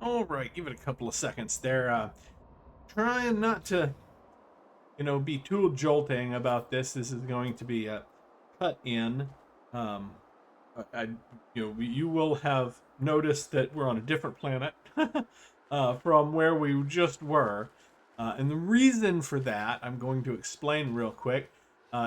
All right, give it a couple of seconds there. Trying not to, be too jolting about this. This is going to be cut in. Um, you will have noticed that we're on a different planet from where we just were. And the reason for that, I'm going to explain real quick,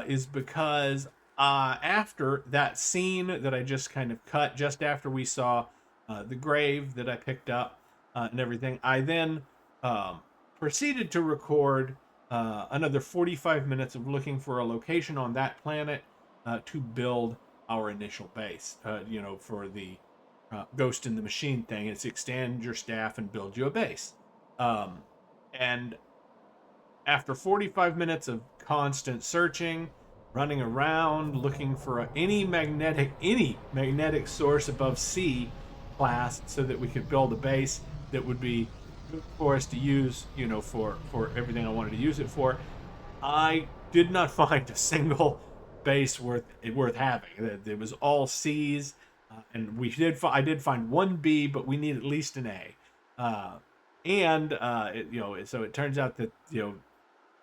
is because after that scene that I just kind of cut, just after we saw the grave that I picked up and everything, I then um, proceeded to record another 45 minutes of looking for a location on that planet to build our initial base. For the Ghost in the Machine thing, it's extend your staff and build you a base. And after 45 minutes of constant searching, running around looking for any magnetic source above C class, so that we could build a base that would be good for us to use, for everything I wanted to use it for, I did not find a single base worth having. It was all C's, and I did find one B, but we need at least an A. So it turns out that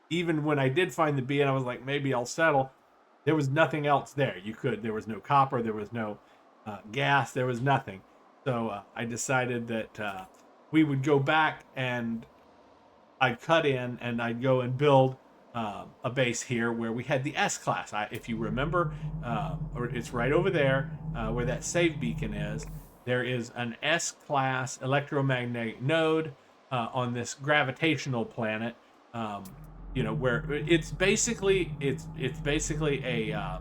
even when I did find the B and I was like, maybe I'll settle, there was nothing else there. There was no copper, there was no gas, there was nothing. So I decided that we would go back and I'd cut in and I'd go and build a base here where we had the S class. If you remember, or it's right over there where that save beacon is. There is an S class electromagnetic node on this gravitational planet. Where it's basically a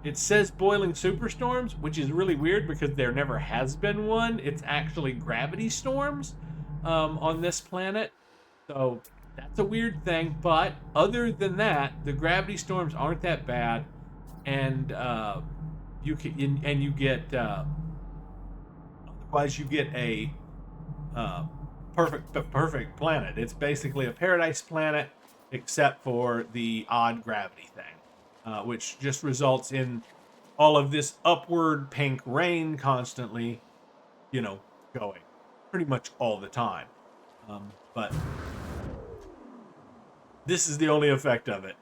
it says boiling superstorms, which is really weird because there never has been one. It's actually gravity storms on this planet. So that's a weird thing. But other than that, the gravity storms aren't that bad, and you get otherwise you get a uh, perfect planet. It's basically a paradise planet, except for the odd gravity thing, which just results in all of this upward pink rain constantly, going pretty much all the time. But this is the only effect of it,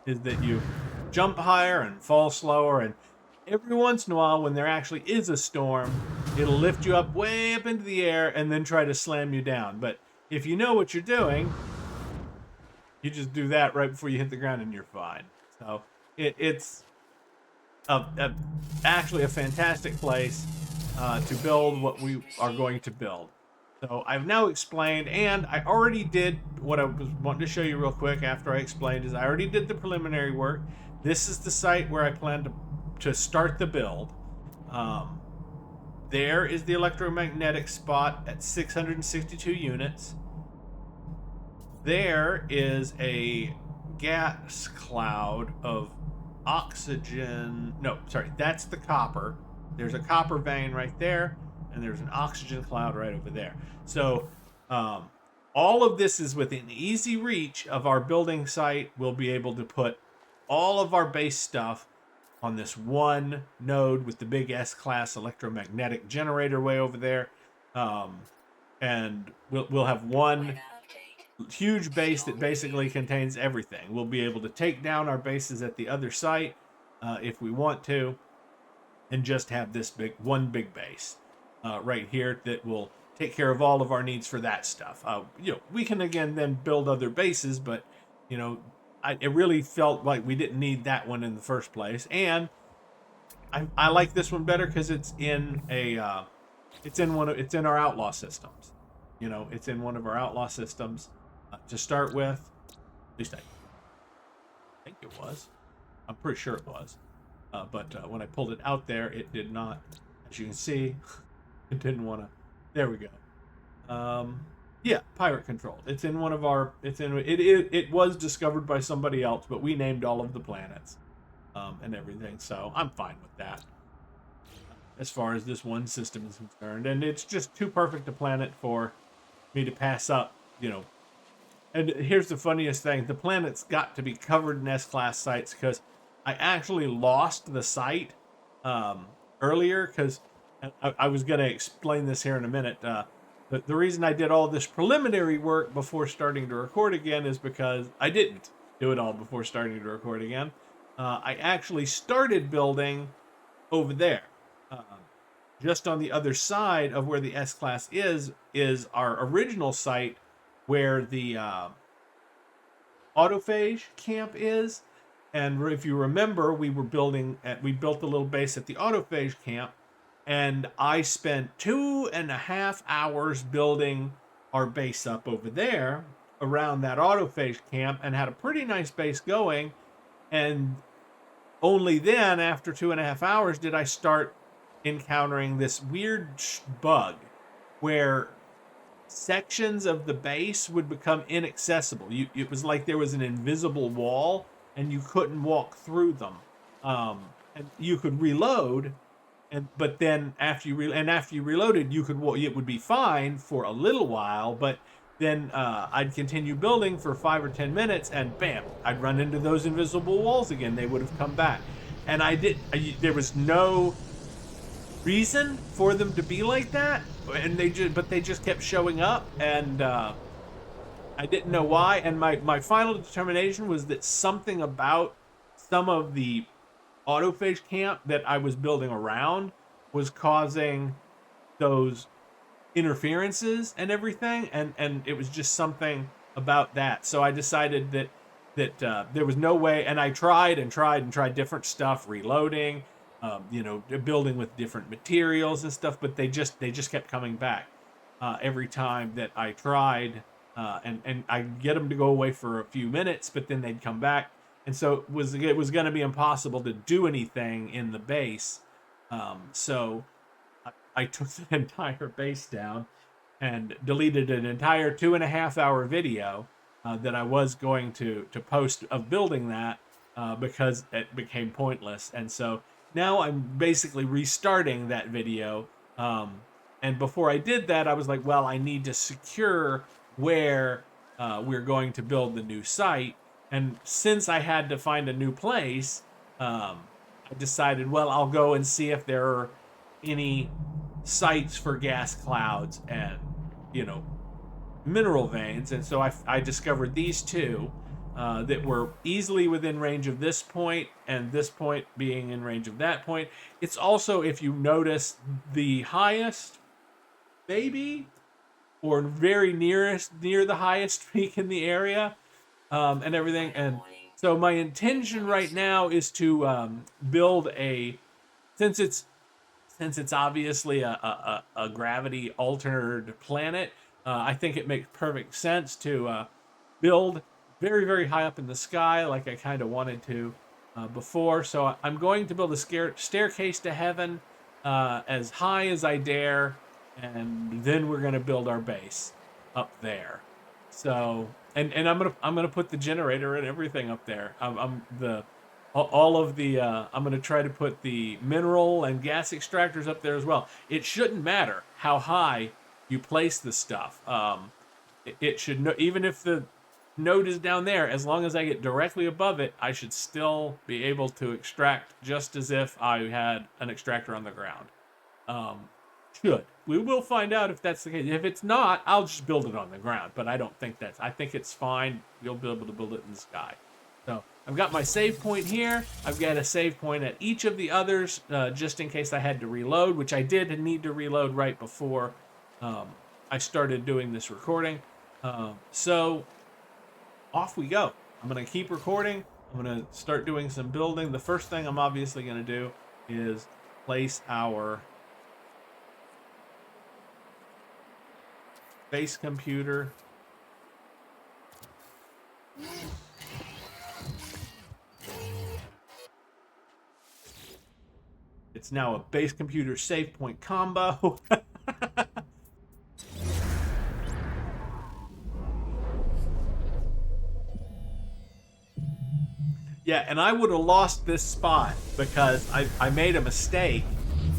is that you jump higher and fall slower, and every once in a while, when there actually is a storm, it'll lift you up way up into the air and then try to slam you down. But if you know what you're doing, you just do that right before you hit the ground and you're fine. So it's actually a fantastic place to build what we are going to build. So I've now explained, and I already did what I was wanting to show you real quick after I explained, is I already did the preliminary work. This is the site where I plan to start the build. There is the electromagnetic spot at 662 units. There is a gas cloud of oxygen. No, sorry, that's the copper. There's a copper vein right there, and there's an oxygen cloud right over there. So, all of this is within easy reach of our building site. We'll be able to put all of our base stuff on this one node with the big S-class electromagnetic generator way over there. And we'll have one huge base that basically contains everything. We'll be able to take down our bases at the other site if we want to, and just have this one big base right here that will take care of all of our needs for that stuff. We can again then build other bases, but it really felt like we didn't need that one in the first place. And I like this one better because it's in our outlaw systems. It's in one of our outlaw systems to start with. At least I think it was. I'm pretty sure it was. But when I pulled it out there, it did not. As you can see, it didn't want to. There we go. Yeah, pirate controlled. It's in one of our. It was discovered by somebody else, but we named all of the planets and everything. So I'm fine with that as far as this one system is concerned. And it's just too perfect a planet for me to pass up. And here's the funniest thing: the planet's got to be covered in S-class sites because I actually lost the site earlier because I was going to explain this here in a minute. The reason I did all this preliminary work before starting to record again is because I didn't do it all before starting to record again. I actually started building over there. Uh, just on the other side of where the S-Class is our original site where the autophage camp is. And if you remember, we built a little base at the autophage camp, and I spent 2.5 hours building our base up over there around that autophage camp and had a pretty nice base going. And only then, after 2.5 hours, did I start encountering this weird bug where sections of the base would become inaccessible. It was like there was an invisible wall and you couldn't walk through them. And you could reload, but then after you reloaded, it would be fine for a little while, but then I'd continue building for 5 or 10 minutes, and bam, I'd run into those invisible walls again. They would have come back, and there was no reason for them to be like that, and they just kept showing up, and I didn't know why. And my final determination was that something about some of the autophage camp that I was building around was causing those interferences and everything, and it was just something about that. So I decided that there was no way, and I tried different stuff, reloading, building with different materials and stuff, but they just kept coming back every time that I tried, and I get them to go away for a few minutes, but then they'd come back, and so it was going to be impossible to do anything in the base. So I took the entire base down and deleted an entire 2.5 hour video that I was going to post of building that because it became pointless. And so now I'm basically restarting that video. And before I did that, I was like, well, I need to secure where we're going to build the new site. And since I had to find a new place, I decided, well, I'll go and see if there are any sites for gas clouds and, mineral veins. And so I discovered these two that were easily within range of this point, and this point being in range of that point. It's also, if you notice, the highest, maybe, or very near the highest peak in the area, and everything. And so my intention right now is to build since it's obviously a gravity altered planet, I think it makes perfect sense to build very, very high up in the sky, like I kind of wanted to before. So I'm going to build a staircase to heaven as high as I dare, and then we're going to build our base up there. So and I'm gonna put the generator and everything up there. I'm gonna try to put the mineral and gas extractors up there as well. It shouldn't matter how high you place the stuff. It should know, even if the node is down there, as long as I get directly above it, I should still be able to extract just as if I had an extractor on the ground. We will find out if that's the case. If it's not, I'll just build it on the ground, but I think it's fine. You'll be able to build it in the sky. So I've got my save point here. I've got a save point at each of the others, just in case I had to reload, which I did need to reload right before I started doing this recording. So off we go. I'm going to keep recording. I'm going to start doing some building. The first thing I'm obviously going to do is place our base computer. It's now a base computer save point combo. Yeah, and I would have lost this spot because I made a mistake,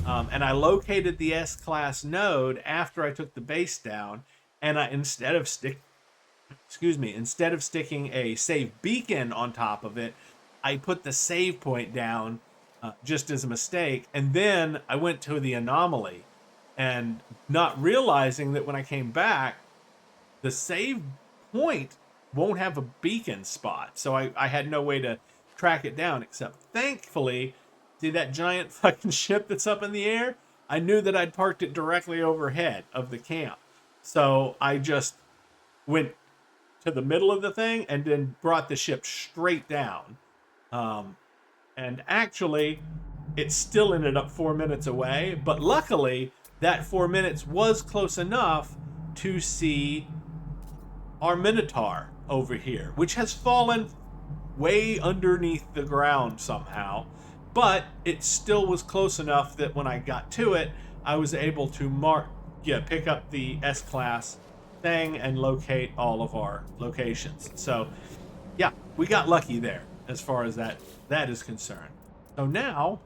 and I located the S-Class node after I took the base down, and instead of sticking a save beacon on top of it, I put the save point down just as a mistake. And then I went to the anomaly, and not realizing that when I came back, the save point won't have a beacon spot. So I had no way to track it down, except thankfully, see that giant fucking ship that's up in the air? I knew that I'd parked it directly overhead of the camp. So I just went to the middle of the thing and then brought the ship straight down. Um, and actually, it still ended up 4 minutes away. But luckily, that 4 minutes was close enough to see our Minotaur over here, which has fallen way underneath the ground somehow. But it still was close enough that when I got to it, I was able to pick up the S-Class thing and locate all of our locations. So, yeah, we got lucky there as far as that is concerned. So now,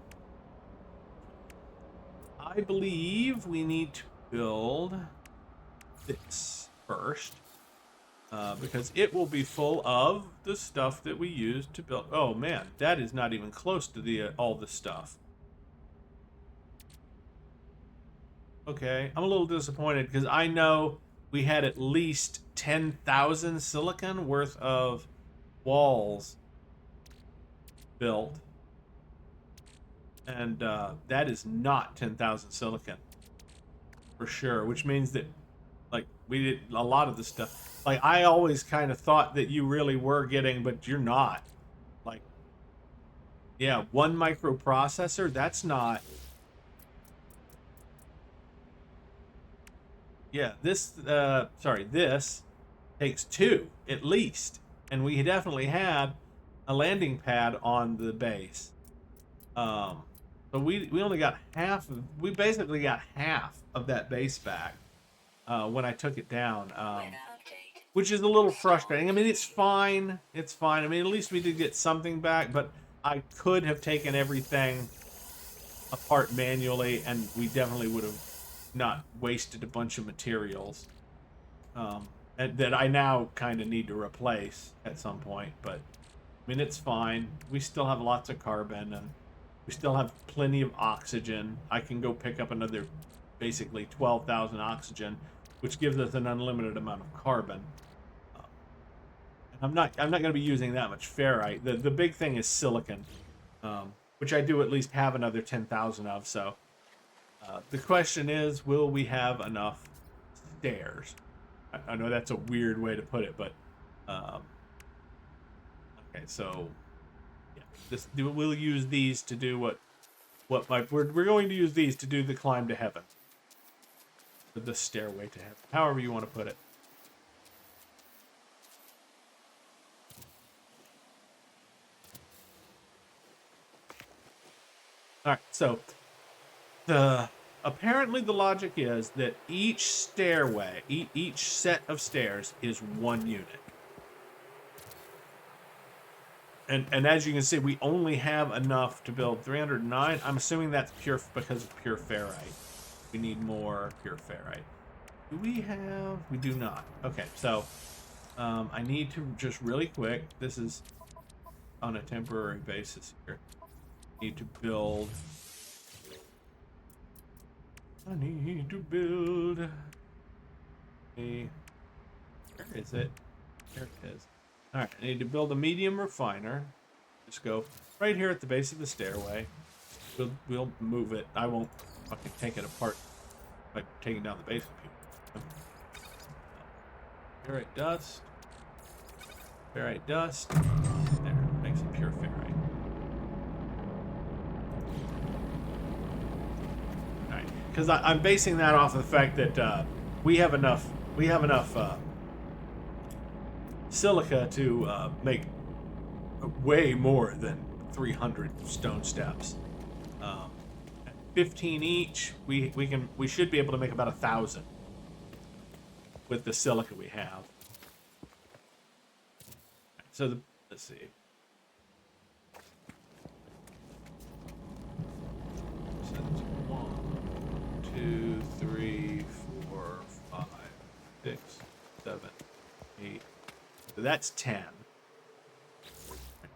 I believe we need to build this first. Because it will be full of the stuff that we use to build. Oh man, that is not even close to the all the stuff. Okay, I'm a little disappointed because I know we had at least 10,000 silicon worth of walls built, and that is not 10,000 silicon for sure. Which means that, like, we did a lot of the stuff. Like, I always kind of thought that you really were getting, but you're not. Like, yeah, one microprocessor, that's not. Yeah, this, this takes two at least. And we definitely had a landing pad on the base. But we only got we basically got half of that base back when I took it down. Which is a little frustrating. I mean, it's fine. It's fine. I mean, at least we did get something back, but I could have taken everything apart manually, and we definitely would have not wasted a bunch of materials and that I now kind of need to replace at some point. But, I mean, it's fine. We still have lots of carbon, and we still have plenty of oxygen. I can go pick up another, basically, 12,000 oxygen, which gives us an unlimited amount of carbon. I'm not going to be using that much ferrite. The big thing is silicon, which I do at least have another 10,000 of. So the question is, will we have enough stairs? I know that's a weird way to put it, but okay. So yeah, we'll use these to do we're going to use these to do the climb to heaven, the stairway to heaven, however you want to put it. All right, so apparently the logic is that each stairway, each set of stairs is one unit. And as you can see, we only have enough to build 309. I'm assuming that's because of pure ferrite. We need more pure ferrite. Do we have? We do not. Okay, so I need to just really quick. This is on a temporary basis here. Need to build. I need to build a. Where is it? There it is. All right, I need to build a medium refiner. Just go right here at the base of the stairway. We'll move it. I won't fucking take it apart by taking down the base computer. Ferrite dust. Ferrite dust. There, makes it pure ferrite. Alright, because I'm basing that off of the fact that we have enough silica to make way more than 300 stone steps. 15 each, we should be able to make about 1,000 with the silica we have. So let's see. So that's 1, 2, 3, 4, 5, 6, 7, 8. So that's 10.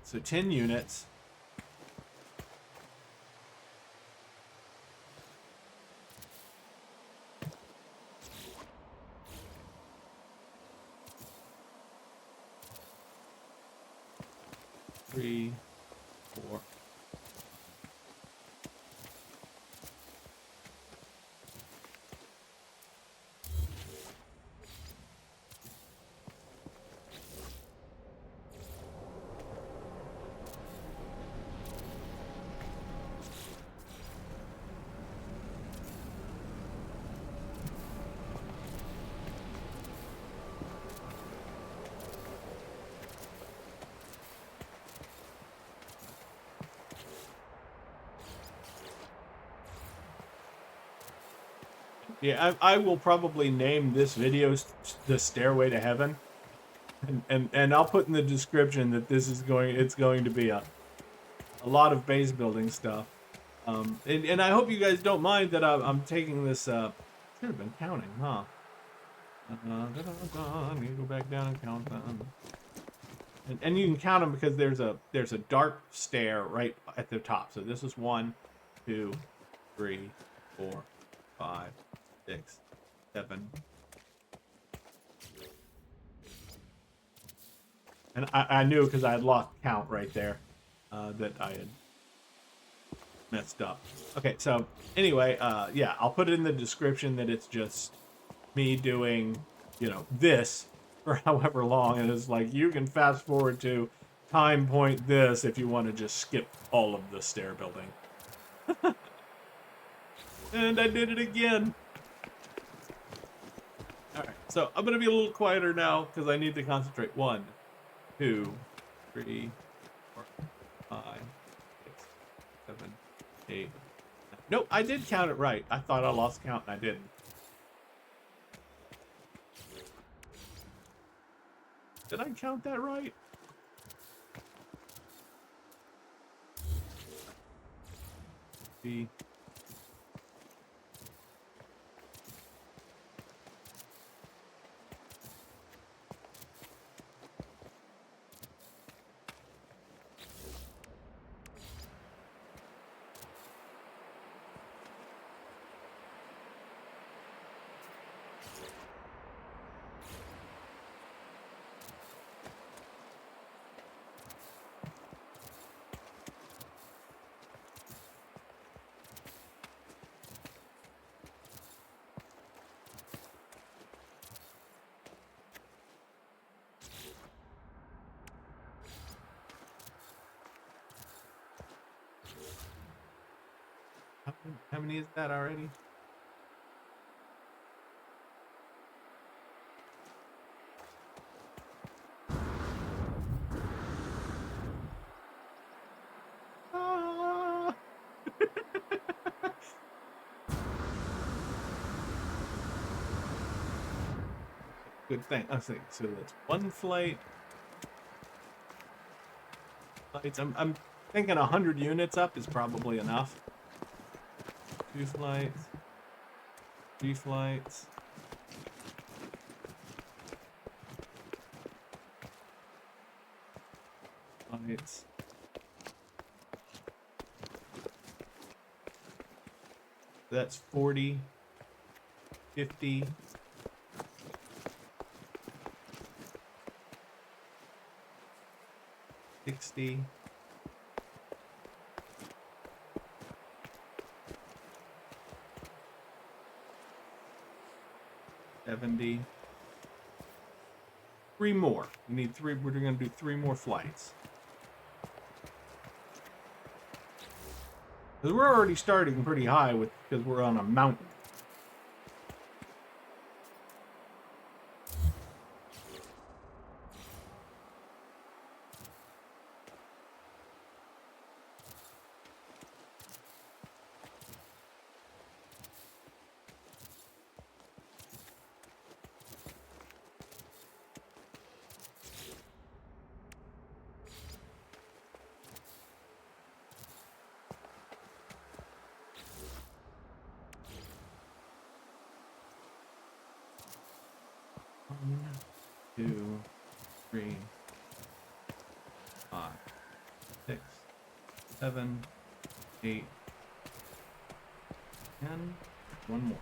So 10 units. 3, 4. Yeah, I will probably name this video "The Stairway to Heaven," and I'll put in the description that it's going to be a lot of base building stuff. And I hope you guys don't mind that I'm taking this. Should have been counting, huh? I need to go back down and count them. And you can count them because there's a dark stair right at the top. So this is 1, 2, 3, 4, 5, 6, 7. And I knew because I had lost count right there that I had messed up. Okay, so anyway, yeah, I'll put it in the description that it's just me doing, this for however long. And it's like, you can fast forward to time point this if you want to just skip all of the stair building. And I did it again. All right, so I'm going to be a little quieter now because I need to concentrate. 1, 2, 3, 4, 5, 6, 7, 8. Nope, I did count it right. I thought I lost count and I didn't. Did I count that right? B. How many is that already? Ah! Good thing. I think so. That's 1 flight. I'm thinking 100 units up is probably enough. 2 flights. 3 flights. Flights. That's 40, 50. 60. 70. 3 more. We need 3. We're going to do 3 more flights. Because we're already starting pretty high because we're on a mountain. One, 2, 3, 5, 6, 7, 8, 10. 1 more.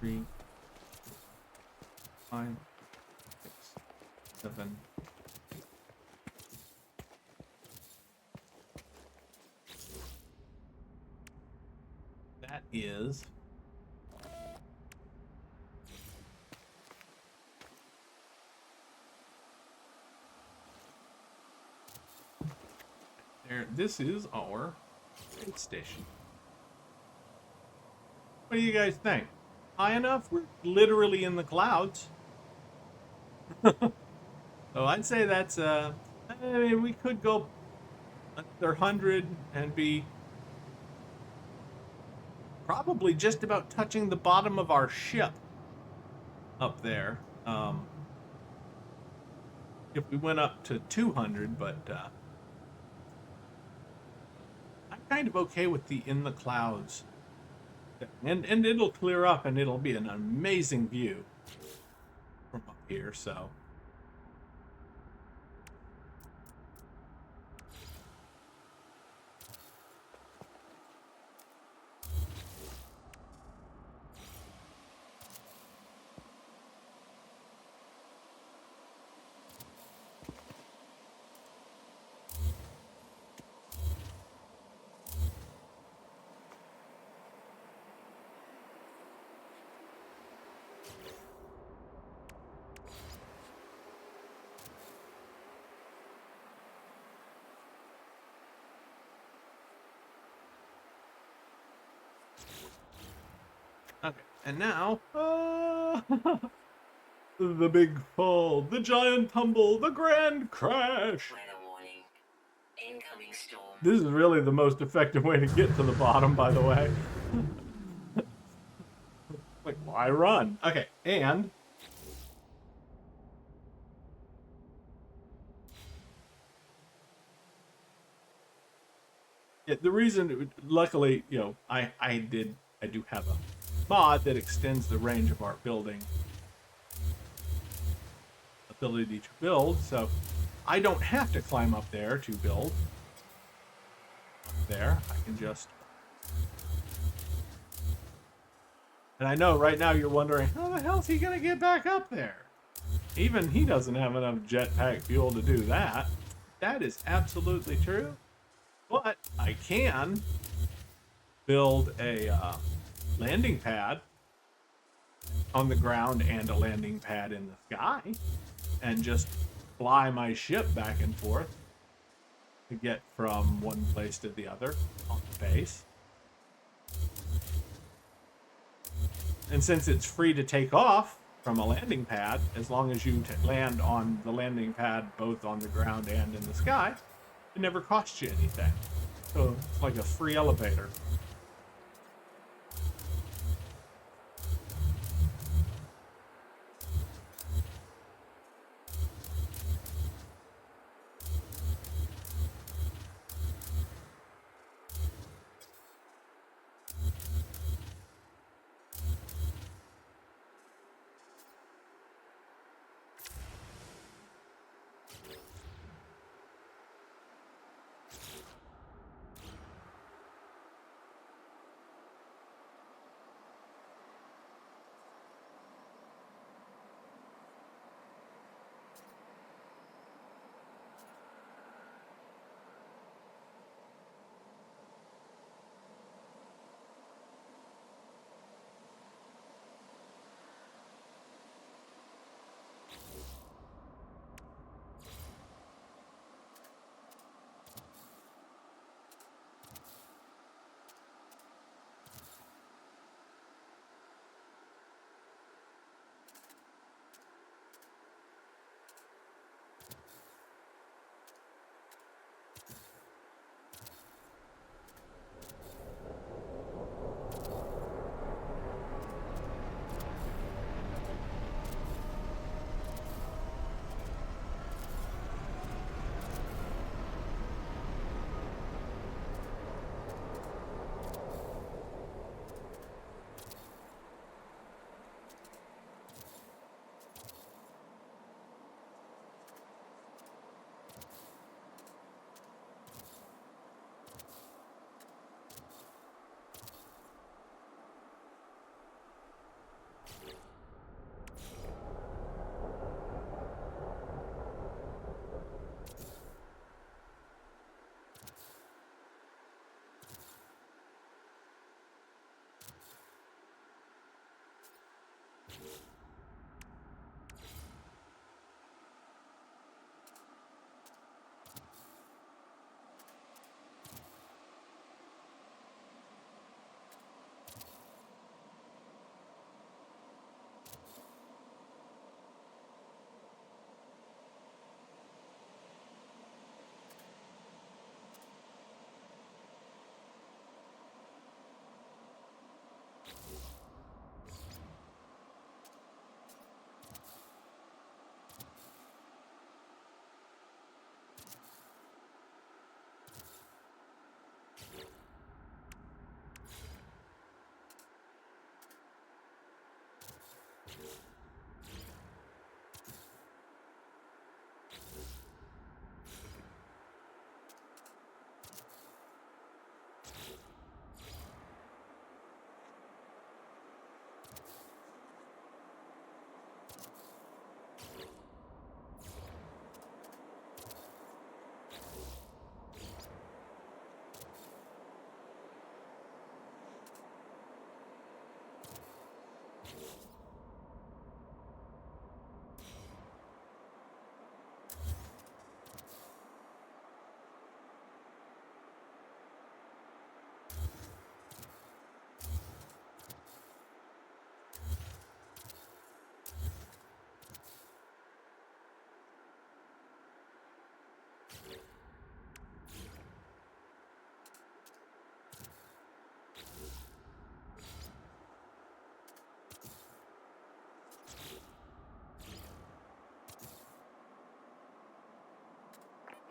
3, 5, 6, 7. That is there. This is our space station. What do you guys think? High enough? We're literally in the clouds. So I'd say that's I mean, we could go another 100 and be probably just about touching the bottom of our ship up there. If we went up to 200, but I'm kind of okay with the in the clouds. And it'll clear up and it'll be an amazing view from up here, so. Okay, and now, the big fall, the giant tumble, the grand crash. Weather warning. Incoming storm. This is really the most effective way to get to the bottom, by the way. Like, why run? Okay, and yeah, the reason, luckily, you know, I do have a mod that extends the range of our building ability to build, so I don't have to climb up there to build. Up there, I can just. And I know right now you're wondering, how the hell is he gonna get back up there? Even he doesn't have enough jetpack fuel to do that. That is absolutely true. But I can build a landing pad on the ground and a landing pad in the sky and just fly my ship back and forth to get from one place to the other on the base. And since it's free to take off from a landing pad, as long as you land on the landing pad both on the ground and in the sky, it never costs you anything. So it's like a free elevator.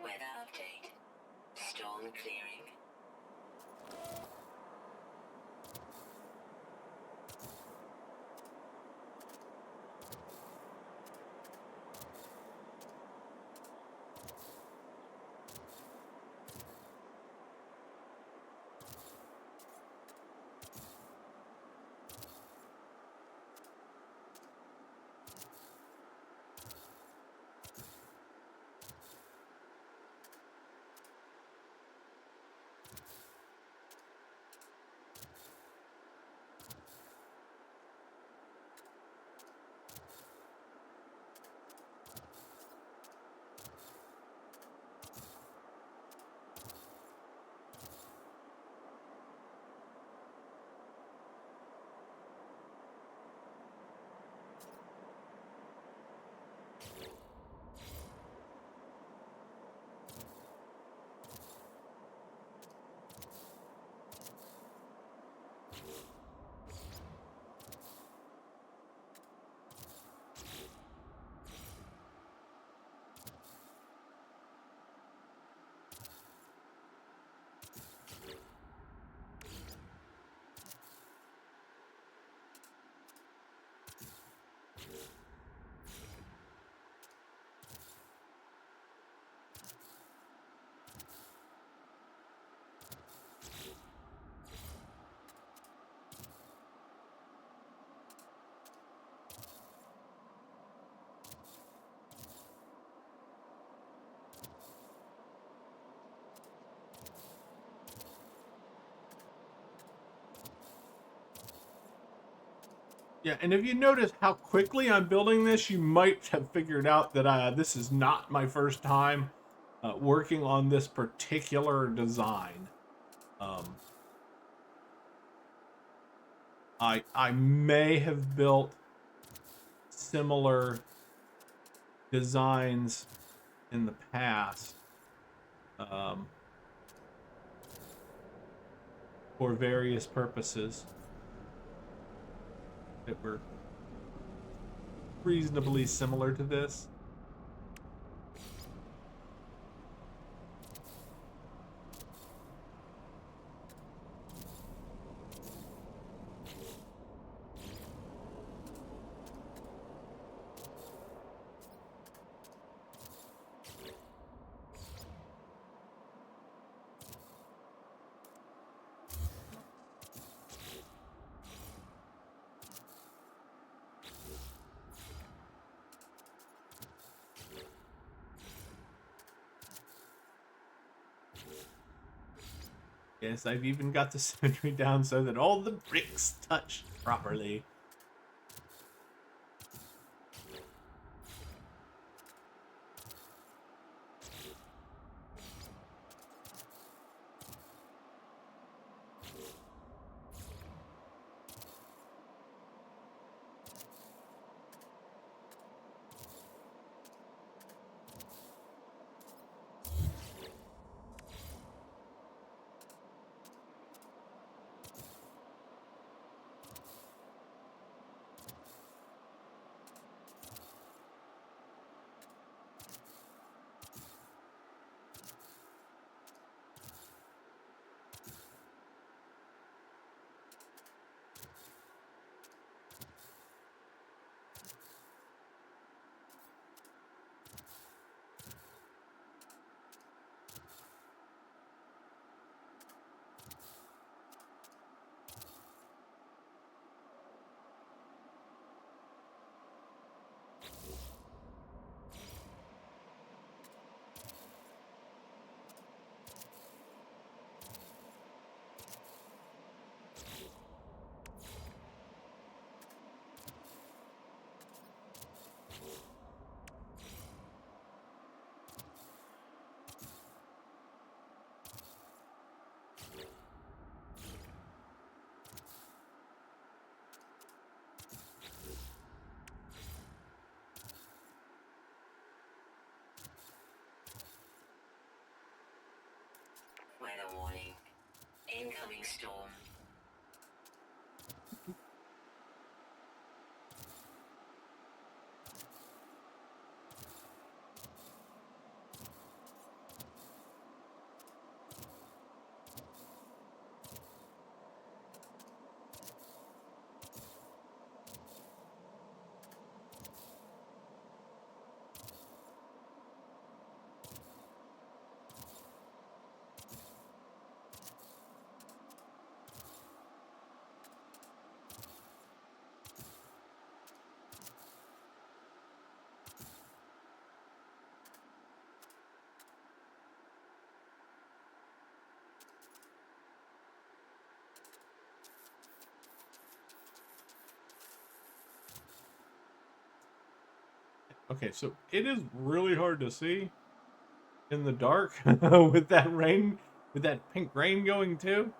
Weather update. Storm clearing. Yeah, and if you notice how quickly I'm building this, you might have figured out that this is not my first time working on this particular design. Um, I may have built similar designs in the past um, for various purposes that were reasonably similar to this. Yes, I've even got the symmetry down so that all the bricks touch properly. Incoming storm. Okay, so it is really hard to see in the dark with that rain, with that pink rain going too.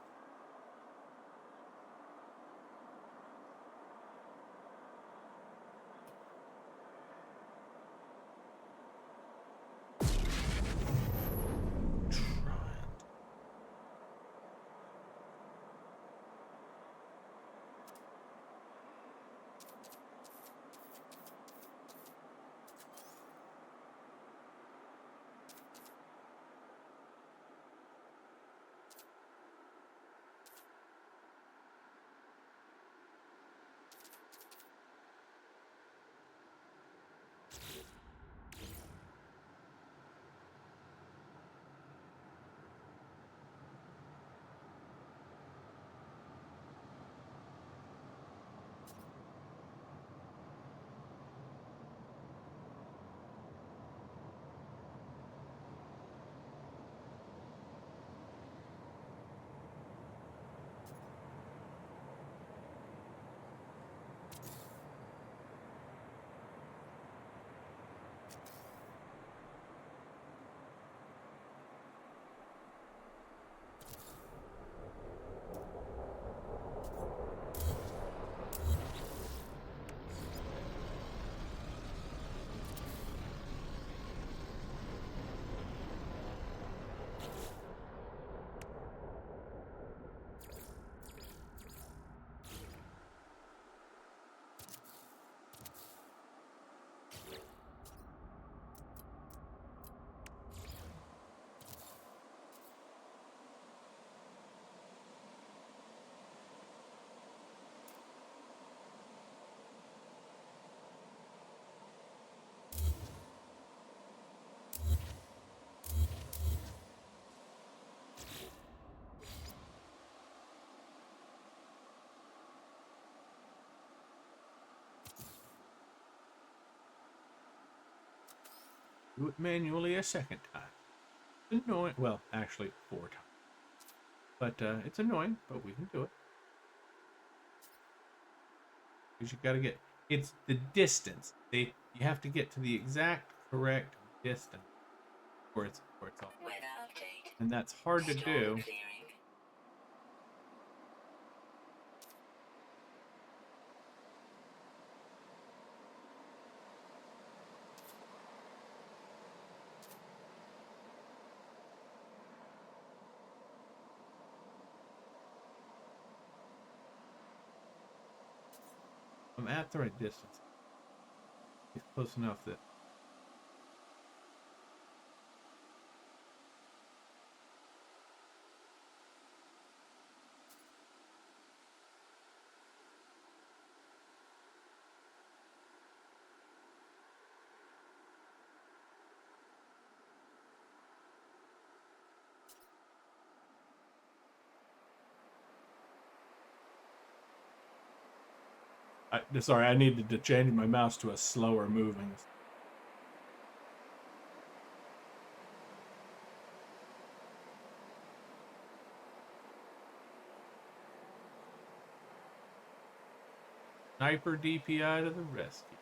Do it manually a second time. It's annoying. Well, actually, 4 times. But it's annoying, but we can do it. Because you got to get. It's the distance. You have to get to the exact correct distance, where it's all. Weather update. And that's hard to Storm do. clearing. I'm at the right distance. It's close enough that. Sorry, I needed to change my mouse to a slower moving. Sniper DPI to the rescue.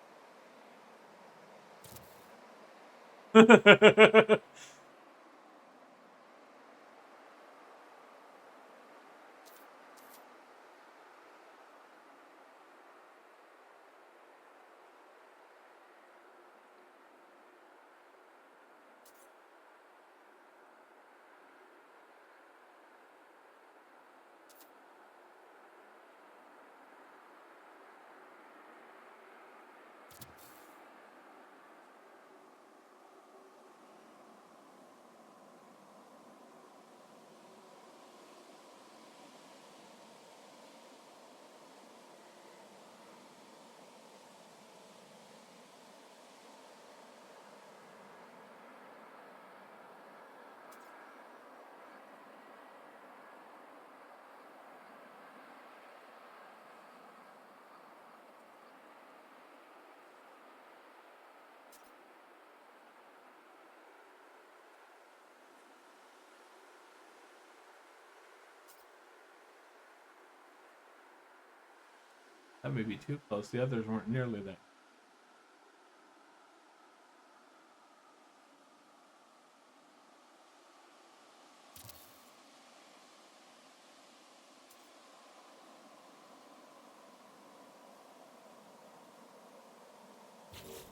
That may be too close. The others weren't nearly that.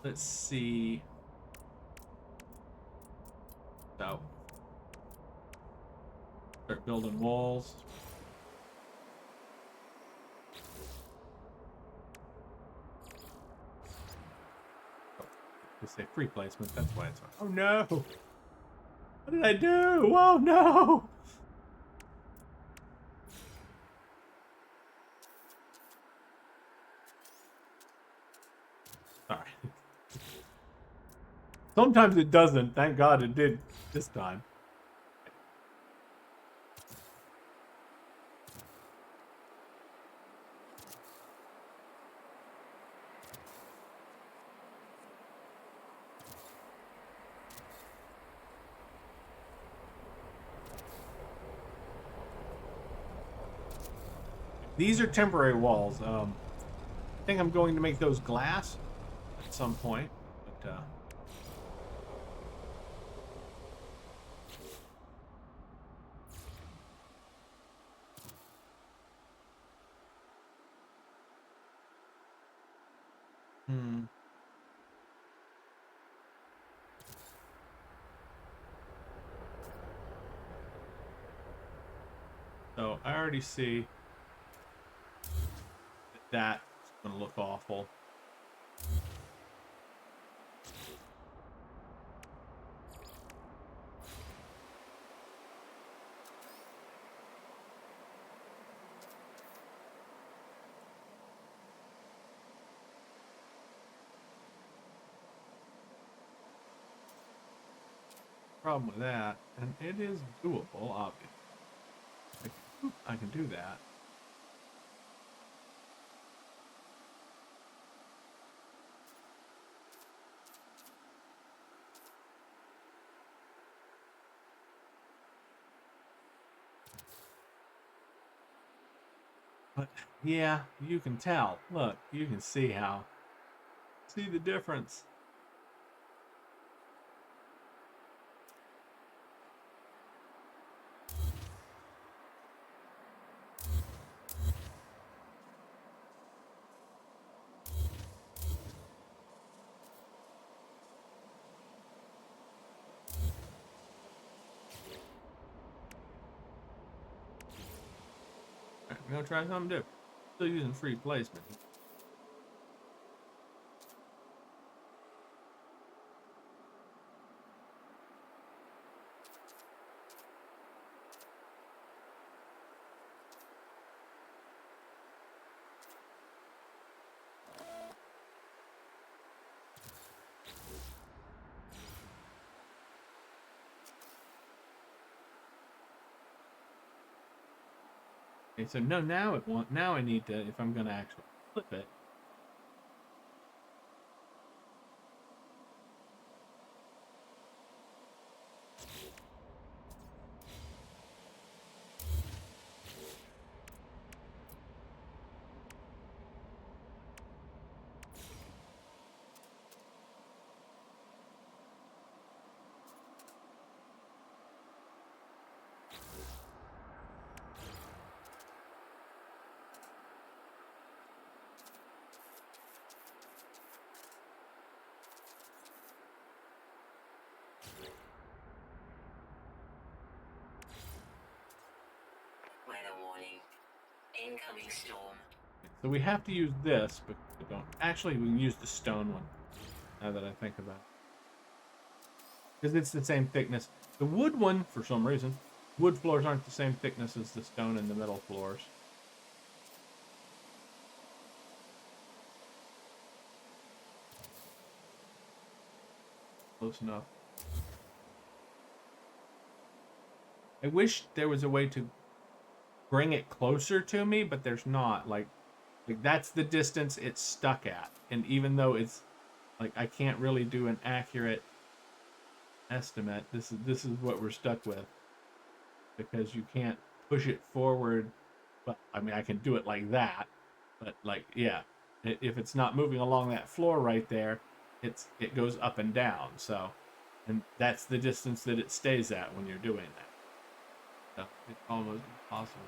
Let's see. So, start building walls. Just say free placement. That's why it's. Oh no! What did I do? Oh no! Sorry. Sometimes it doesn't. Thank God it did this time. These are temporary walls. I think I'm going to make those glass at some point, but So I already see that that's going to look awful. Problem with that, and it is doable, obviously. I can do that. But yeah, you can tell. Look, you can see the difference. Alright, we're gonna try something different. Still using free placement. Okay, so no, now I need to, if I'm gonna actually flip it. Weather warning. Incoming storm. So we have to use this, but we don't. Actually, we can use the stone one. Now that I think about it. Because it's the same thickness. The wood one, for some reason, wood floors aren't the same thickness as the stone and the metal floors. Close enough. I wish there was a way to bring it closer to me, but there's not. Like that's the distance it's stuck at. And even though it's like I can't really do an accurate estimate, this is what we're stuck with. Because you can't push it forward. Well, I mean I can do it like that. But like, yeah, if it's not moving along that floor right there, it goes up and down. So, and that's the distance that it stays at when you're doing that. So it's almost impossible.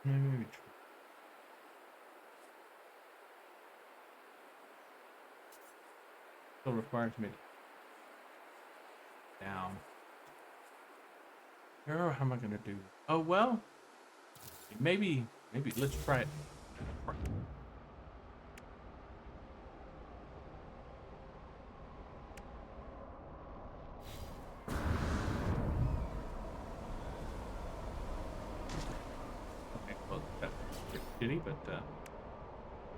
Maybe still requires me to down. Oh, how am I gonna do? Oh well, maybe let's try it. Okay, well that was shitty, but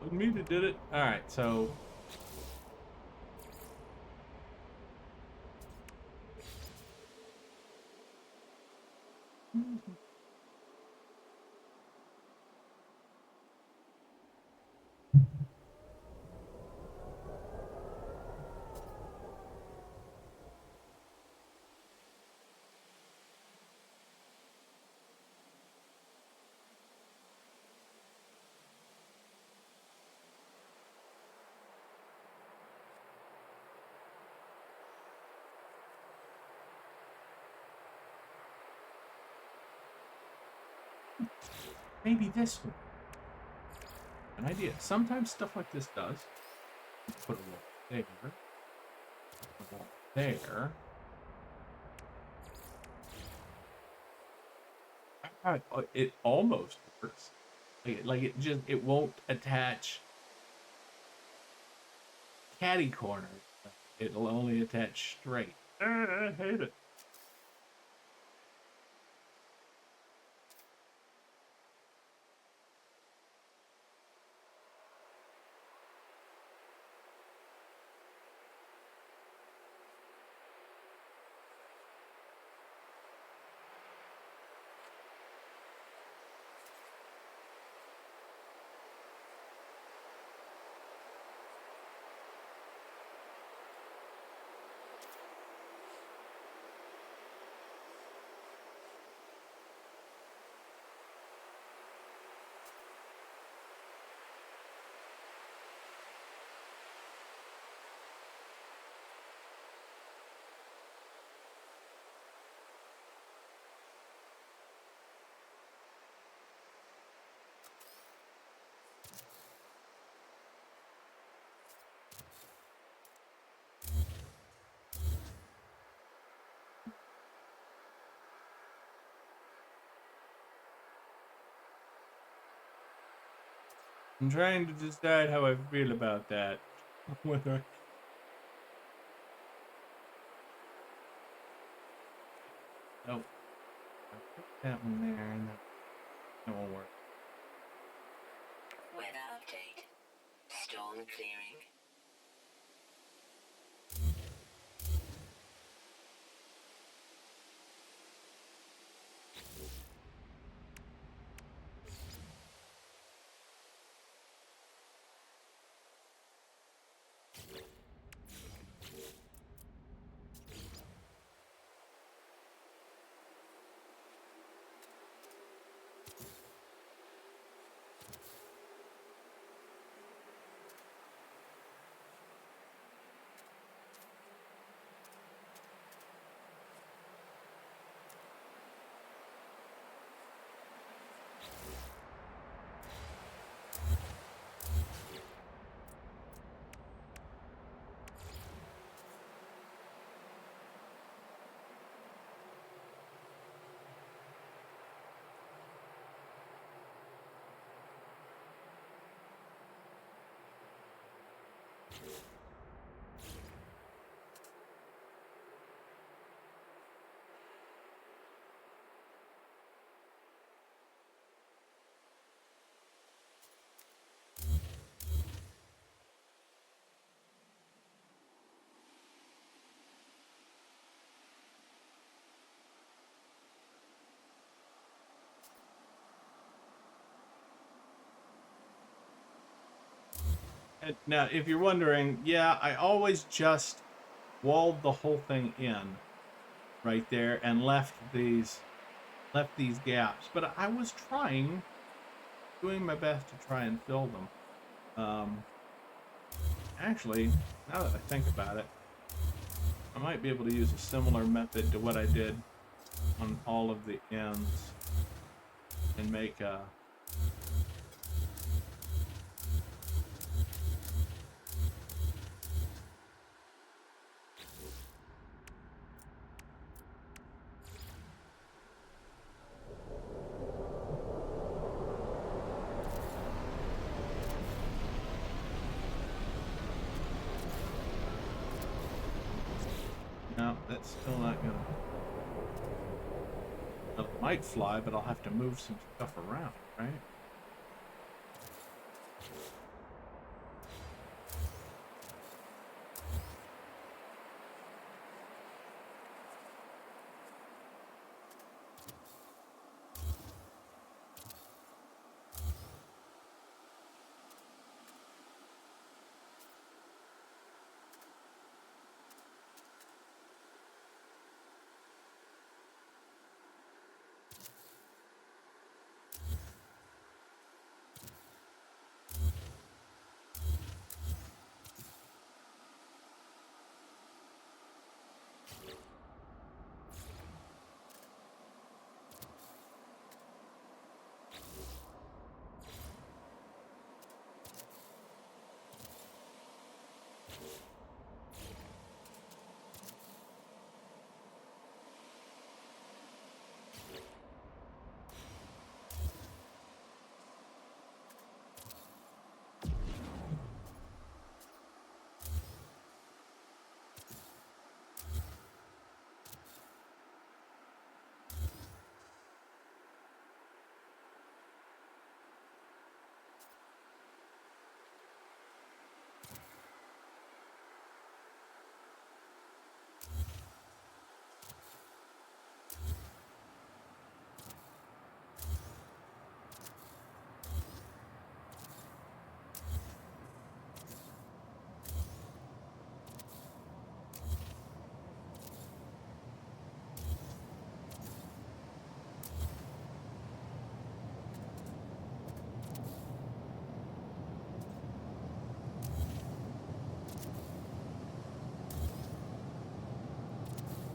wasn't me that did it. All right, so maybe this one. An idea. Sometimes stuff like this does. Put a wall there. A wall there. It almost works. Like it just it won't attach catty corners. It'll only attach straight. I hate it. I'm trying to decide how I feel about that. Whether oh, I put that one there and that won't work. Weather update. Storm clearing. Now, if you're wondering, yeah, I always just walled the whole thing in right there and left these gaps, but I was doing my best to try and fill them. Actually, now that I think about it, I might be able to use a similar method to what I did on all of the ends and make a no, that's still not gonna. Well, it might fly, but I'll have to move some stuff around, right?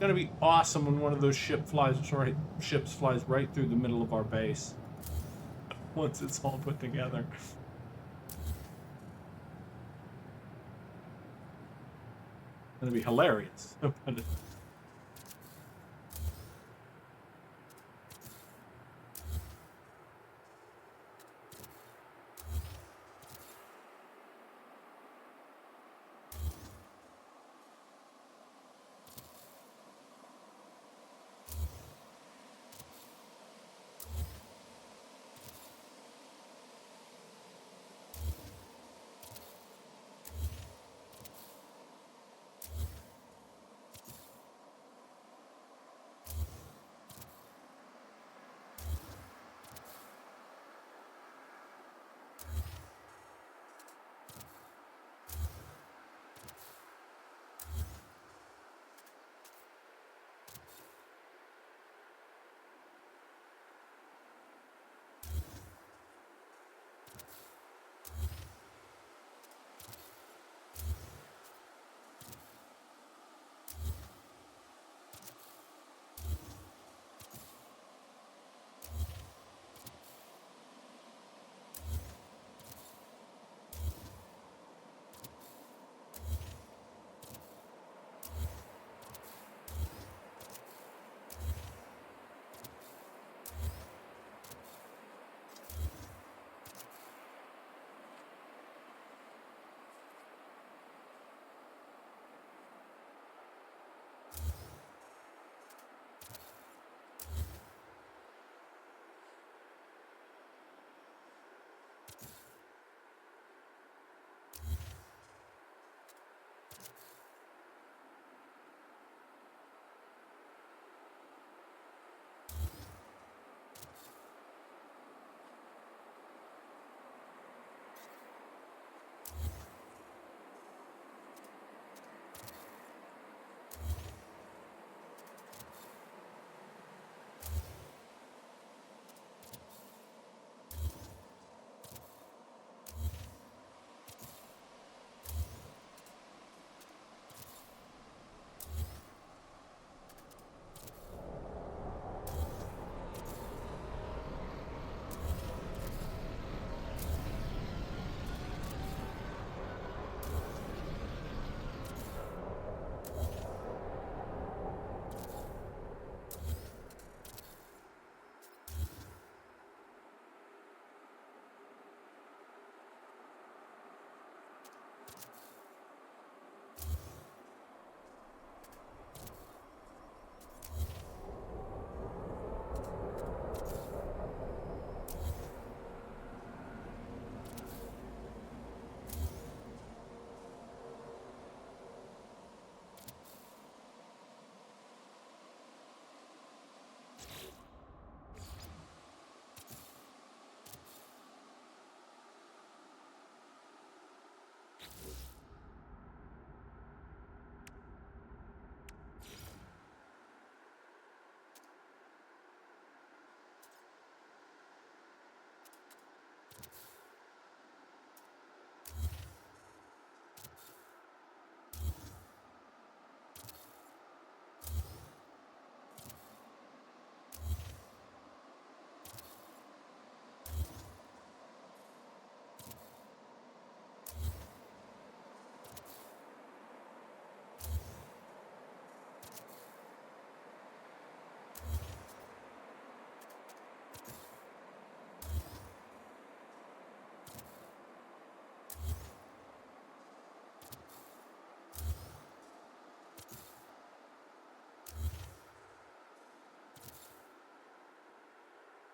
Gonna be awesome when one of those ships flies right through the middle of our base once it's all put together. Gonna be hilarious.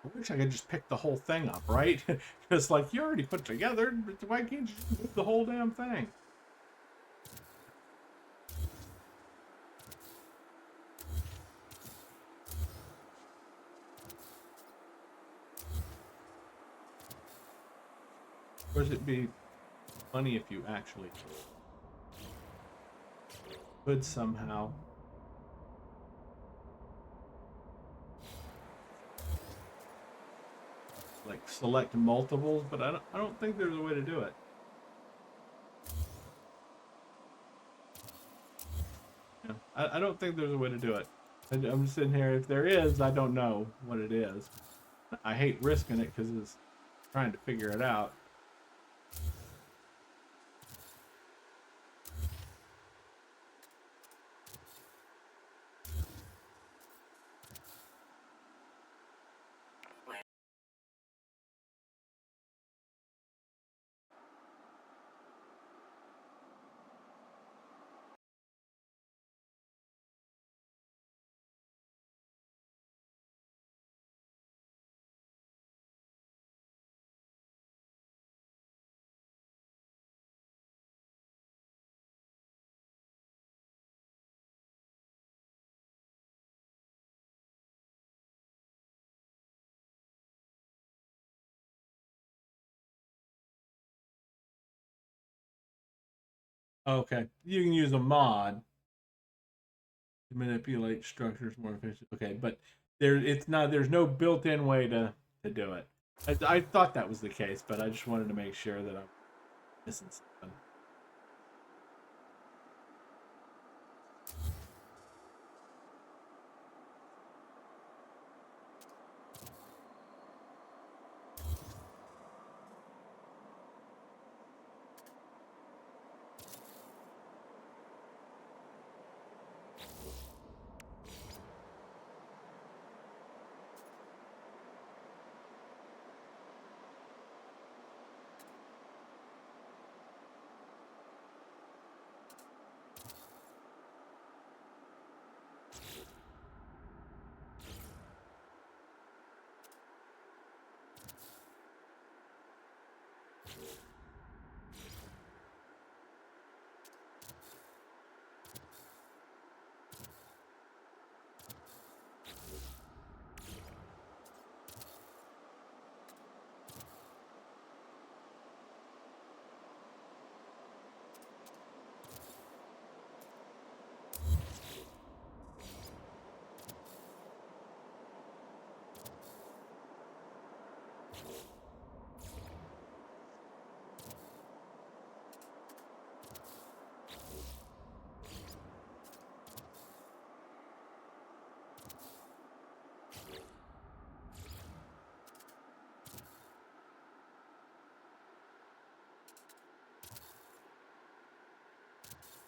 I wish I could just pick the whole thing up, right? Because, like, you already put it together. Why can't you just move the whole damn thing? Or would it be funny if you actually could somehow? Like select multiples, but I don't think there's a way to do it. Yeah, I don't think there's a way to do it. I'm sitting here. If there is, I don't know what it is. I hate risking it because it's trying to figure it out. Okay, you can use a mod to manipulate structures more efficiently. Okay, but it's not. There's no built-in way to do it. I thought that was the case, but I just wanted to make sure that I'm missing something.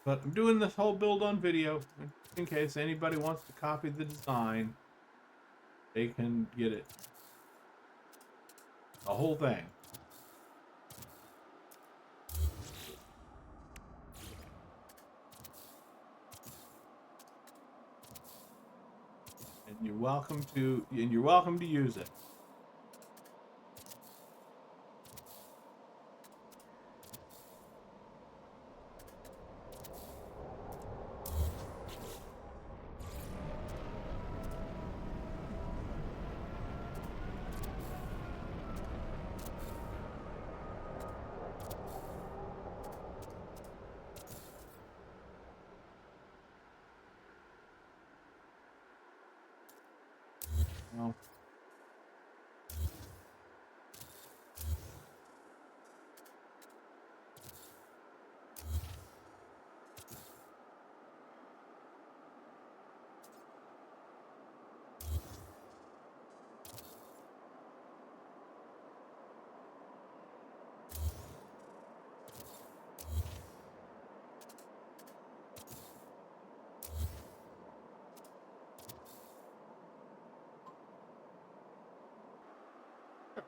But I'm doing this whole build on video in case anybody wants to copy the design. They can get it. The whole thing. And you're welcome to use it.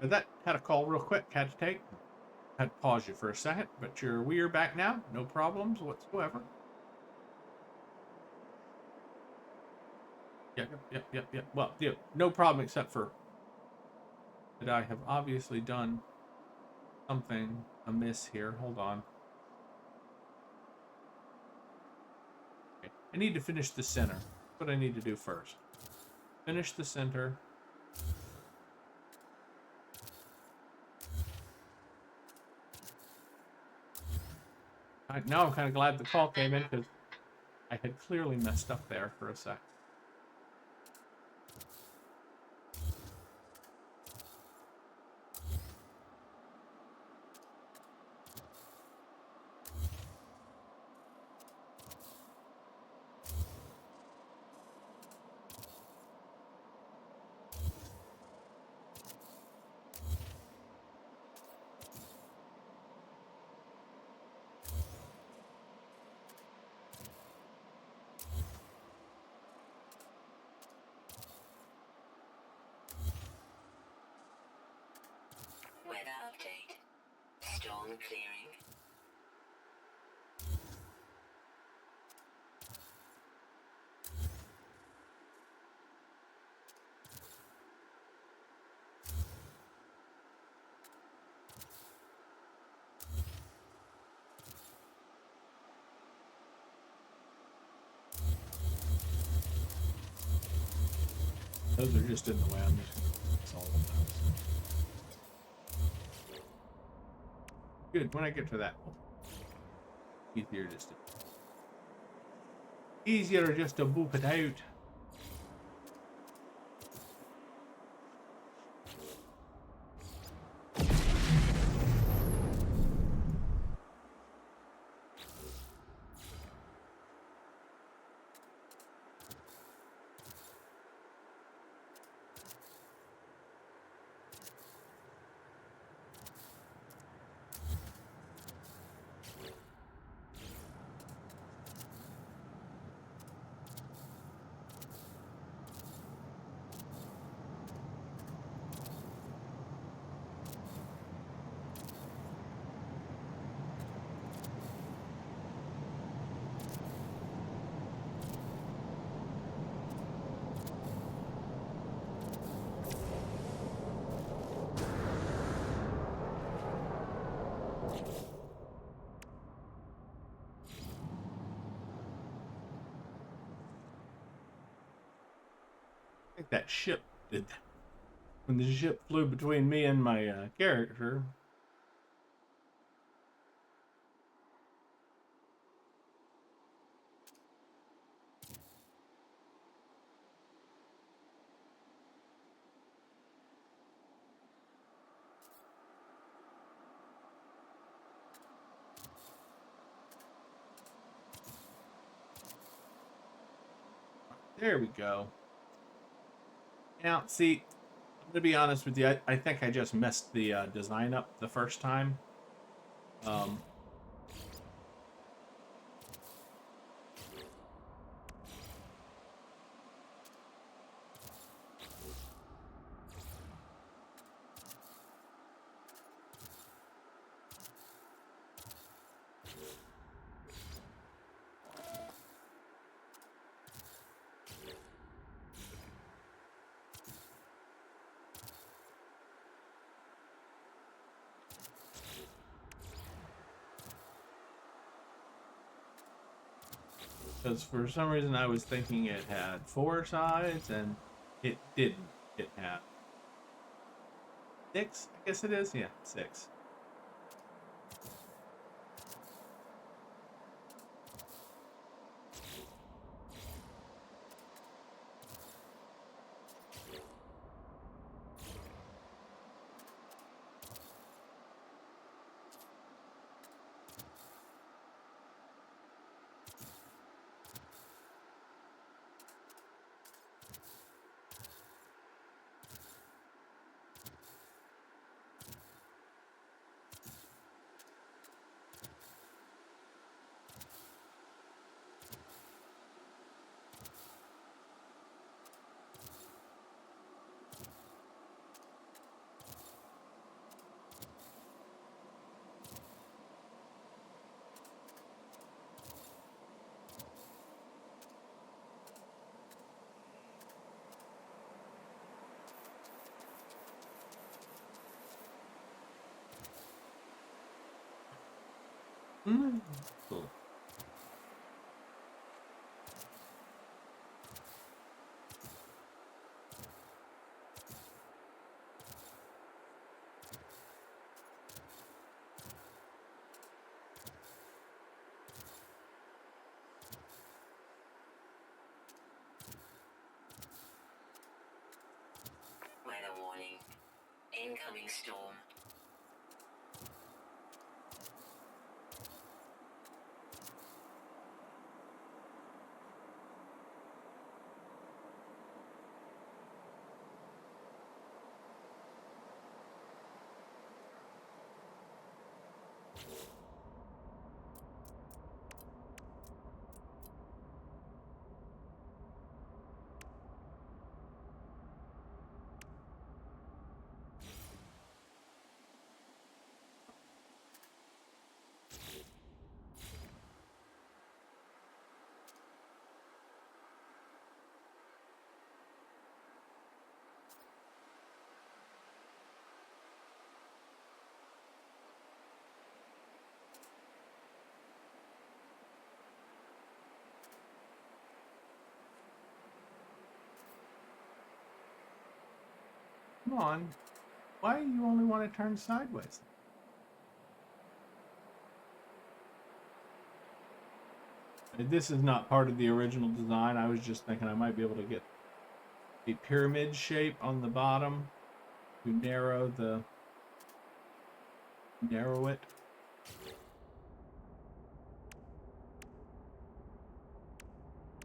Well, that had a call real quick. Had to take. Had to pause you for a second, but we're back now. No problems whatsoever. Yep. Well, yeah, no problem except for that I have obviously done something amiss here. Hold on. Okay. I need to finish the center. That's what I need to do first. Finish the center. Now I'm kind of glad the call came in because I had clearly messed up there for a sec. Weather update. Storm clearing. Those are just in the way. I'm just solve those. Good. When I get to that, easier just to boop it out. I think that ship did that. When the ship flew between me and my character. There we go. Now, see, I'm gonna be honest with you. I think I just messed the design up the first time. Um, because for some reason I was thinking it had 4 sides, and it didn't. It had 6. I guess it is. Yeah, 6. Mm. Cool. Weather warning. Incoming storm. Come on. Why do you only want to turn sideways? This is not part of the original design. I was just thinking I might be able to get a pyramid shape on the bottom to narrow it.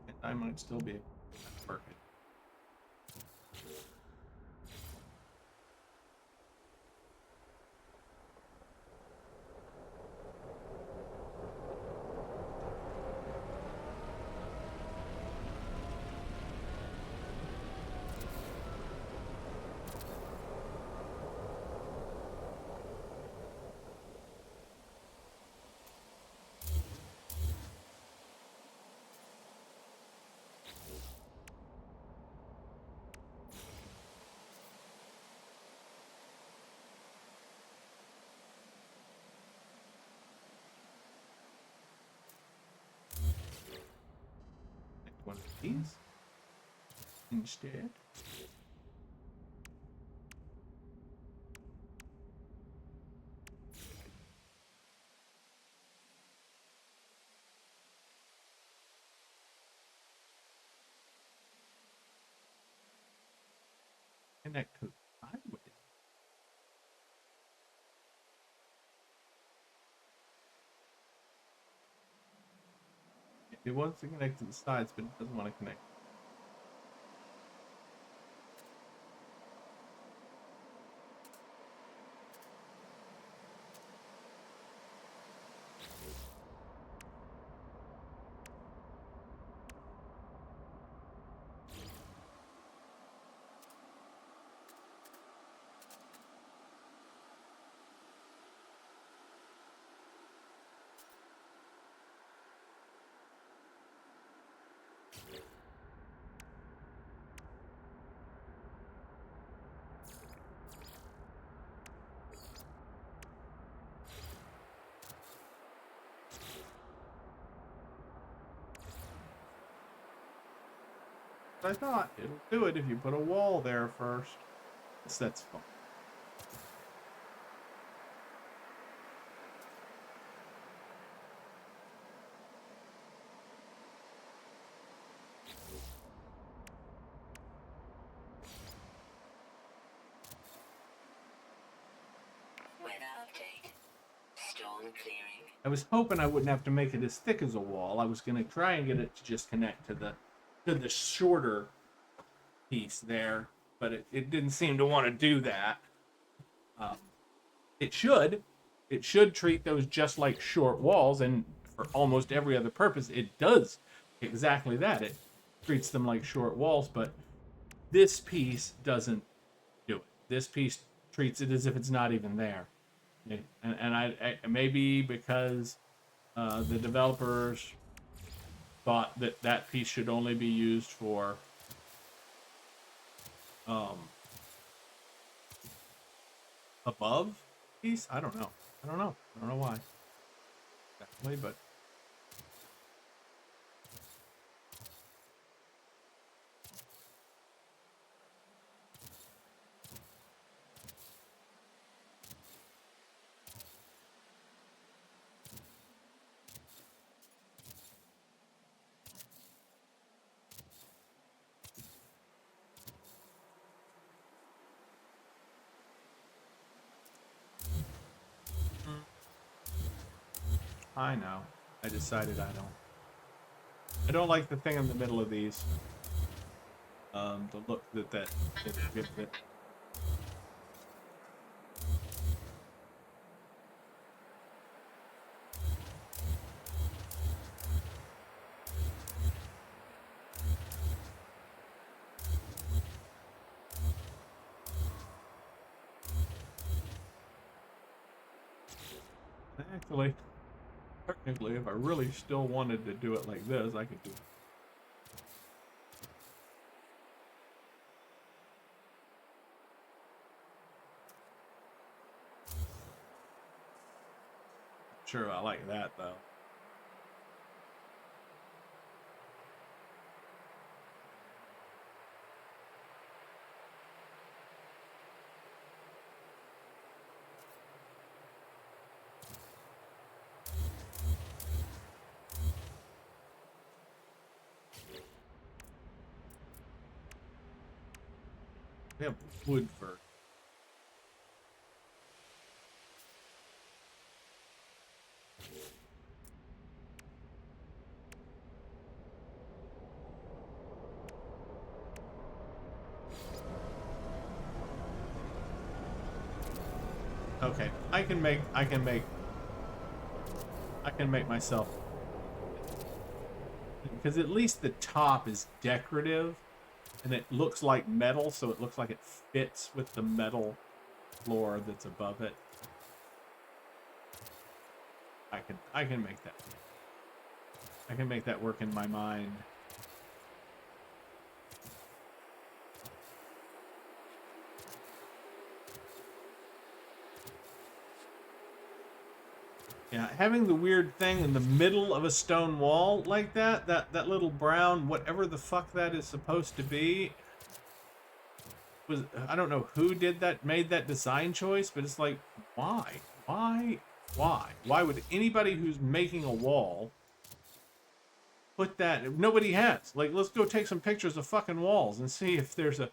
And I might still be able to work it. Like one of these instead. Connect to sideways. It wants to connect to the sides, but it doesn't want to connect. I thought it'll do it if you put a wall there first. Yes, that's fine. Weather update. Storm clearing. I was hoping I wouldn't have to make it as thick as a wall. I was going to try and get it to just connect to the shorter piece there, but it didn't seem to want to do that. Um, it should. It should treat those just like short walls, and for almost every other purpose, it does exactly that. It treats them like short walls, but this piece doesn't do it. This piece treats it as if it's not even there. And I maybe because the developers thought that that piece should only be used for um, above piece. I don't know. I don't know why. but I know. I decided I don't like the thing in the middle of these. The look that gives it. Actually, technically, if I really still wanted to do it like this, I could do it. Sure, I like that though. We have wood for. Okay, I can make myself, because at least the top is decorative and it looks like metal, so it looks like it fits with the metal floor that's above it. I can make that. I can make that work in my mind. Yeah, having the weird thing in the middle of a stone wall like that little brown, whatever the fuck that is supposed to be, was, I don't know who did that, made that design choice, but it's like, why? Why would anybody who's making a wall put that? Nobody has. Like, let's go take some pictures of fucking walls and see if there's a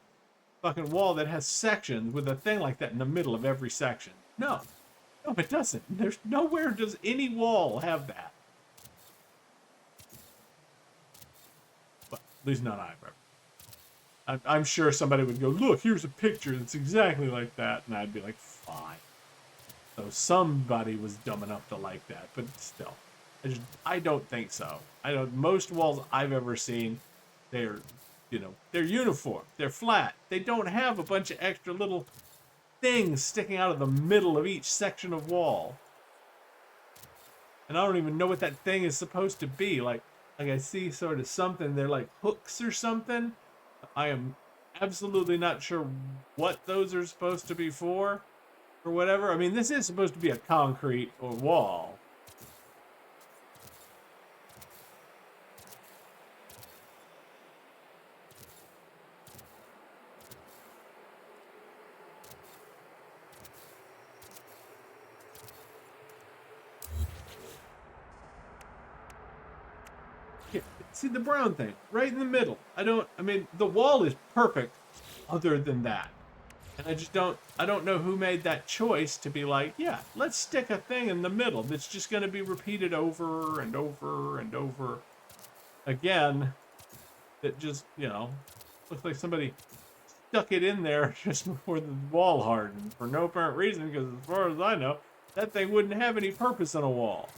fucking wall that has sections with a thing like that in the middle of every section. No, it doesn't. There's nowhere does any wall have that. But at least not I've ever. I'm sure somebody would go, look, here's a picture that's exactly like that, and I'd be like, fine. So somebody was dumb enough to like that, but still, I don't think so. Most walls I've ever seen, they're uniform, they're flat, they don't have a bunch of extra little things sticking out of the middle of each section of wall. And I don't even know what that thing is supposed to be. Like I see sort of something, they're like hooks or something. I am absolutely not sure what those are supposed to be for, or whatever. I mean, this is supposed to be a concrete or wall. See the brown thing right in the middle. I mean, the wall is perfect other than that. And I don't know who made that choice to be like, yeah, let's stick a thing in the middle that's just going to be repeated over and over and over again. That just, looks like somebody stuck it in there just before the wall hardened for no apparent reason, because as far as I know, that thing wouldn't have any purpose on a wall.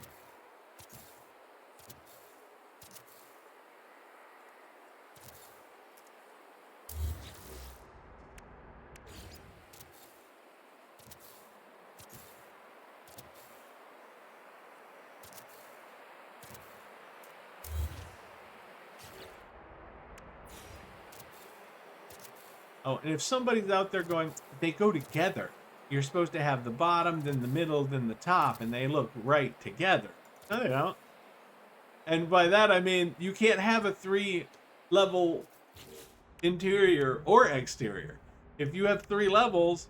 Oh, and if somebody's out there going, they go together. You're supposed to have the bottom, then the middle, then the top, and they look right together. No, they don't. And by that I mean you can't have a 3-level interior or exterior. If you have 3 levels,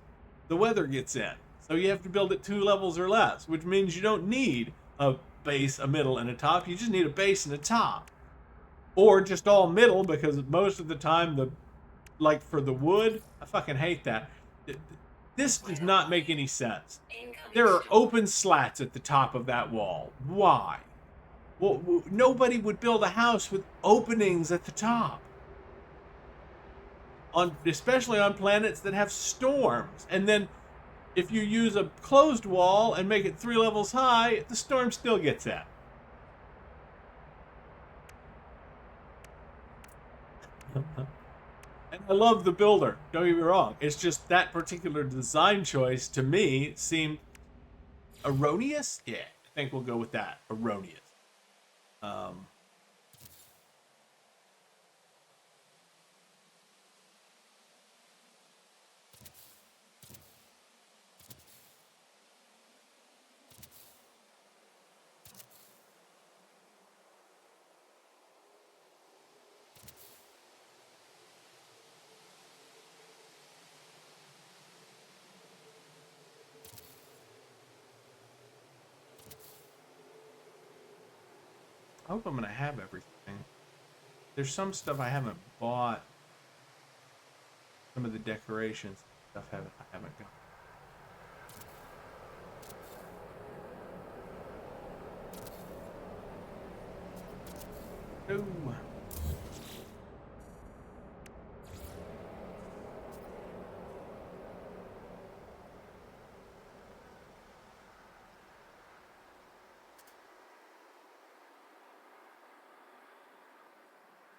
the weather gets in. So you have to build it 2 levels or less, which means you don't need a base, a middle, and a top. You just need a base and a top. Or just all middle, because most of the time like for the wood, I fucking hate that. This does not make any sense. There are open slats at the top of that wall. Why? Well, nobody would build a house with openings at the top. Especially on planets that have storms. And then if you use a closed wall and make it 3 levels high, the storm still gets in. And I love the builder, don't get me wrong. It's just that particular design choice to me seemed erroneous. Yeah, I think we'll go with that. Erroneous. I hope I'm gonna have everything. There's some stuff I haven't bought. Some of the decorations stuff I haven't got. No.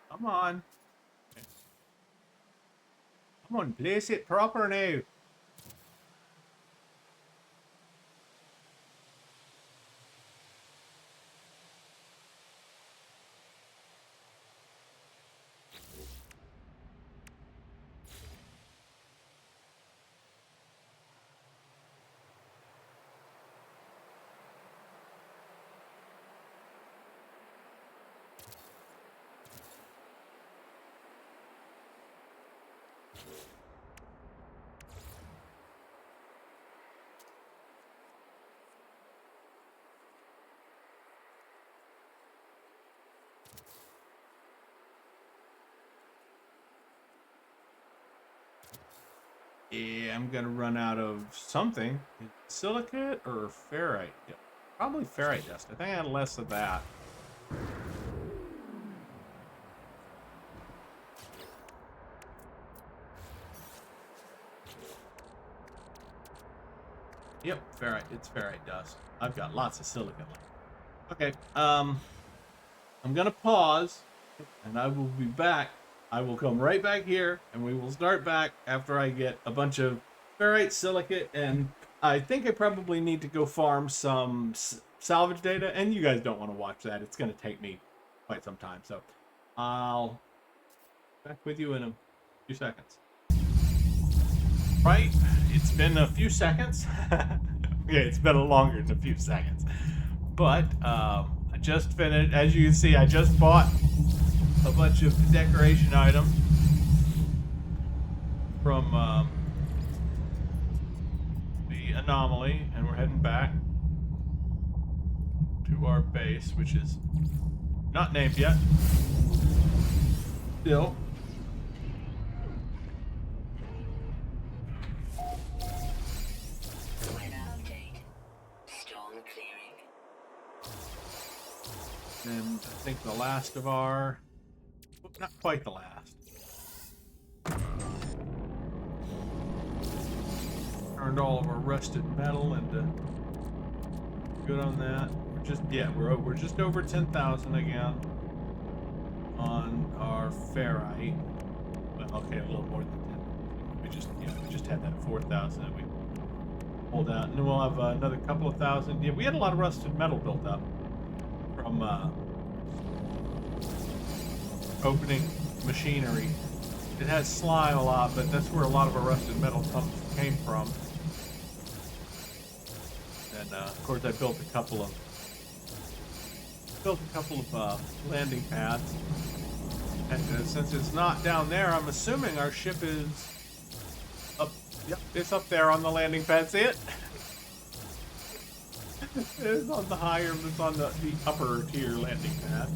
Come on. Come on, place it proper now. Yeah, I'm gonna run out of something. Silicate or ferrite? Yeah, probably ferrite dust. I think I had less of that. Yep, ferrite. It's ferrite dust. I've got lots of silicate left. Okay, I'm gonna pause, and I will be back. I will come right back here, and we will start back after I get a bunch of ferrite, silicate, and I think I probably need to go farm some salvage data, and you guys don't want to watch that. It's gonna take me quite some time, so I'll be back with you in a few seconds. Right, it's been a few seconds. Okay, it's been longer than a few seconds. But I just finished, as you can see, I just bought a bunch of decoration items from the anomaly, and we're heading back to our base, which is not named yet. Still. And I think the last of our, not quite the last. Turned all of our rusted metal into good on that. We're just over 10,000 again on our ferrite. Well, okay, a little more than 10. We just had that 4,000 that we pulled out, and then we'll have another couple of thousand. Yeah, we had a lot of rusted metal built up from opening machinery. It has slime a lot, but that's where a lot of our rusted metal came from. And of course I built a couple of built a couple of landing pads. And since it's not down there, I'm assuming our ship is up. Yep, it's up there on the landing pad. See it? It's on the higher, it's on the upper tier landing pad.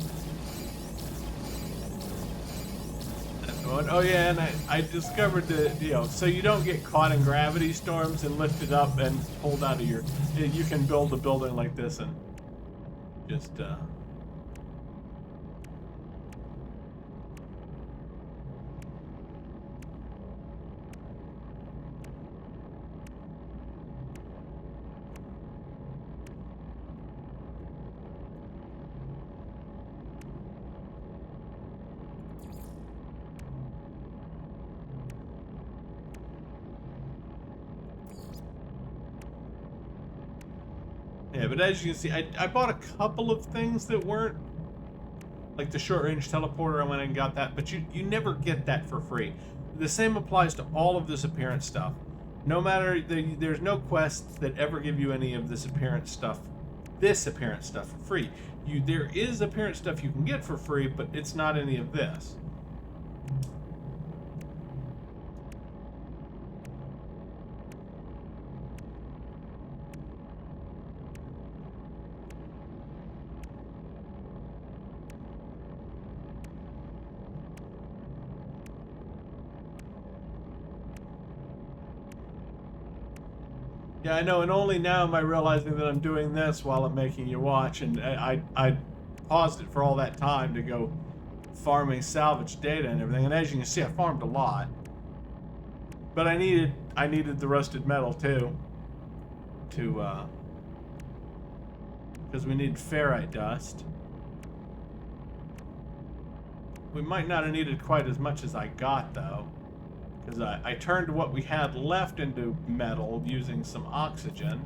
That's one. Oh yeah, and I discovered that, you know, so you don't get caught in gravity storms and lifted up and pulled out of your. You can build a building like this and just. Yeah, but as you can see, I bought a couple of things that weren't like the short range teleporter. I went and got that, but you never get that for free. The same applies to all of this appearance stuff. No matter there's no quests that ever give you any of this appearance stuff. This appearance stuff for free. There is appearance stuff you can get for free, but it's not any of this. Yeah, I know, and only now am I realizing that I'm doing this while I'm making you watch, and I paused it for all that time to go farming salvage data and everything, and as you can see, I farmed a lot. But I needed the rusted metal too, to because we need ferrite dust. We might not have needed quite as much as I got though, because I turned what we had left into metal using some oxygen,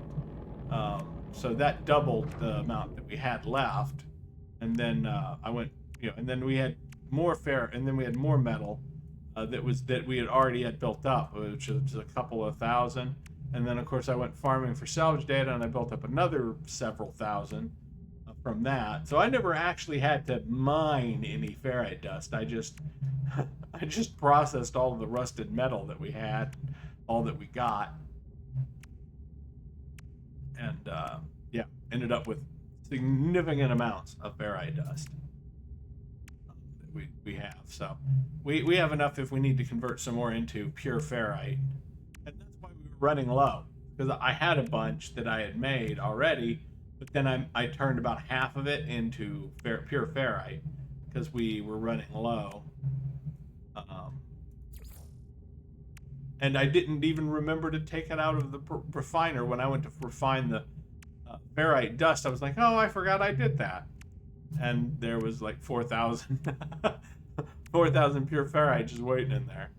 so that doubled the amount that we had left, and then I went, you know, and then we had more and then we had more metal that we had built up, which was a couple of thousand, and then of course I went farming for salvage data, and I built up another several thousand from that. So I never actually had to mine any ferrite dust. I just I just processed all of the rusted metal that we had, all that we got, and yeah, ended up with significant amounts of ferrite dust that we have. So we have enough if we need to convert some more into pure ferrite, and that's why we were running low, because I had a bunch that I had made already, but then I turned about half of it into pure ferrite because we were running low. And I didn't even remember to take it out of the refiner when I went to refine the ferrite dust. I was like, oh, I forgot I did that. And there was like 4,000 4,000 pure ferrite just waiting in there.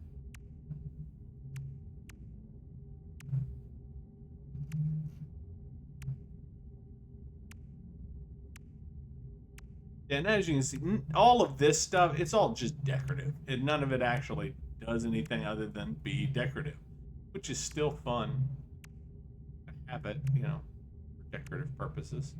And as you can see, all of this stuff, it's all just decorative. None of it actually does anything other than be decorative, which is still fun to have it, you know, for decorative purposes.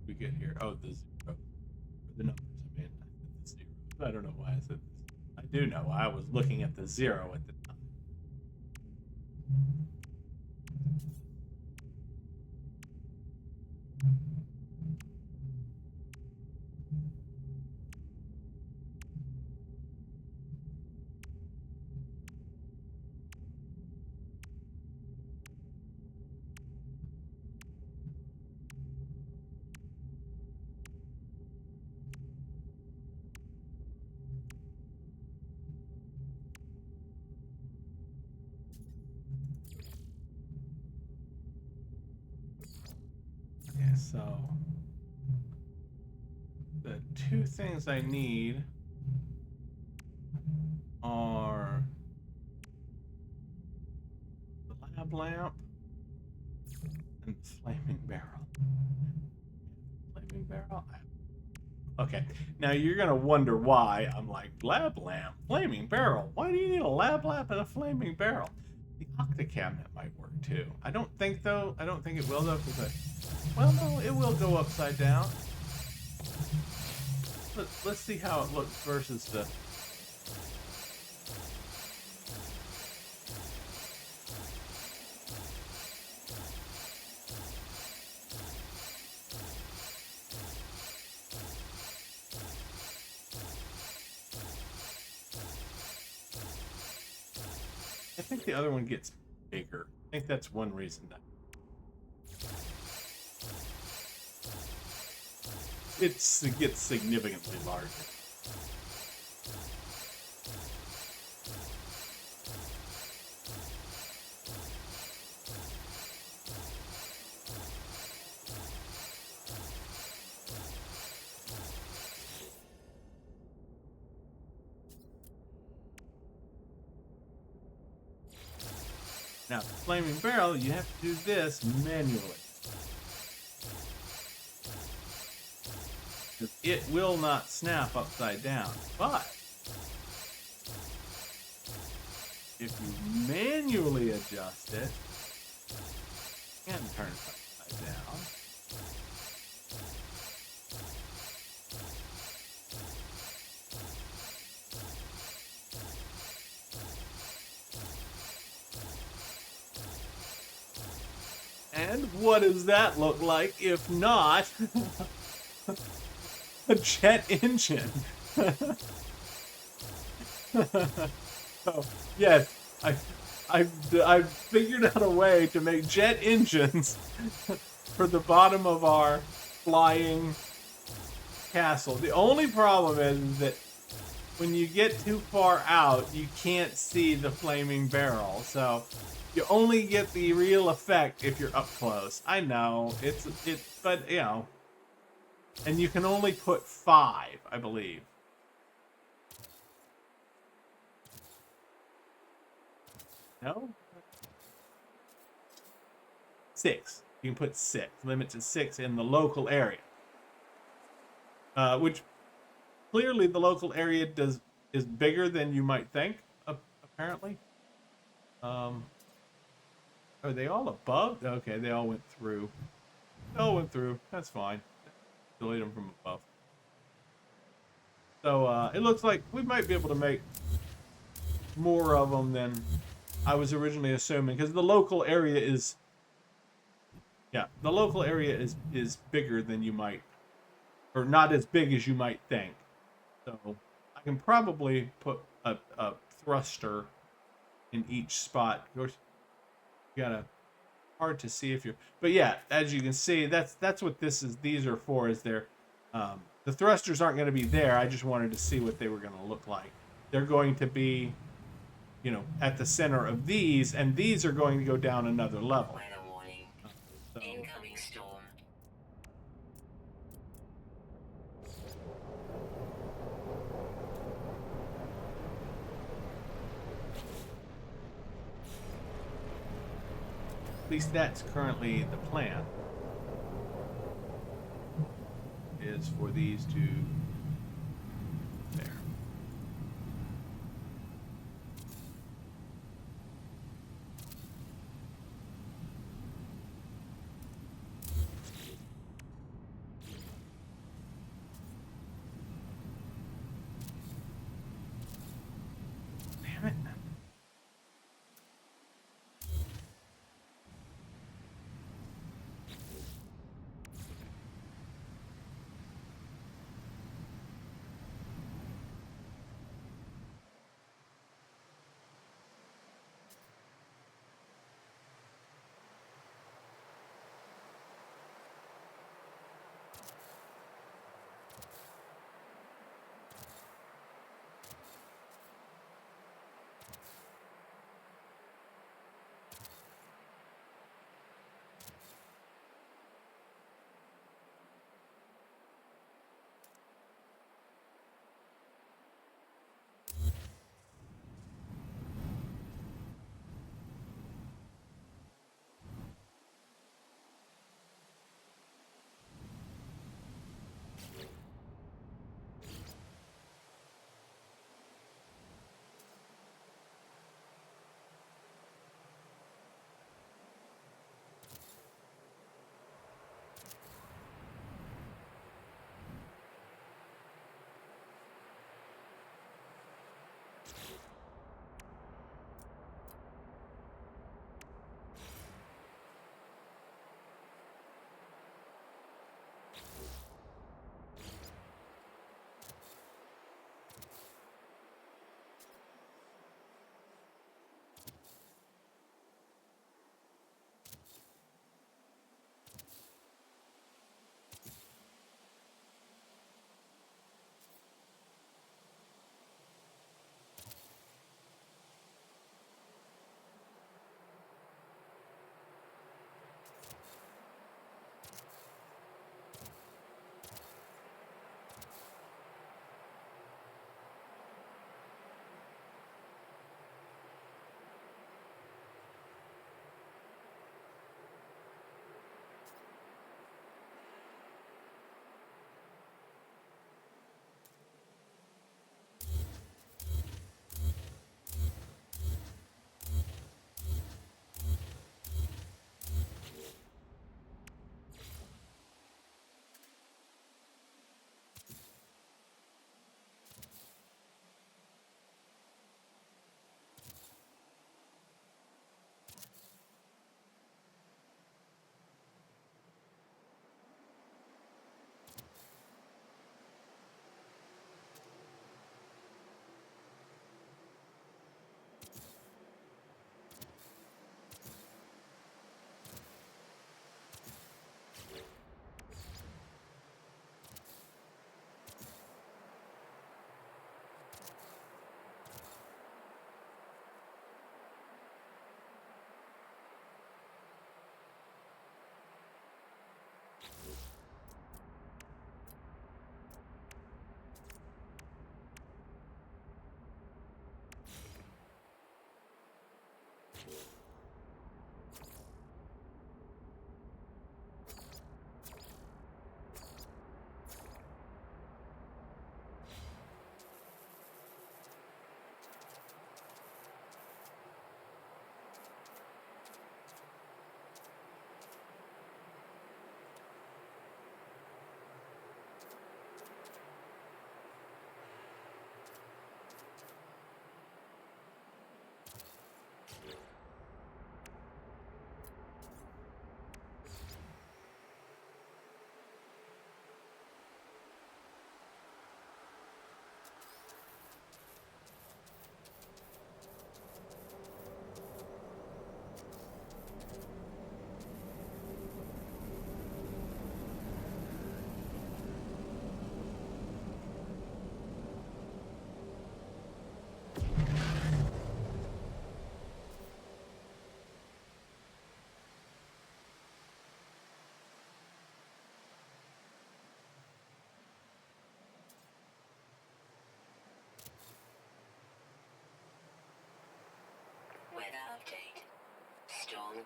We get here? Oh, the zero. The numbers, I mean, the zero. I don't know why I said this. I do know. I was looking at the zero at the time. so the two things I need are the lab lamp and the flaming barrel. Flaming barrel? Okay, now you're gonna wonder why I'm like, lab lamp, flaming barrel. Why do you need a lab lamp and a flaming barrel? The octa cabinet might work too. I don't think though. I don't think it will though, because well, no, it will go upside down. Let's see how it looks versus the. I think the other one gets bigger. I think that's one reason that it gets significantly larger. Now, the flaming barrel, you have to do this manually. Because it will not snap upside down. But if you manually adjust it, you can turn it upside down. And what does that look like if not a jet engine? Oh, yes, I've figured out a way to make jet engines for the bottom of our flying castle. The only problem is that when you get too far out, you can't see the flaming barrel. So you only get the real effect if you're up close. I know but you know, and you can only put 5, I believe. No? 6. You can put 6. Limit to 6 in the local area. Which clearly the local area is bigger than you might think, apparently. Are they all above? Okay, they all went through. They all went through. That's fine. Delete them from above. So it looks like we might be able to make more of them than I was originally assuming, because the local area is, yeah, the local area is bigger than you might, or not as big as you might think. So I can probably put a thruster in each spot. Of course, you gotta, hard to see if you're, but yeah, as you can see, that's what this is. These are for, is they're the thrusters aren't going to be there. I just wanted to see what they were going to look like. They're going to be, you know, at the center of these, and these are going to go down another level. Weather warning. So, Incoming storm. at least that's currently the plan. Is for these to there. Damn it.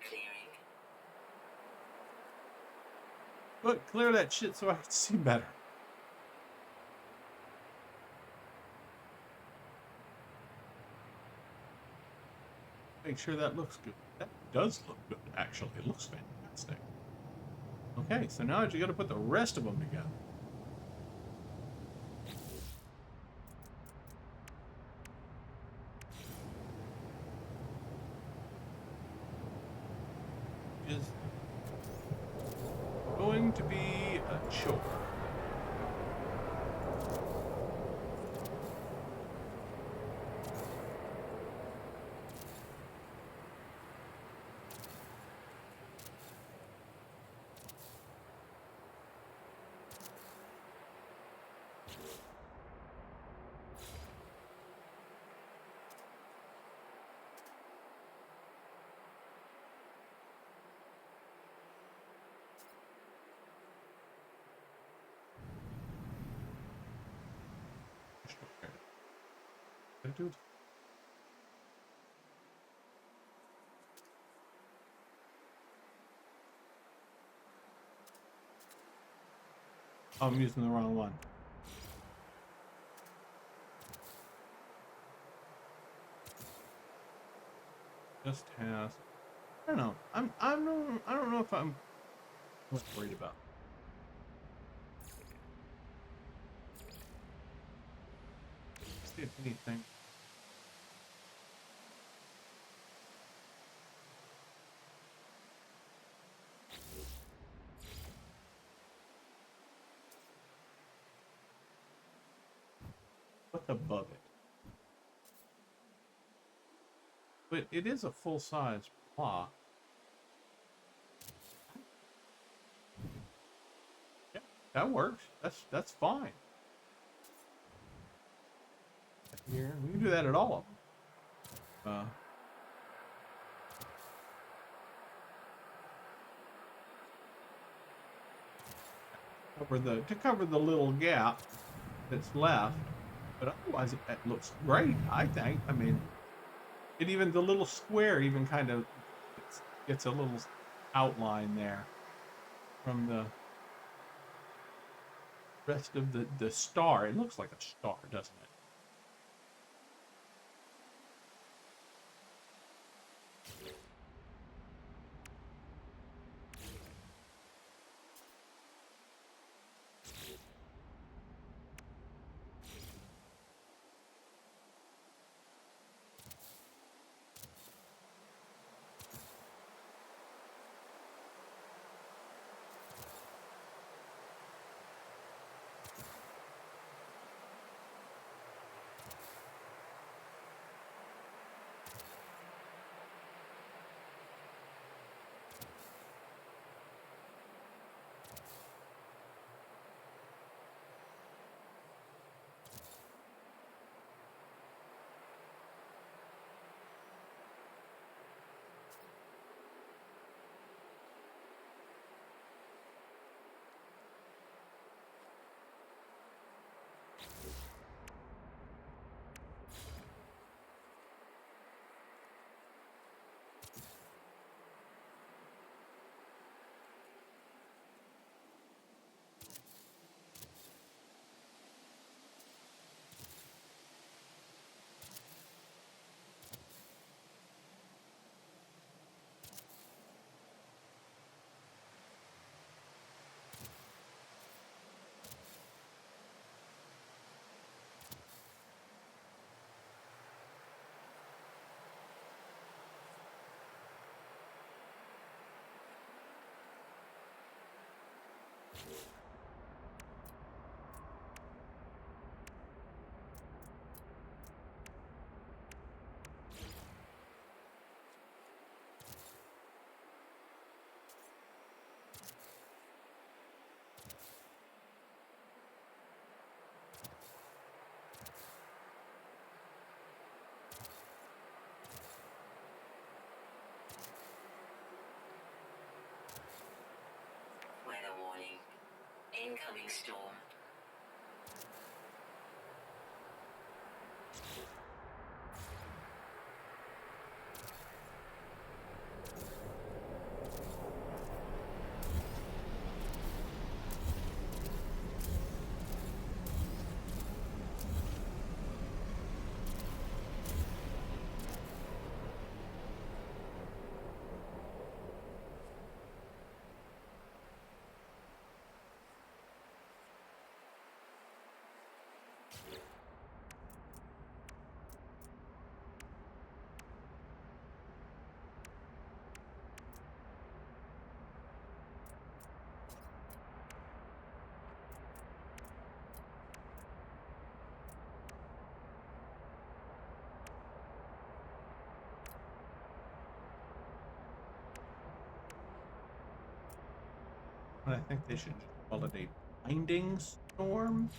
clearing. But clear that shit so I can see better. Make sure that looks good. That does look good, actually. It looks fantastic. Okay, so now you got to put the rest of them together. Is going to be a chore. Dude. Oh, I'm using the wrong one. Just has. I don't know. I don't know if I'm worried about. See if anything. What's above it? But it is a full-size block. Yeah, that works. That's fine. Here, we can do that at all of them. Cover the little gap that's left, but otherwise it looks great. I think. I mean, the little square even kind of gets a little outline there from the rest of the star. It looks like a star, doesn't it? Weather warning. Incoming storm. I think they should just call it a binding storm.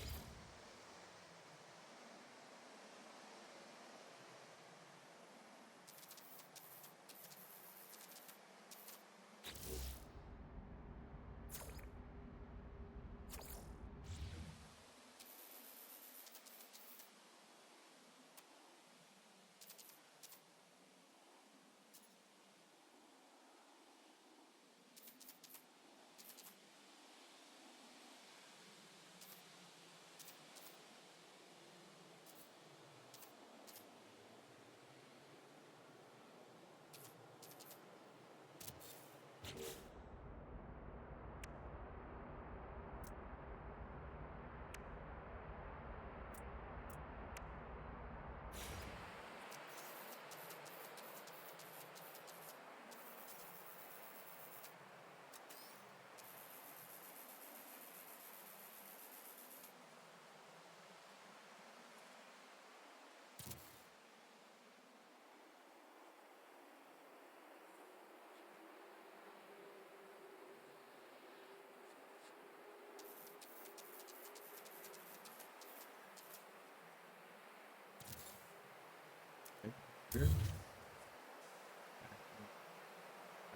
Here.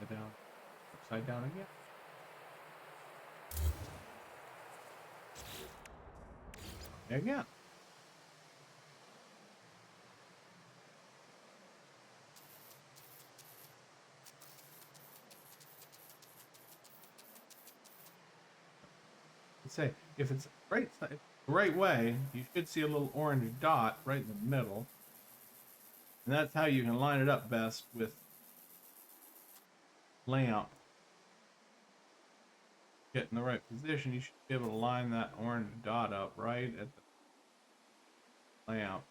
Upside down. Upside down again. Again. Say if it's the right way, you should see a little orange dot right in the middle, and that's how you can line it up best with lamp. Get in the right position, you should be able to line that orange dot up right at the lamp,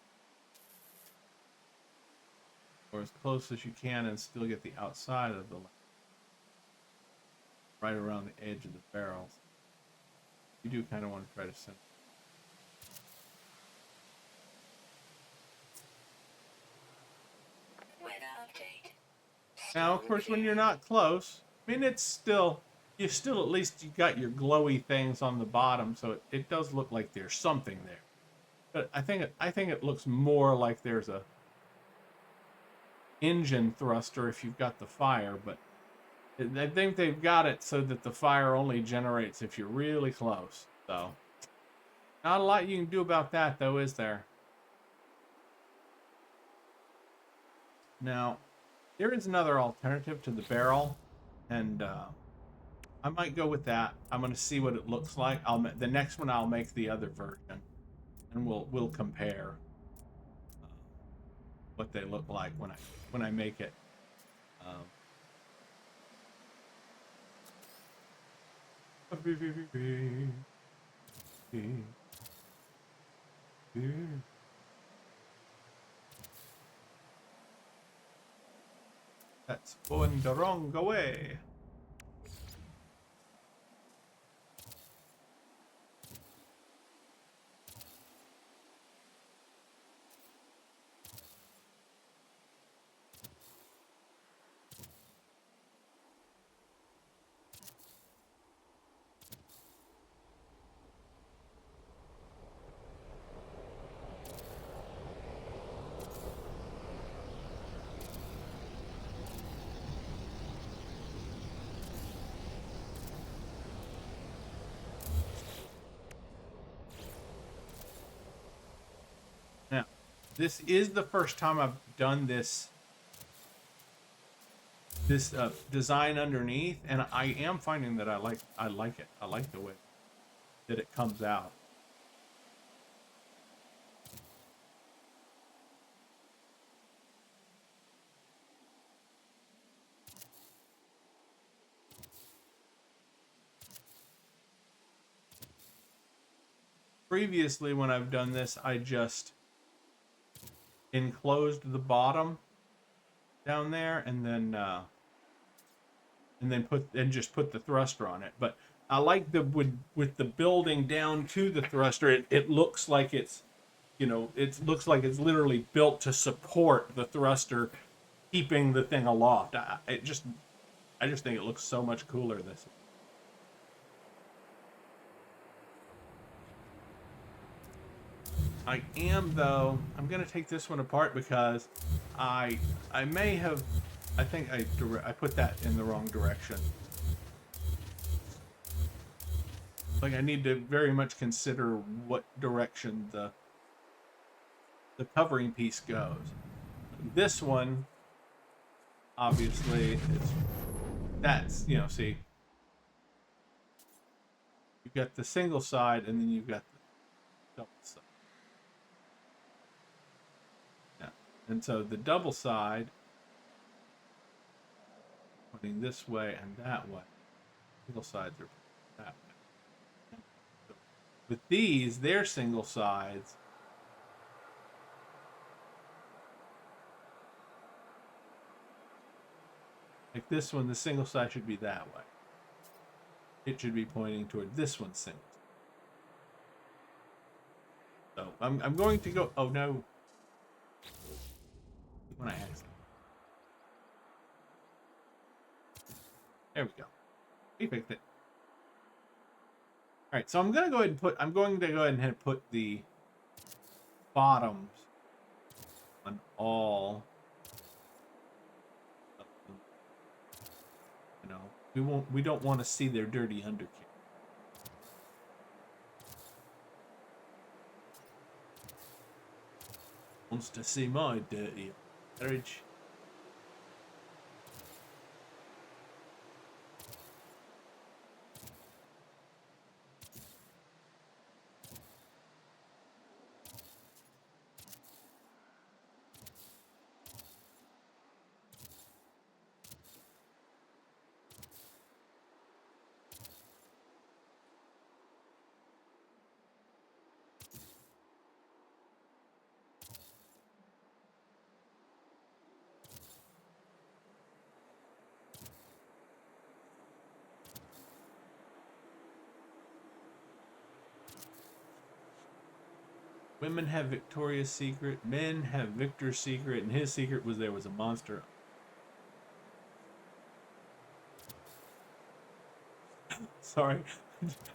or as close as you can, and still get the outside of the lamp, right around the edge of the barrels. You do kind of want to try to center. Weather update. Now, of course, when you're not close, I mean, it's still, you still at least you got your glowy things on the bottom, so it does look like there's something there. But I think it looks more like there's a engine thruster if you've got the fire, but I think they've got it so that the fire only generates if you're really close. So, not a lot you can do about that, though, is there? Now, there is another alternative to the barrel, and I might go with that. I'm going to see what it looks like. The next one I'll make the other version, and we'll compare what they look like when I make it. That's going the wrong way. Now, this is the first time I've done this design underneath, and I am finding that I like it. I like the way that it comes out. Previously, when I've done this, I just enclosed the bottom down there, and then just put the thruster on it. But I like with the building down to the thruster. It looks like it's, it looks like it's literally built to support the thruster, keeping the thing aloft. I just think it looks so much cooler this way. I am, though. I'm gonna take this one apart because I may have. I think I put that in the wrong direction. Like I need to very much consider what direction the covering piece goes. This one, obviously, that's see, you've got the single side and then you've got the double side. Yeah, and so the double side pointing this way and that way. Single sides are that way. So with these, they're single sides. Like this one, the single side should be that way. It should be pointing toward this one's single. So I'm going to go. Oh no! When I accident. There we go. We fixed it. All right, so I'm gonna go ahead and put. I'm going to go ahead and put the bottoms on all of them. You know, we won't. We don't want to see their dirty undercarriage. Wants to see my dirty undercarriage. Women have Victoria's Secret. Men have Victor's Secret, and his secret was there was a monster. Sorry,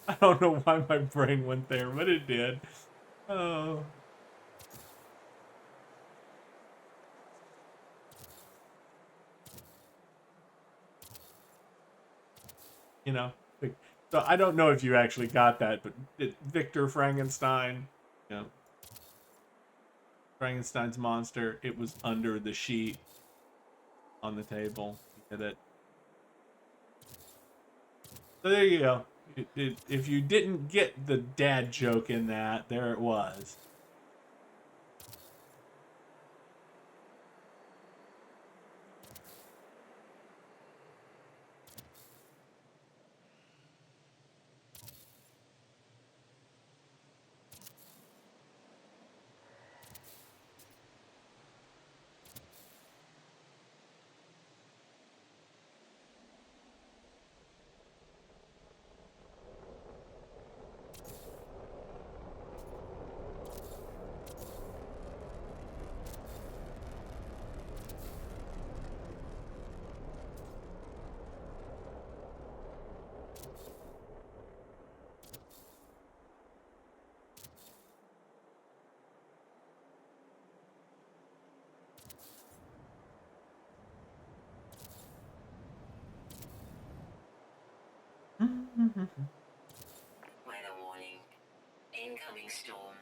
I don't know why my brain went there, but it did. Oh. You know, so I don't know if you actually got that, but Victor Frankenstein, you know, Frankenstein's monster, it was under the sheet on the table. He did it. So there you go. If you didn't get the dad joke in that, there it was. Weather warning. Incoming storm.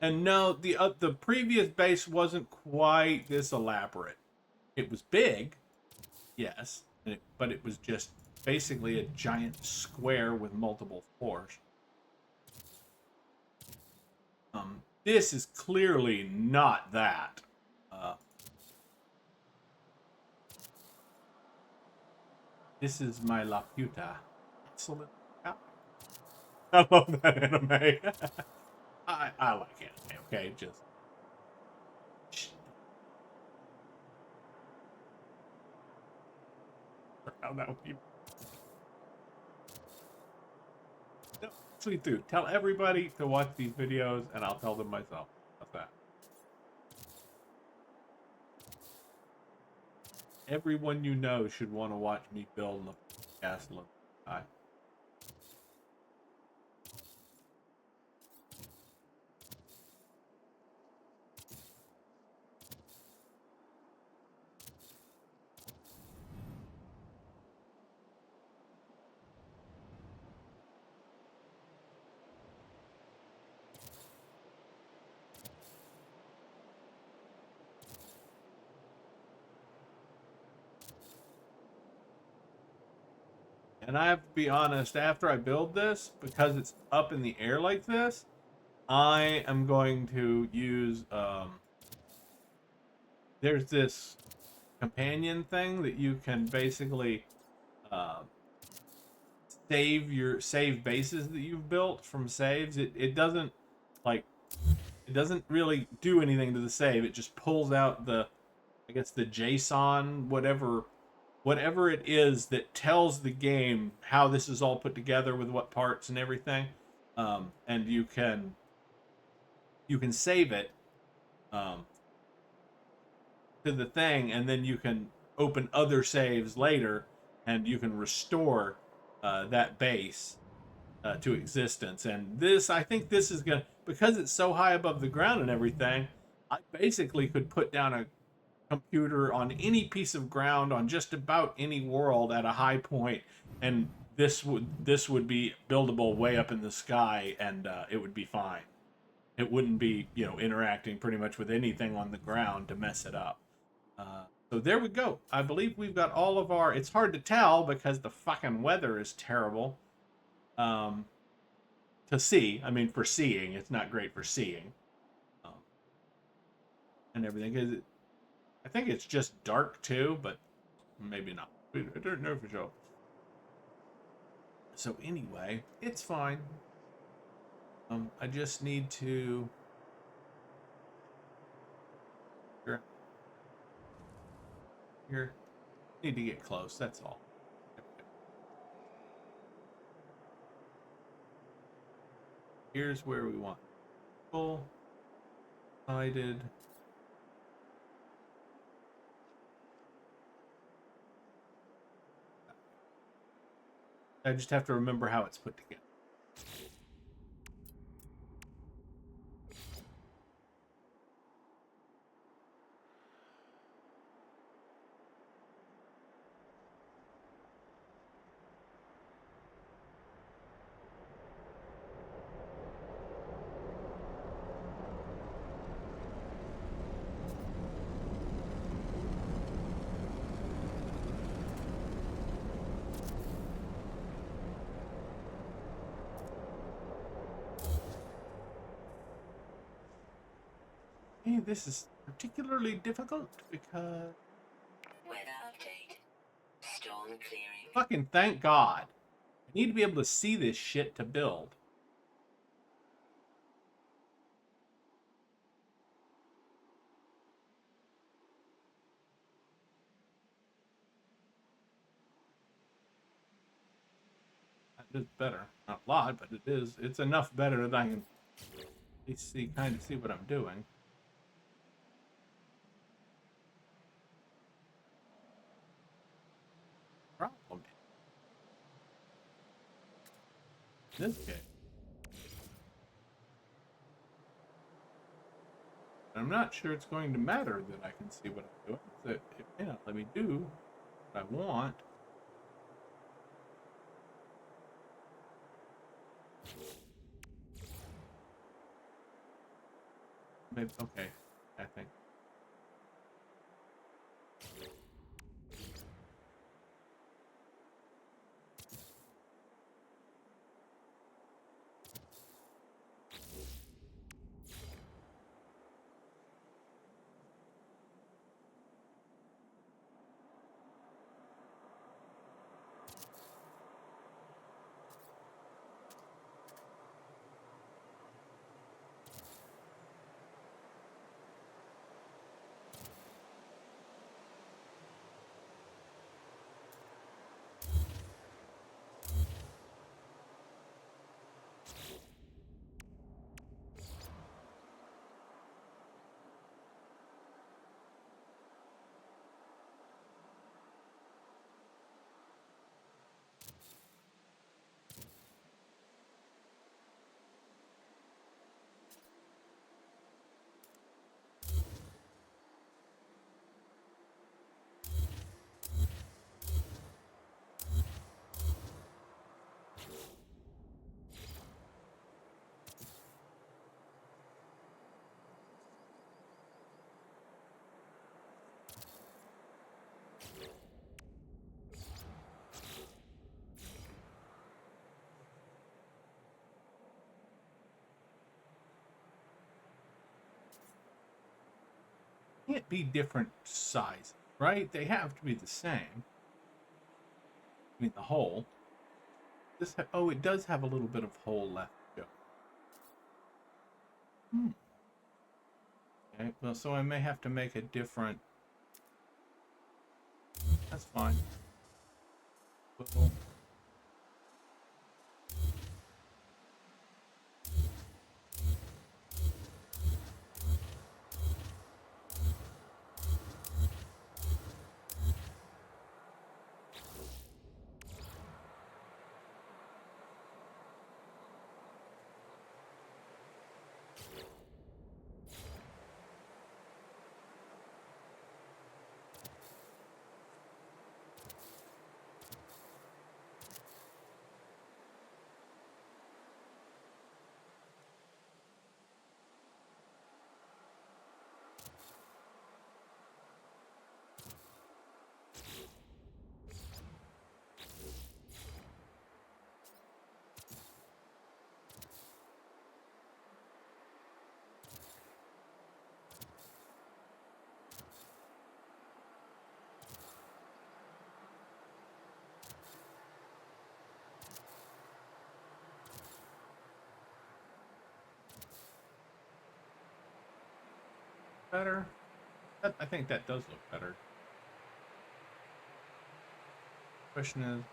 And no, the previous base wasn't quite this elaborate. It was big, yes, but it was just basically a giant square with multiple floors. This is clearly not that. This is my Laputa. Excellent. I love that anime. I like anime. Okay, just how that would be. actually do. Tell everybody to watch these videos, and I'll tell them myself. How's that? Everyone you know should want to watch me build a castle in the sky. And I have to be honest, after I build this, because it's up in the air like this, I am going to use, there's this companion thing that you can basically uh, save bases that you've built from saves. It doesn't, like, it doesn't really do anything to the save. It just pulls out the, I guess, the JSON, whatever it is that tells the game how this is all put together with what parts and everything. And you can save it um, to the thing, and then you can open other saves later, and you can restore that base to existence. And this, I think, this is gonna, because it's so high above the ground and everything. I basically could put down a computer on any piece of ground on just about any world at a high point, and this would be buildable way up in the sky, and it would be fine. It wouldn't be, interacting pretty much with anything on the ground to mess it up. So there we go. I believe we've got all of our. It's hard to tell because the fucking weather is terrible. Um, to see, I mean, for seeing, it's not great for seeing, um, and everything. I think it's just dark too, but maybe not. I don't know for sure. So anyway, it's fine. I just need to. Here, need to get close. That's all. Here's where we want. Full sided. I just have to remember how it's put together. Hey, this is particularly difficult because. Weather update. Storm clearing. Fucking thank God. I need to be able to see this shit to build. That is better. Not a lot, but it is. It's enough better that I can at least kind of see what I'm doing. Problem in this case, I'm not sure it's going to matter that I can see what I'm doing. So it may not let me do what I want. Maybe, okay, I think. can't be different sizes, right? They have to be the same. I mean, the hole. Oh, it does have a little bit of hole left to go. Okay, well, so I may have to make a different... That's fine. Well, better. I think that does look better. Question is,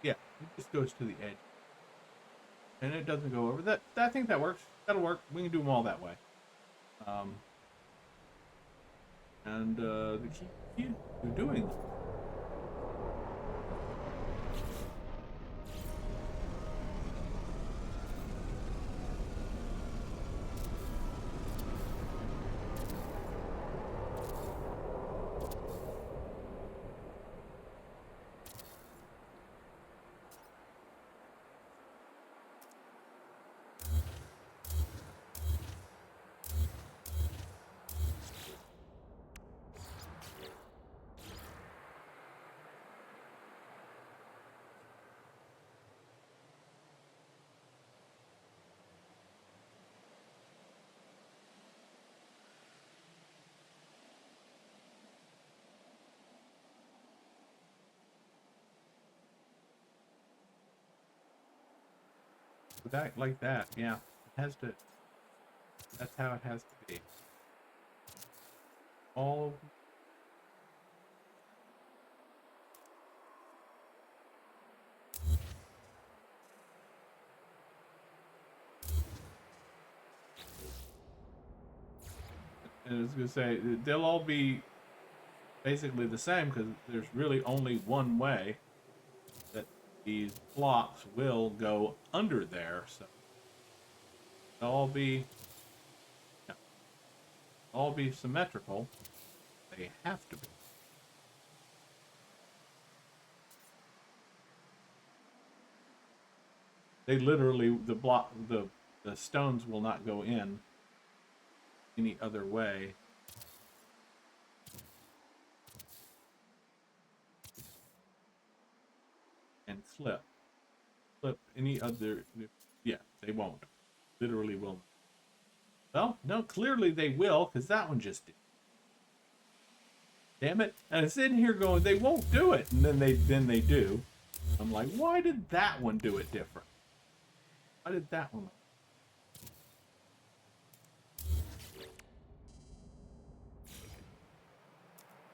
yeah, it just goes to the edge. And it doesn't go over. I think that works. That'll work. We can do them all that way. And the key to doing them. That like that, yeah. It has to. That's how it has to be. All. And I was gonna say they'll all be basically the same because there's really only one way that these blocks will go under there. So they'll all be symmetrical. They have to be. They literally the stones will not go in any other way. And flip any other, yeah, they won't. Literally will. Well, no, clearly they will, because that one just did. Damn it. And it's in here going, they won't do it. And then they do. I'm like, why did that one do it different? Why did that one?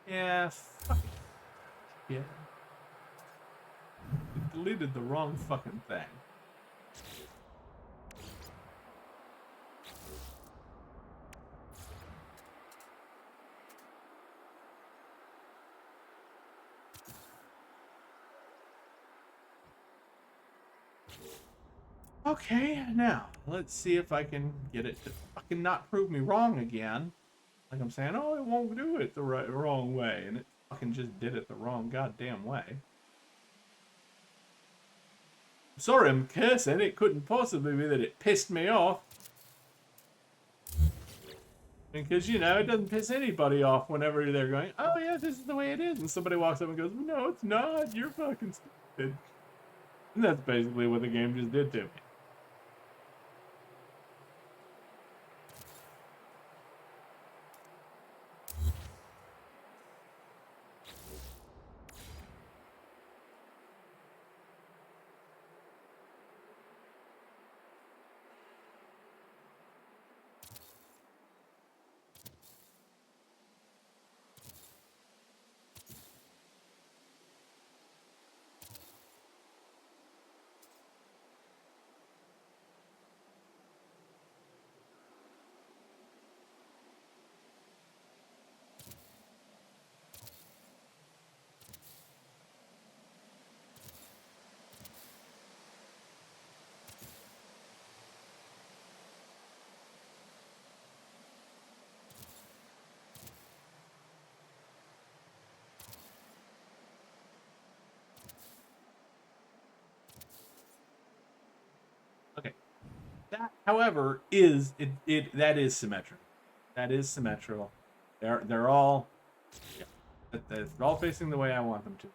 Yeah, fuck it. Yeah. It deleted the wrong fucking thing. Okay, now let's see if I can get it to fucking not prove me wrong again. Like I'm saying, oh, it won't do it the wrong way, and it fucking just did it the wrong goddamn way. Sorry, I'm cursing. It couldn't possibly be that it pissed me off. Because, you know, it doesn't piss anybody off whenever they're going, oh, yeah, this is the way it is. And somebody walks up and goes, no, it's not. You're fucking stupid. And that's basically what the game just did to me. Okay. That, however, is it that is symmetrical. That is symmetrical. They're all, yeah, they're all facing the way I want them to.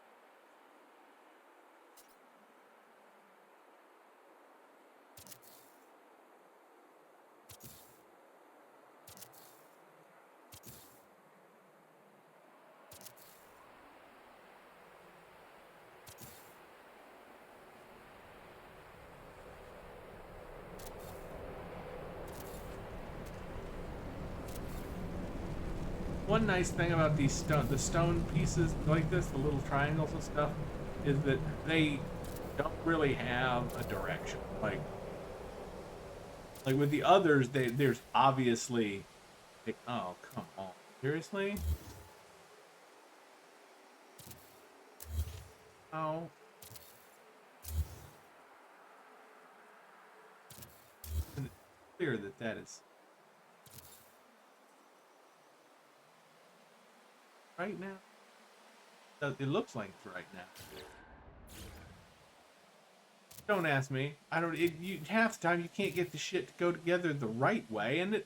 One nice thing about the stone pieces like this, the little triangles and stuff, is that they don't really have a direction. Like with the others, there's obviously, oh come on, seriously? Oh, it's clear that that is right now. It looks like it's right now. Don't ask me. I don't. Half the time you can't get the shit to go together the right way, and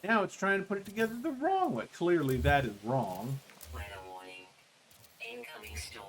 now it's trying to put it together the wrong way. Clearly, that is wrong. Weather warning. Incoming storm.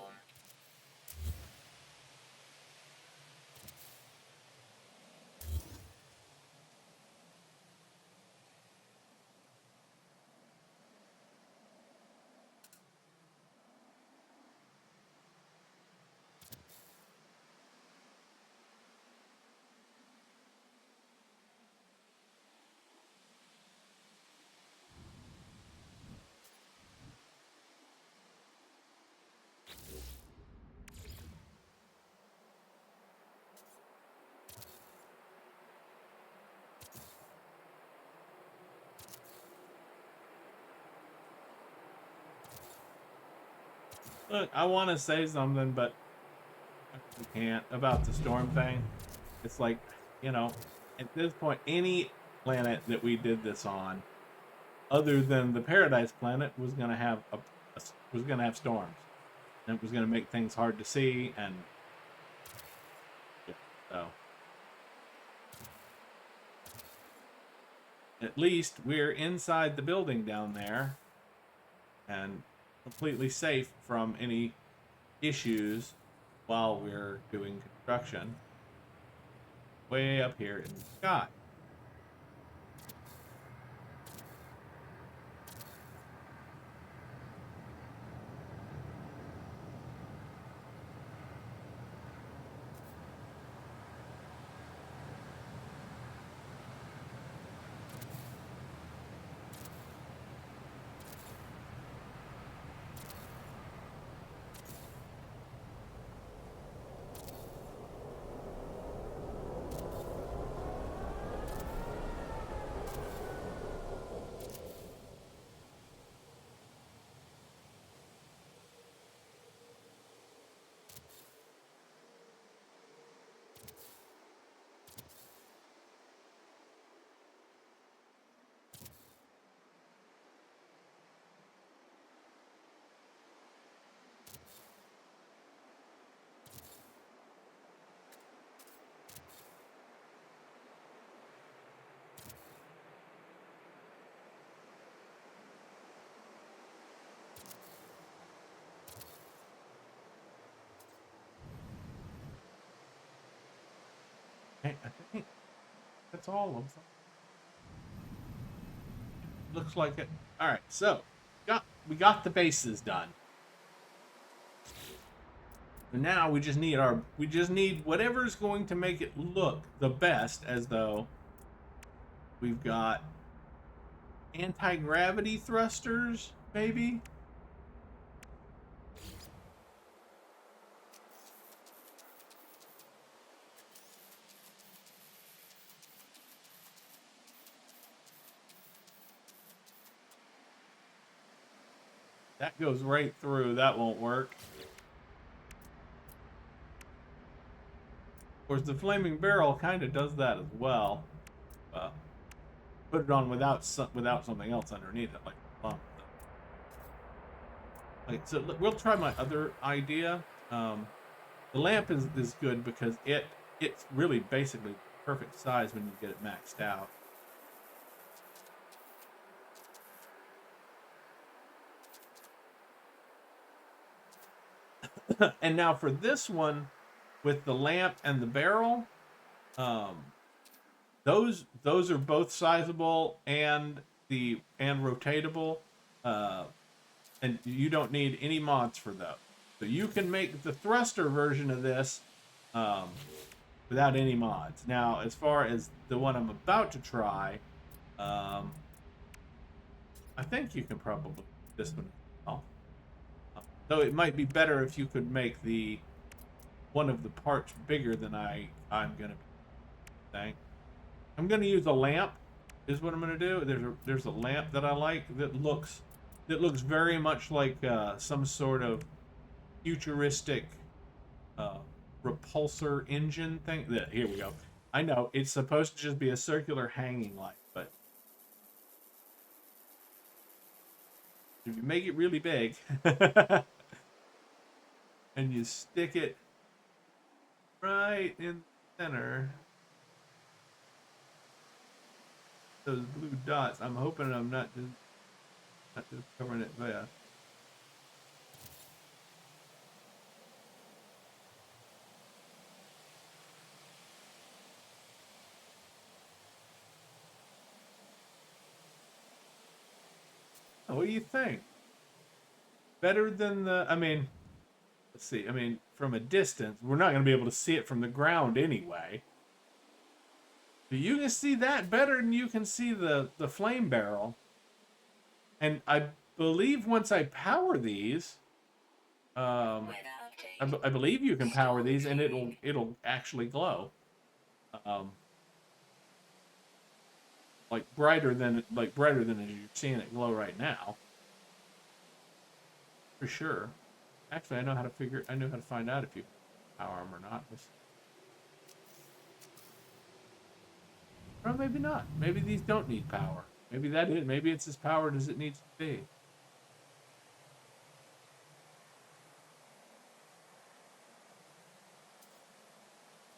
Look, I want to say something, but I can't about the storm thing. It's like, you know, at this point, any planet that we did this on, other than the Paradise planet, was gonna have was gonna have storms, and it was gonna make things hard to see, and yeah, so at least we're inside the building down there, and completely safe from any issues while we're doing construction way up here in the sky. I think that's all of them. Looks like it. All right, so we got the bases done. And now we just need whatever's going to make it look the best, as though we've got anti-gravity thrusters, maybe. That goes right through. That won't work. Of course, the flaming barrel kind of does that as well. Put it on without something else underneath it, like a pump. Okay, so we'll try my other idea. The lamp is good because it's really basically perfect size when you get it maxed out. And now for this one, with the lamp and the barrel, those are both sizable and rotatable, and you don't need any mods for those. So you can make the thruster version of this without any mods. Now, as far as the one I'm about to try, I think you can probably this one as well. Though it might be better if you could make the one of the parts bigger than I'm gonna think. I'm gonna use a lamp. Is what I'm gonna do. There's a lamp that I like that looks very much like some sort of futuristic repulsor engine thing. Here we go. I know it's supposed to just be a circular hanging light, but if you make it really big and you stick it right in the center, those blue dots, I'm hoping I'm not just covering it there. What do you think? Better than I mean, let's see. I mean, from a distance, we're not going to be able to see it from the ground anyway. But you can see that better than you can see the flame barrel. And I believe once I power these, I believe you can power these and it'll actually glow. Like brighter than as you're seeing it glow right now. For sure. Actually, I know how to find out if you power them or not. Or maybe not. Maybe these don't need power. Maybe it's as powered as it needs to be.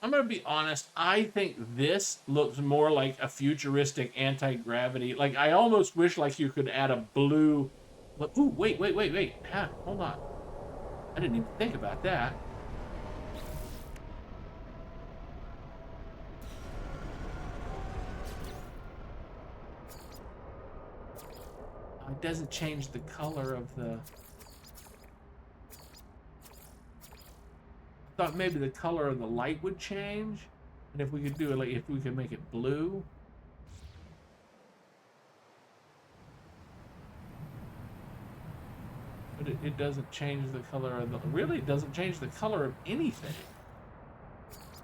I'm going to be honest. I think this looks more like a futuristic anti-gravity. Like, I almost wish like you could add a blue... Ooh, wait. Hold on. I didn't even think about that. It doesn't change the color of the... I thought maybe the color of the light would change. And if we could do it, like, if we could make it blue... But it doesn't change the color of the... Really, it doesn't change the color of anything.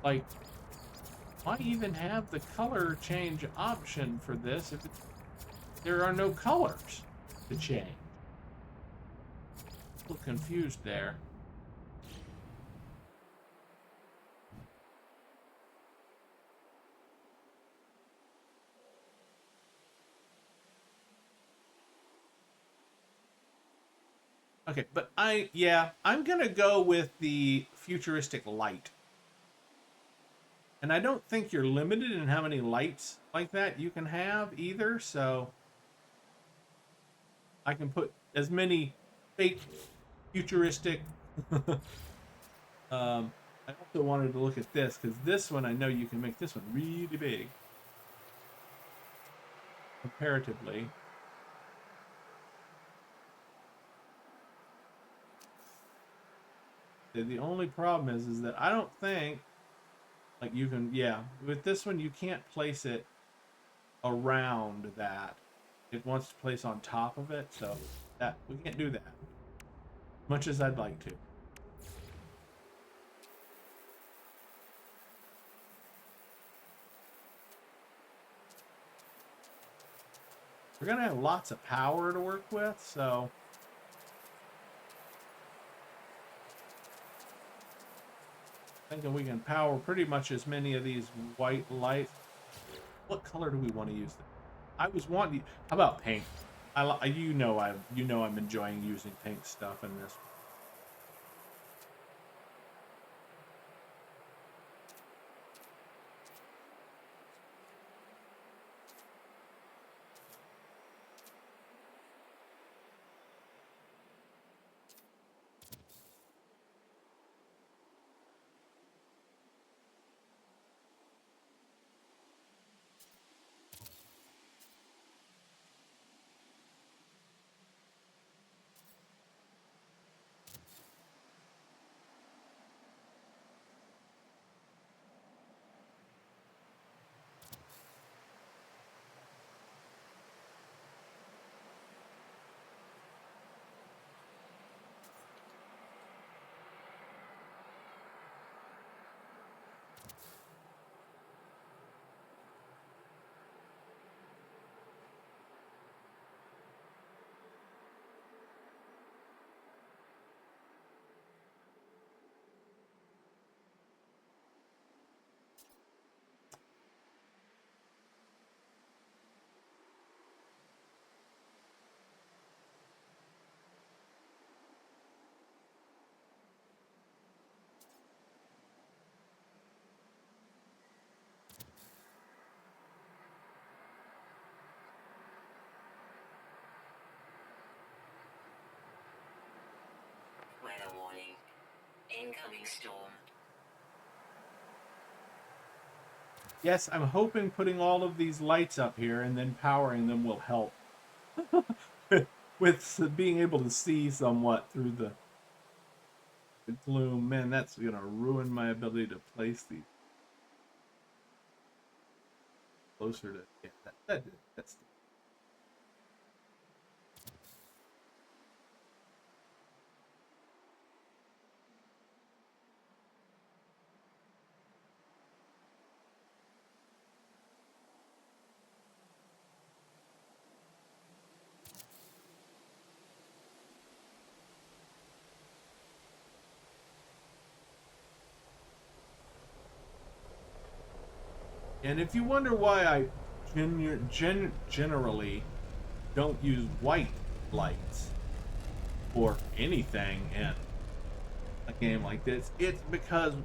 Like, why even have the color change option for this if there are no colors to change? A little confused there. Okay, but I'm gonna go with the futuristic light. And I don't think you're limited in how many lights like that you can have either, so I can put as many fake futuristic I also wanted to look at this because this one I know you can make this one really big comparatively. The only problem is that I don't think like you can with this one you can't place it around that. It wants to place on top of it, so that we can't do that. Much as I'd like to. We're gonna have lots of power to work with, so thinking we can power pretty much as many of these white lights. What color do we want to use? I was wanting. How about pink? I'm enjoying using pink stuff in this. Incoming storm. Yes, I'm hoping putting all of these lights up here and then powering them will help with being able to see somewhat through the gloom. Man, that's gonna ruin my ability to place these closer to. Yeah, that's. And if you wonder why I generally don't use white lights or anything in a game like this, it's because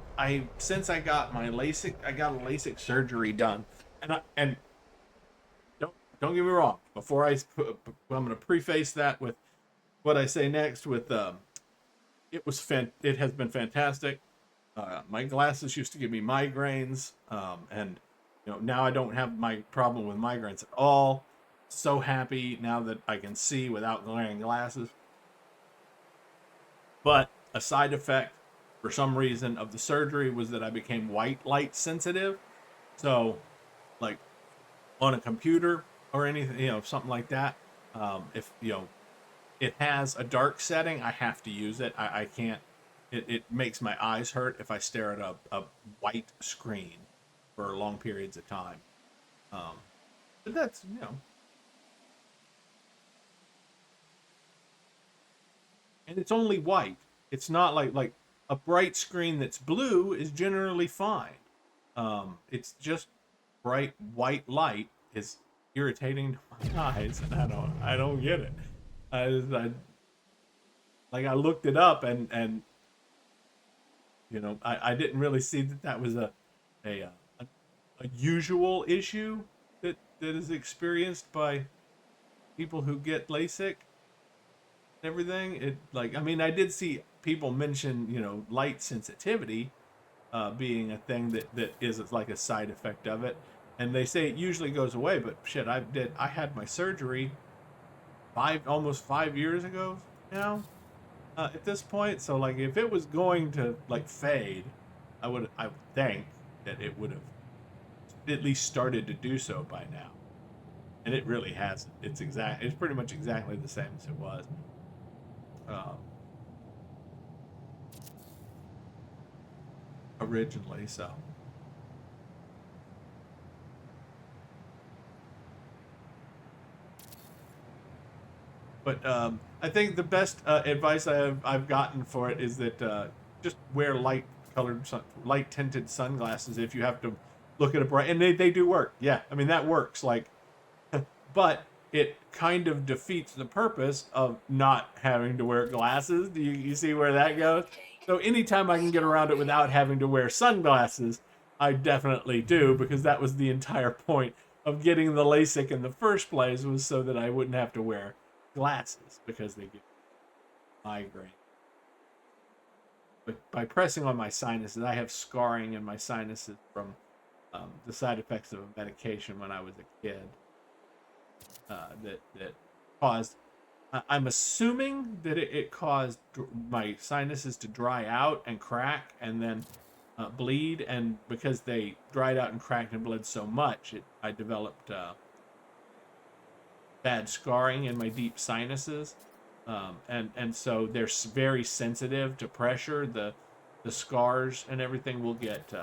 since I got my LASIK, I got a LASIK surgery done, and don't get me wrong. Before I'm going to preface that with what I say next. With it has been fantastic. My glasses used to give me migraines, and now I don't have my problem with migraines at all. So happy now that I can see without wearing glasses. But a side effect, for some reason, of the surgery was that I became white light sensitive. So, like on a computer or anything, something like that. If it has a dark setting, I have to use it. I can't. It makes my eyes hurt if I stare at a white screen for long periods of time. Um, but that's and it's only white. It's not like a bright screen that's blue is generally fine. It's just bright white light is irritating to my eyes, and I don't get it. I looked it up, and I didn't really see that was a a usual issue that is experienced by people who get LASIK and everything. I did see people mention light sensitivity being a thing that is like a side effect of it, and they say it usually goes away. But shit, I had my surgery almost 5 years ago now at this point. So like if it was going to like fade, I would think that it would have at least started to do so by now, and it really hasn't. It's pretty much exactly the same as it was um, originally. So, but I think the best advice I've gotten for it is that just wear light tinted sunglasses if you have to look at a bright, and they do work. Yeah, I mean that works. Like, but it kind of defeats the purpose of not having to wear glasses. Do you see where that goes? So anytime I can get around it without having to wear sunglasses, I definitely do, because that was the entire point of getting the LASIK in the first place, was so that I wouldn't have to wear glasses because they give migraine. But by pressing on my sinuses, I have scarring in my sinuses from the side effects of a medication when I was a kid that caused. I'm assuming that it caused my sinuses to dry out and crack and then bleed, and because they dried out and cracked and bled so much, I developed bad scarring in my deep sinuses, and so they're very sensitive to pressure. The scars and everything will get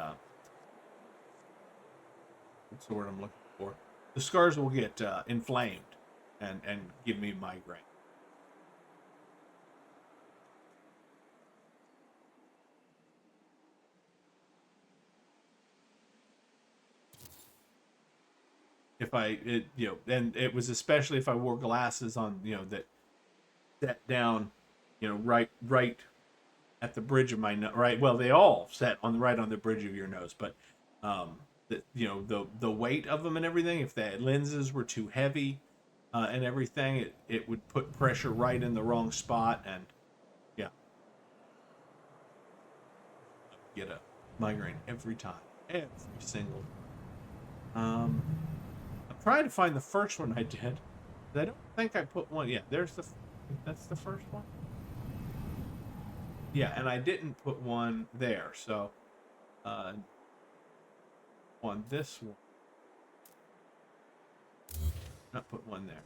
what's the word I'm looking for? The scars will get inflamed and give me migraine. If and it was especially if I wore glasses on, that set down, right at the bridge of my nose. Right, well, they all set right on the bridge of your nose, but the weight of them and everything. If the lenses were too heavy and everything, it would put pressure right in the wrong spot, and yeah. get a migraine every time. Every single. I'm trying to find the first one I did. I don't think I put one. Yeah, there's the. That's the first one. Yeah, and I didn't put one there, so on this one, not put one there.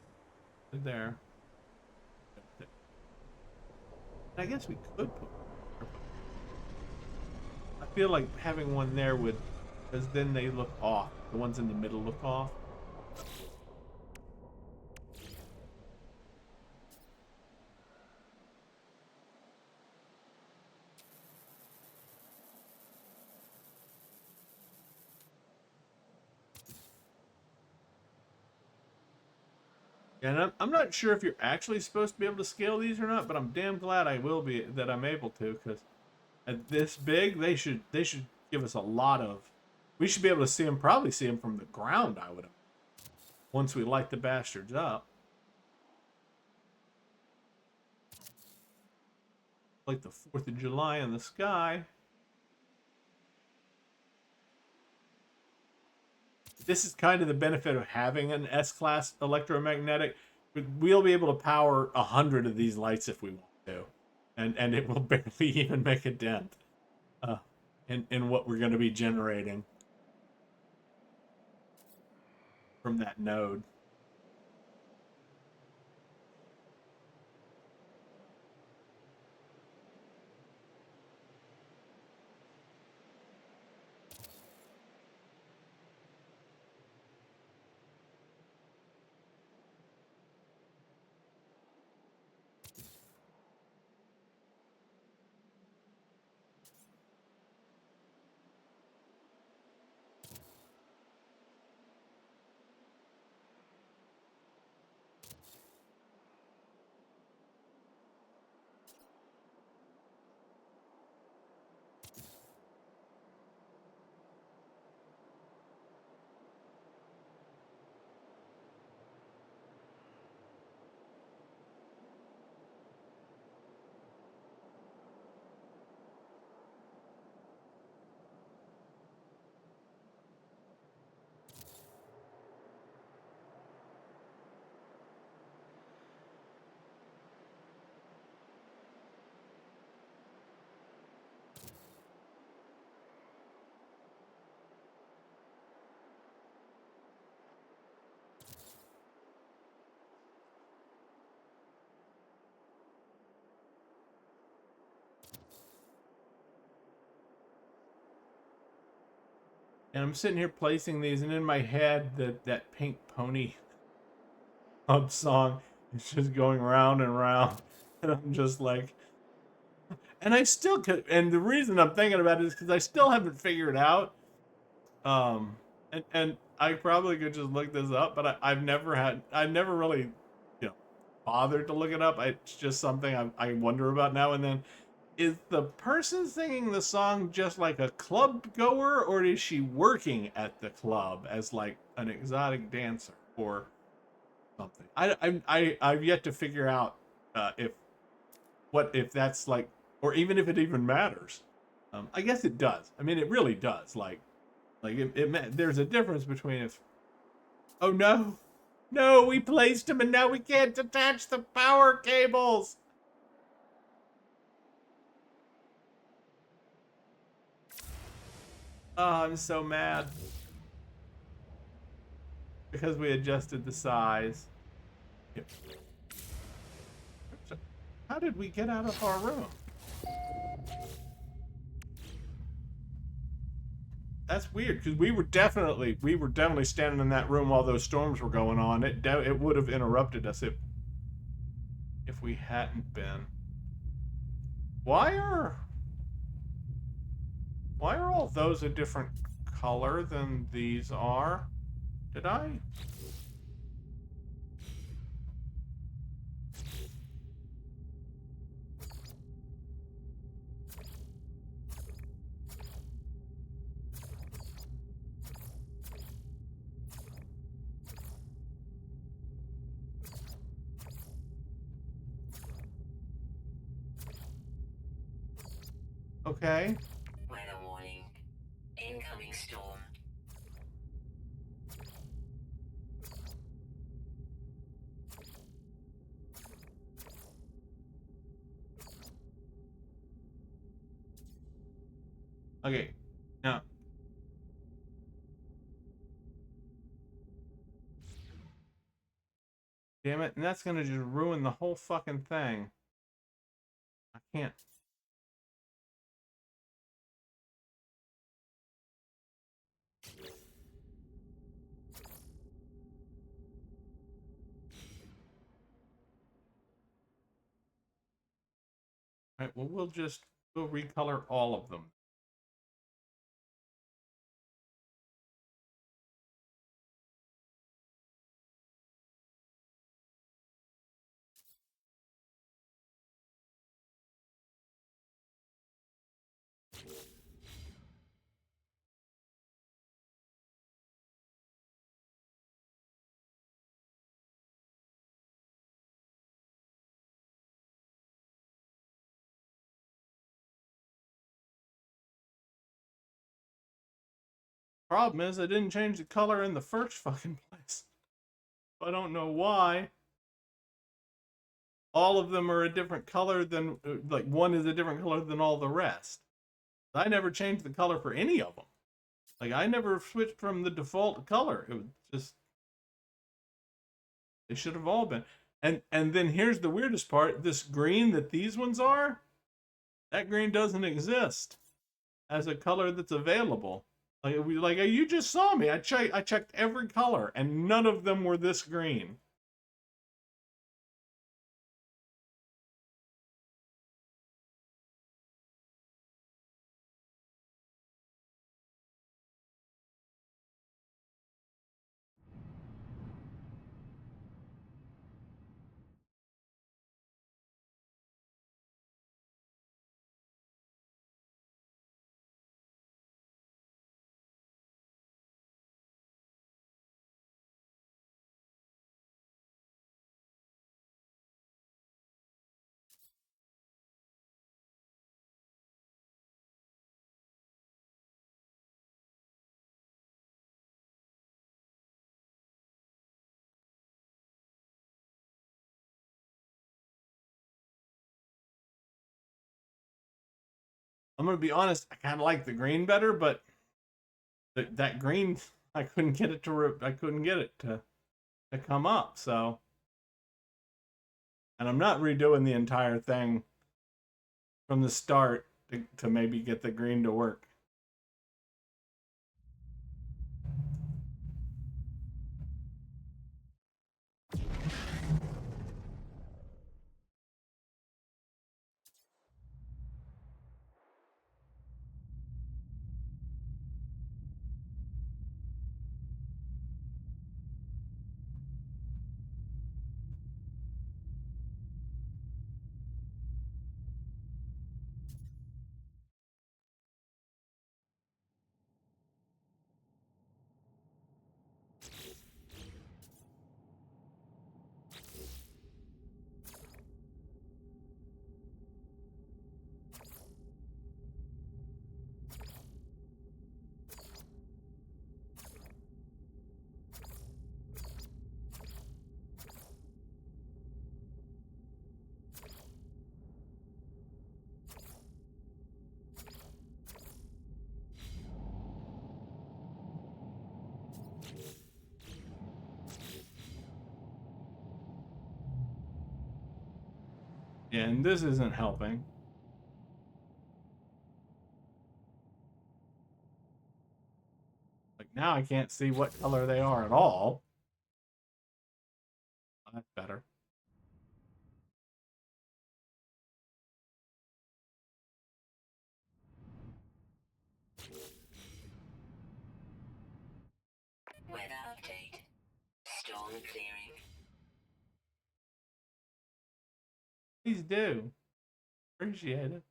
There. I guess we could put. I feel like having one there would, because then they look off. The ones in the middle look off. And I'm not sure if you're actually supposed to be able to scale these or not, but I'm damn glad I will be that I'm able to, because at this big, they should give us a lot of. We should be able to see them, probably see them from the ground. I would have once we light the bastards up, like the 4th of July in the sky. This is kind of the benefit of having an S-class electromagnetic. We'll be able to power 100 of these lights if we want to, and it will barely even make a dent in what we're going to be generating from that node. And I'm sitting here placing these, and in my head, that Pink Pony hub song is just going round and round, and I'm just like, and I still could. And the reason I'm thinking about it is because I still haven't figured out. And I probably could just look this up, but I've never really, bothered to look it up. It's just something I wonder about now and then. Is the person singing the song just like a club goer, or is she working at the club as like an exotic dancer or something? I've yet to figure out if that's like, or even if it even matters. I guess it does. I mean, it really does. There's a difference between if. Oh no, no, we placed him and now we can't detach the power cables. Oh, I'm so mad. Because we adjusted the size. Yep. How did we get out of our room? That's weird, because we were definitely standing in that room while those storms were going on. It would have interrupted us if we hadn't been. Why are all those a different color than these are? Did I? Okay. Where the Incoming storm. Okay, now. Damn it, and that's gonna just ruin the whole fucking thing. I can't. Alright, well, we'll recolor all of them. Problem is, I didn't change the color in the first fucking place. I don't know why. All of them are a different color than, like, one is a different color than all the rest. I never changed the color for any of them. Like, I never switched from the default color. It was just, they should have all been. And then here's the weirdest part. This green that these ones are, that green doesn't exist as a color that's available. Like you just saw me. I checked every color, and none of them were this green. I'm gonna be honest. I kind of like the green better, but that green, I couldn't get it to come up. So, and I'm not redoing the entire thing from the start to maybe get the green to work. Yeah, and this isn't helping. Like, now I can't see what color they are at all. That's better. Weather update. Storm clearing. Please do. Appreciate it.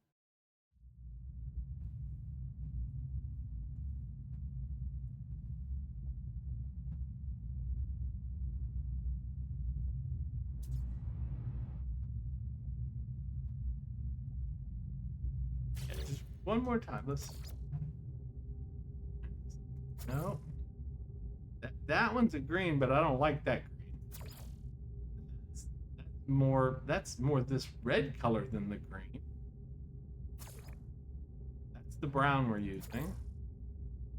Yeah, just one more time. Let's No. That one's a green, but I don't like that green. That's more this red color than the green. That's the brown we're using.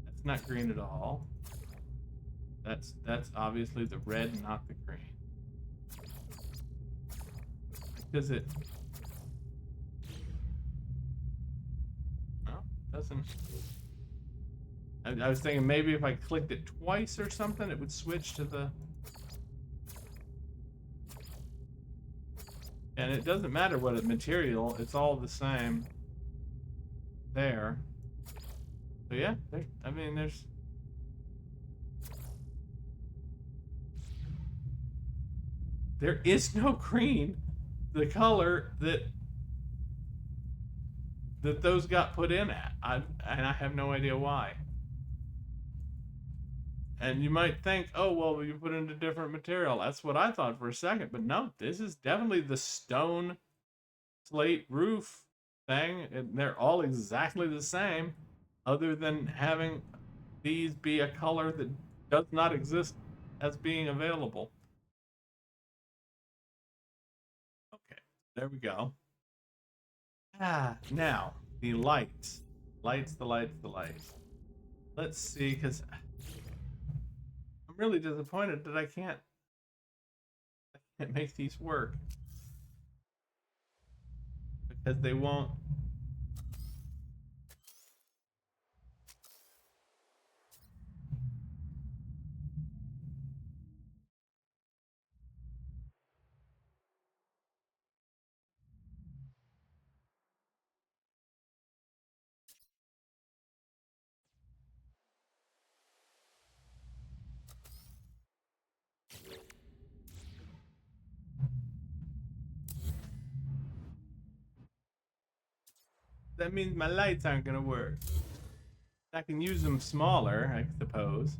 That's not green at all. That's obviously the red, not the green. Does it? No, it doesn't. I was thinking maybe if I clicked it twice or something, it would switch to the... And it doesn't matter what material, it's all the same there. So yeah, I mean, there's... There is no green. The color that those got put in at. And I have no idea why. And you might think, oh, well, you put into different material. That's what I thought for a second. But no, this is definitely the stone slate roof thing. And they're all exactly the same, other than having these be a color that does not exist as being available. Okay, there we go. Now, the lights. The lights. Let's see, because I'm really disappointed that I can't make these work. Because they won't. That means my lights aren't gonna work. I can use them smaller, I suppose.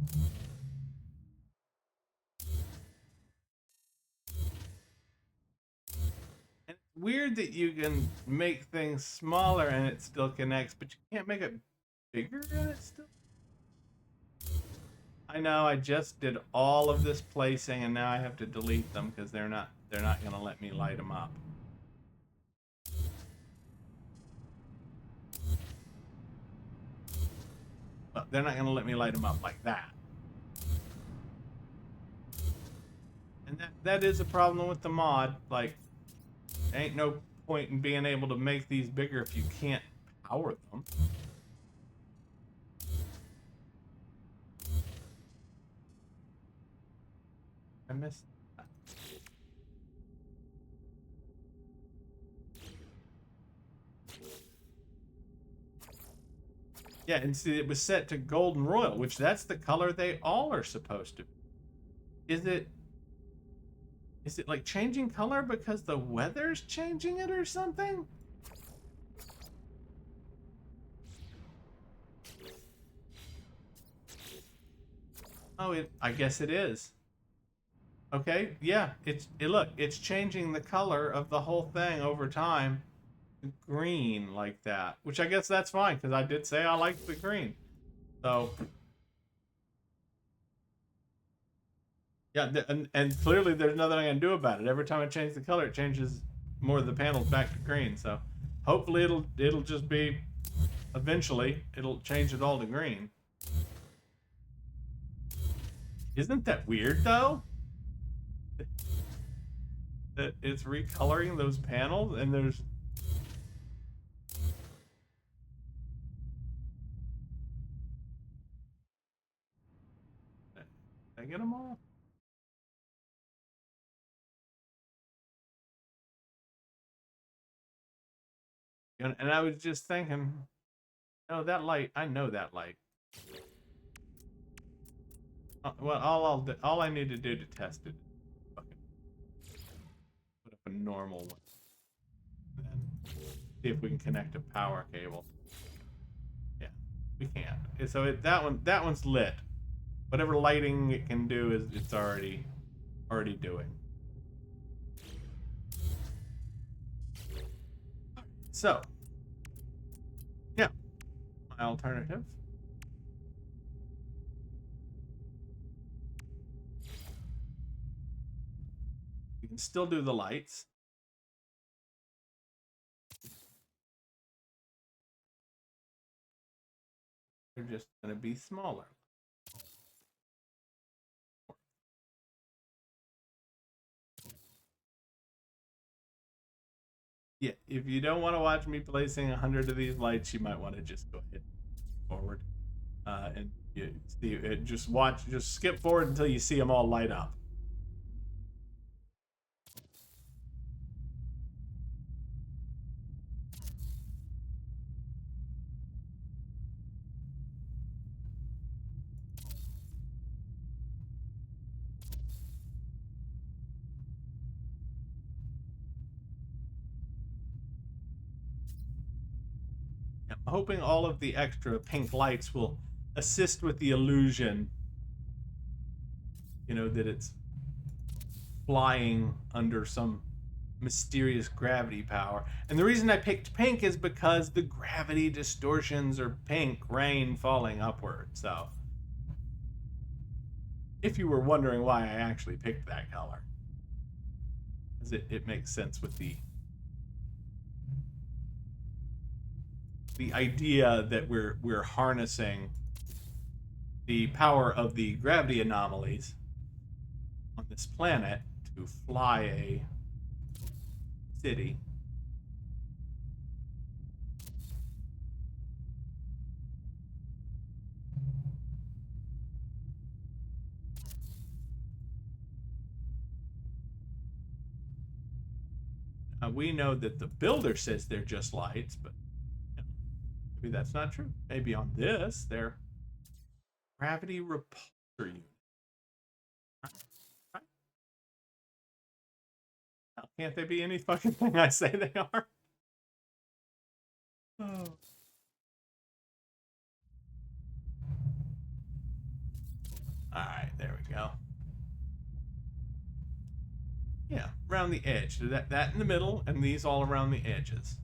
And it's weird that you can make things smaller and it still connects, but you can't make it bigger and it still... I know, I just did all of this placing and now I have to delete them because they're not gonna let me light them up. But they're not gonna let me light them up like that. And that is a problem with the mod. Like, ain't no point in being able to make these bigger if you can't power them. I missed that. Yeah, and see, it was set to golden royal, which that's the color they all are supposed to be. Is it like changing color because the weather's changing it or something? Oh, I guess it is. Okay, yeah, look, it's changing the color of the whole thing over time. Green like that, which I guess that's fine because I did say I like the green. So yeah, and clearly there's nothing I can do about it. Every time I change the color, it changes more of the panels back to green. So hopefully it'll just be, eventually it'll change it all to green. Isn't that weird though? That it's recoloring those panels and there's... Did I get them all? And I was just thinking, oh, that light, I know that light. Well, all I need to do to test it, fucking put up a normal one, and then see if we can connect a power cable. Yeah, we can. So that one's lit. Whatever lighting it can do is it's already doing. So, yeah, my alternative. can still do the lights. They're just going to be smaller. Yeah, if you don't want to watch me placing 100 of these lights, you might want to just go ahead forward. And you see, just skip forward until you see them all light up. I'm hoping all of the extra pink lights will assist with the illusion, that it's flying under some mysterious gravity power. And the reason I picked pink is because the gravity distortions are pink, rain falling upward. So, if you were wondering why I actually picked that color, because it makes sense with the idea that we're harnessing the power of the gravity anomalies on this planet to fly a city. We know that the builder says they're just lights, but maybe that's not true. Maybe on this, they're gravity repulsor unit. Right? Now, can't they be any fucking thing I say they are? Oh. Alright, there we go. Yeah, around the edge. That in the middle, and these all around the edges.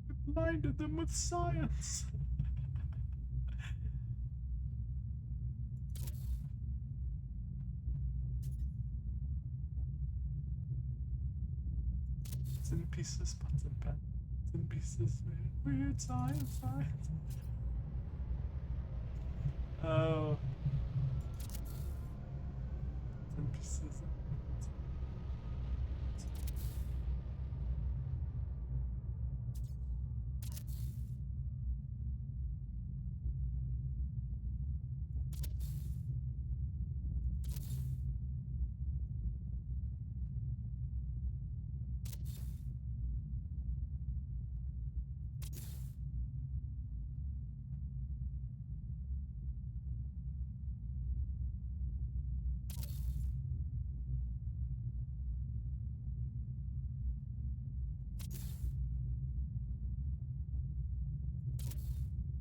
I blinded them with science. It's in pieces, pots and pans. It's in pieces, weird science. Oh. It's in pieces.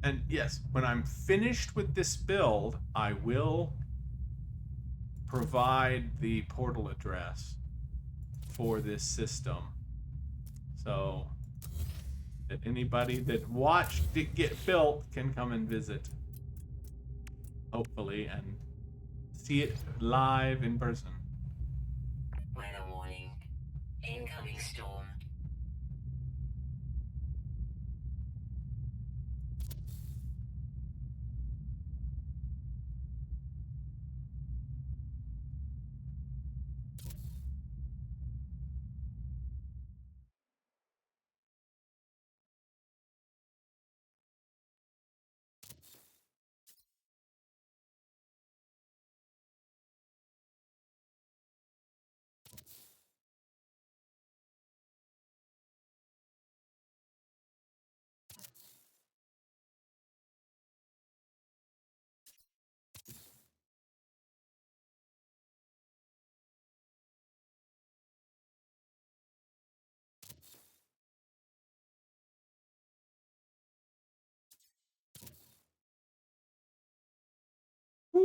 And yes, when I'm finished with this build, I will provide the portal address for this system. So that anybody that watched it get built can come and visit. Hopefully, and see it live in person. Weather warning. Incoming storm.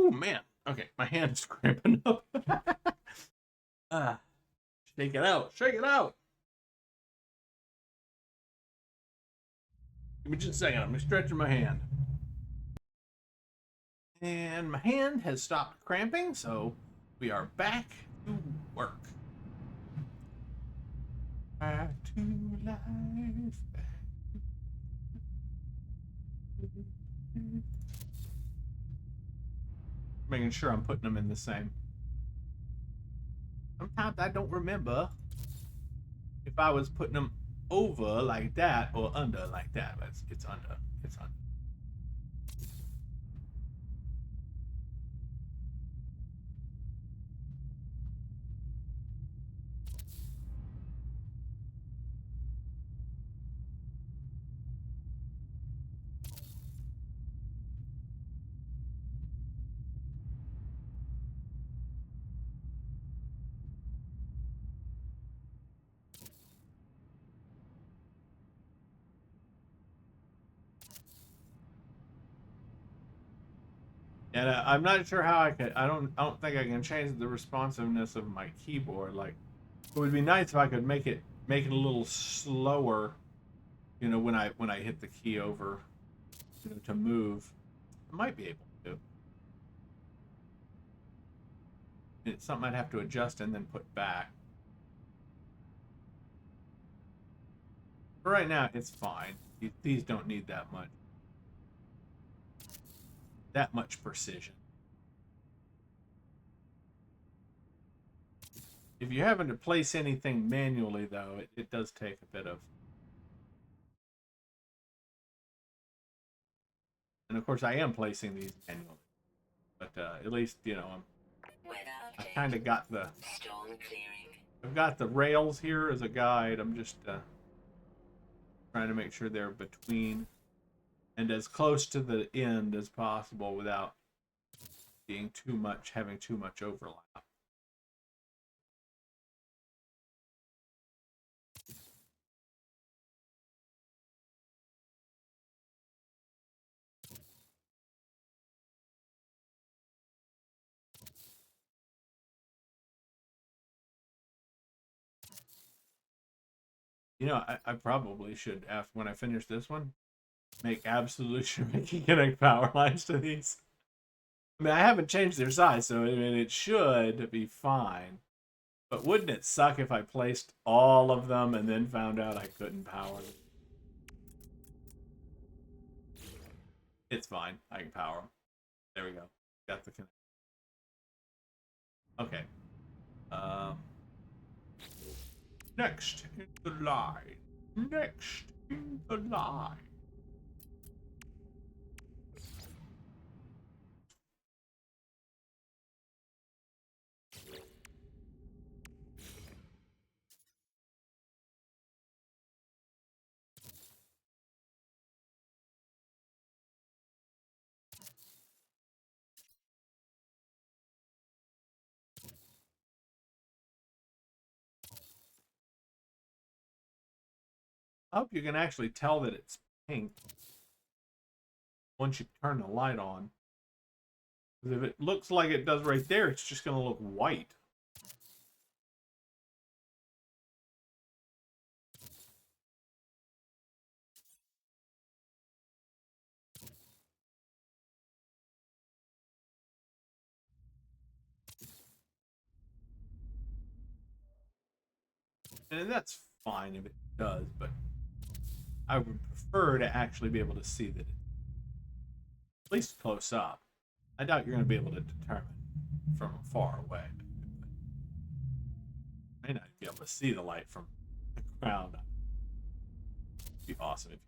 Oh man. Okay, my hand is cramping up. Ah, shake it out. Shake it out. Give me just a second. I'm stretching my hand. And my hand has stopped cramping, so we are back to work. Back to life. Making sure I'm putting them in the same. Sometimes I don't remember if I was putting them over like that or under like that. But it's under. It's under. And I'm not sure how I could. I don't think I can change the responsiveness of my keyboard. Like, it would be nice if I could make it a little slower. You know, when I hit the key over, you know, to move. I might be able to. It's something I'd have to adjust and then put back. For right now, it's fine. These don't need that much precision. If you're having to place anything manually, though, it does take a bit of. And of course, I am placing these manually, but at least you know I kind of got the. Storm clearing. I've got the rails here as a guide. I'm just trying to make sure they're between and as close to the end as possible without being having too much overlap. You know, I probably should, after when I finish this one, make absolute sure I can connect power lines to these. I mean, I haven't changed their size, so I mean, it should be fine. But wouldn't it suck if I placed all of them and then found out I couldn't power them? It's fine. I can power them. There we go. Got the connect. Okay. Um, next in the line. Next in the line. I hope you can actually tell that it's pink once you turn the light on. Because if it looks like it does right there, it's just going to look white. And that's fine if it does, but I would prefer to actually be able to see that at least close up. I doubt you're going to be able to determine from far away. You may not be able to see the light from the ground. It'd be awesome if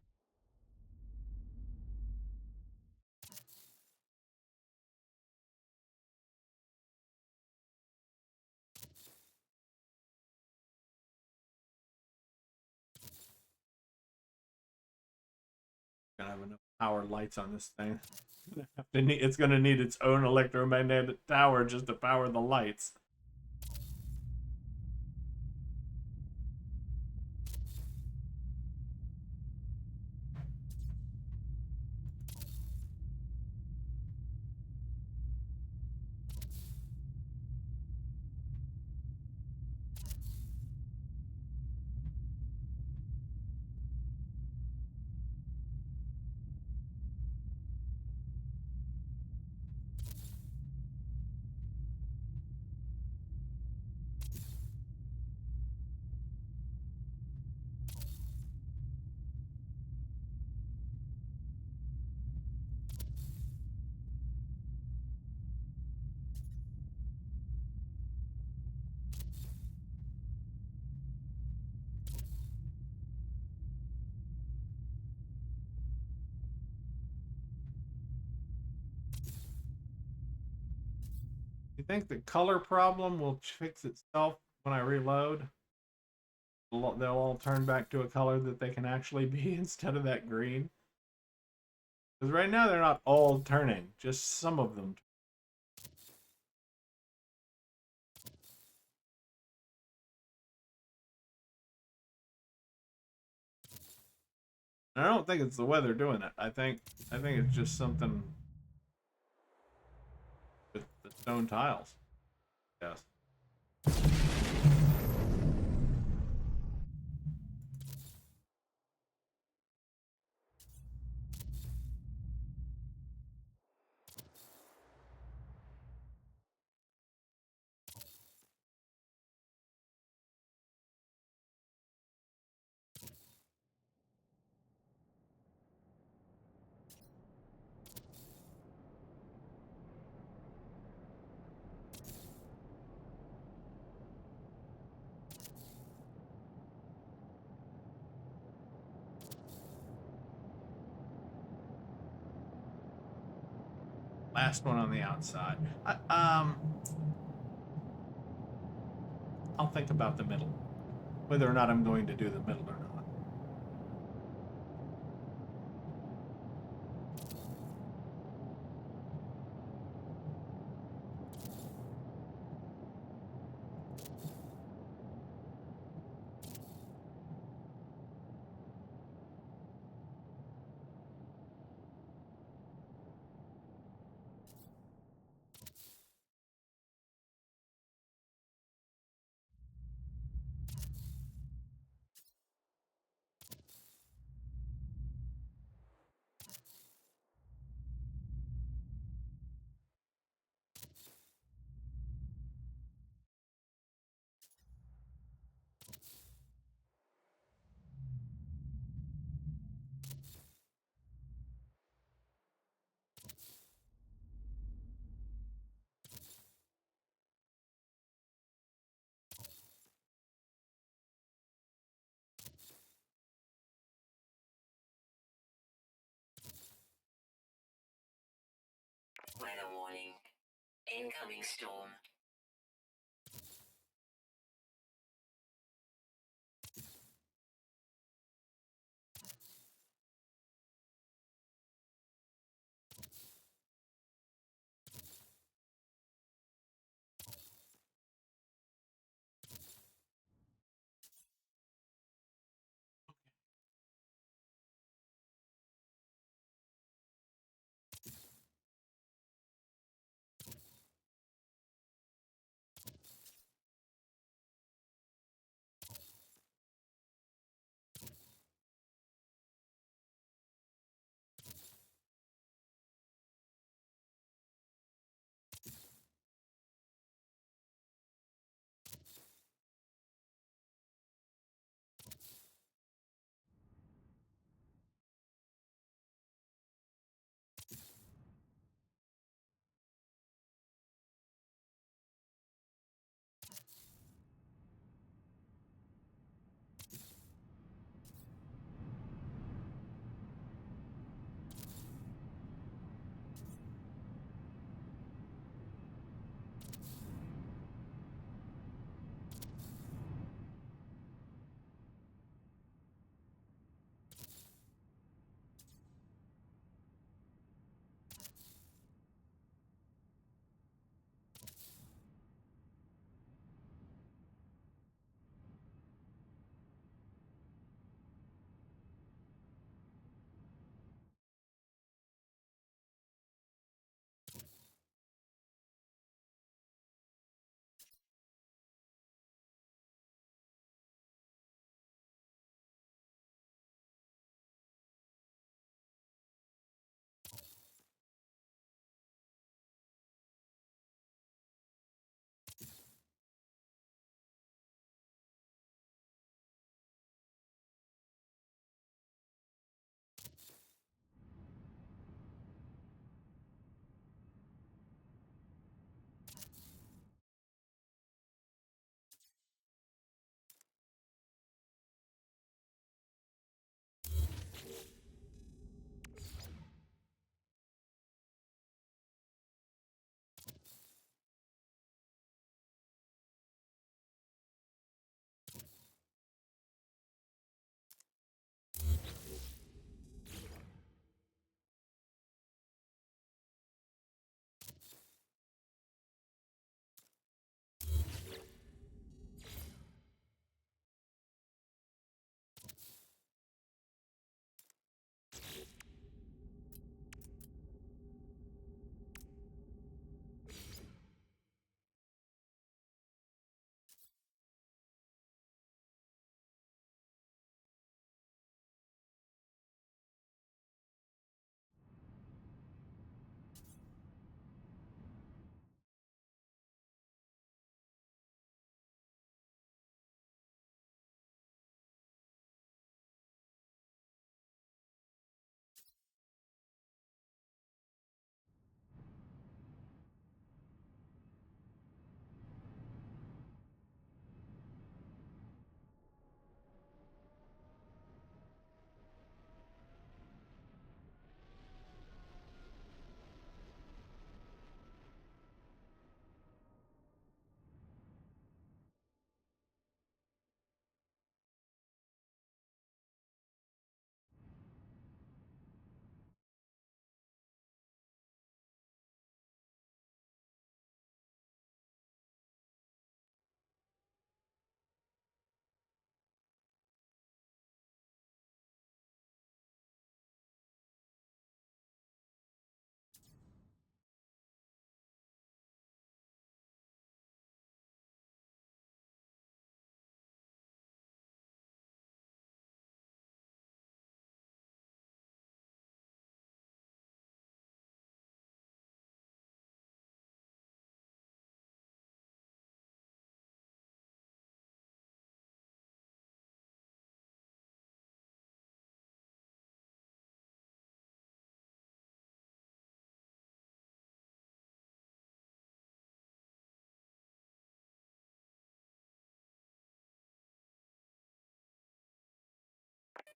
you're going to have enough power lights on this thing. It's going to need its own electromagnetic tower just to power the lights. You think the color problem will fix itself when I reload? They'll all turn back to a color that they can actually be instead of that green. Because right now they're not all turning, just some of them. And I don't think it's the weather doing it. I think it's just something with the stone tiles. Yes. Last one on the outside. I'll think about the middle, whether or not I'm going to do the middle or not. Weather warning. Incoming storm.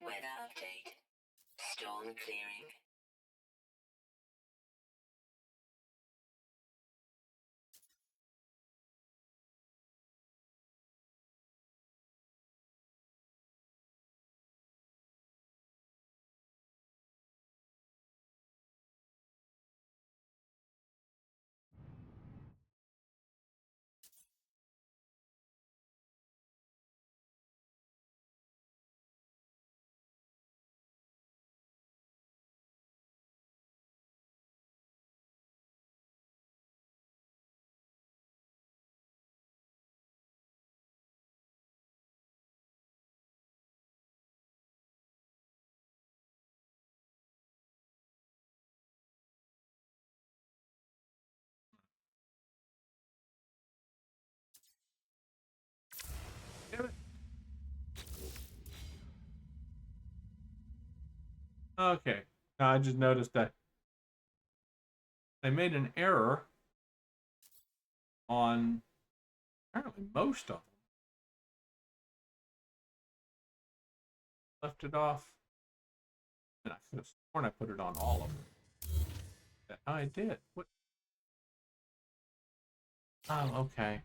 Weather update. Storm clearing. Damn it. Okay. Now I just noticed that I made an error on apparently most of them. Left it off. And I could have sworn I put it on all of them. Yeah, I did. What? Oh, okay.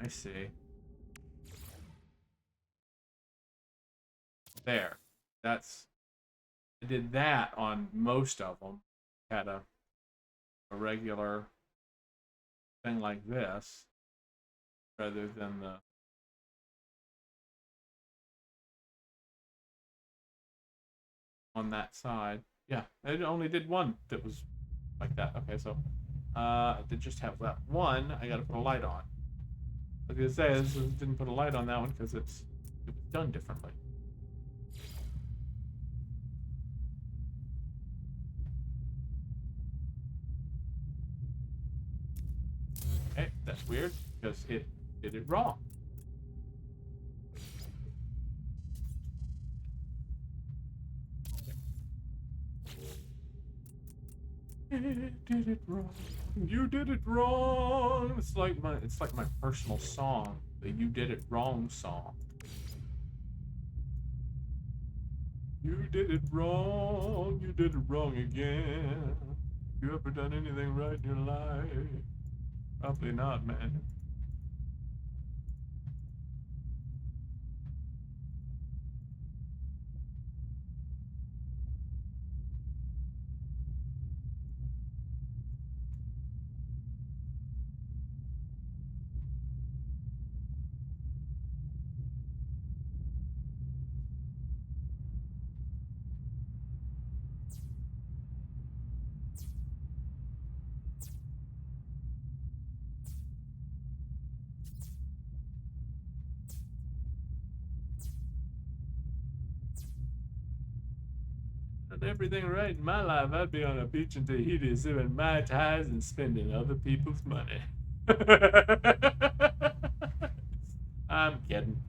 I see. There. That's. I did that on most of them. Had a regular thing like this rather than the on that side. Yeah, it only did one that was like that. Okay, so I did just have that one. I got to put a light on. I was gonna say this didn't put a light on that one because it was done differently. Okay, that's weird because it did it wrong. It did it wrong. You did it wrong. It's like my personal song, the "You Did It Wrong" song. You did it wrong. You did it wrong again. You ever done anything right in your life? Probably not, man. Done everything right in my life, I'd be on a beach in Tahiti sipping Mai Tais and spending other people's money. I'm kidding.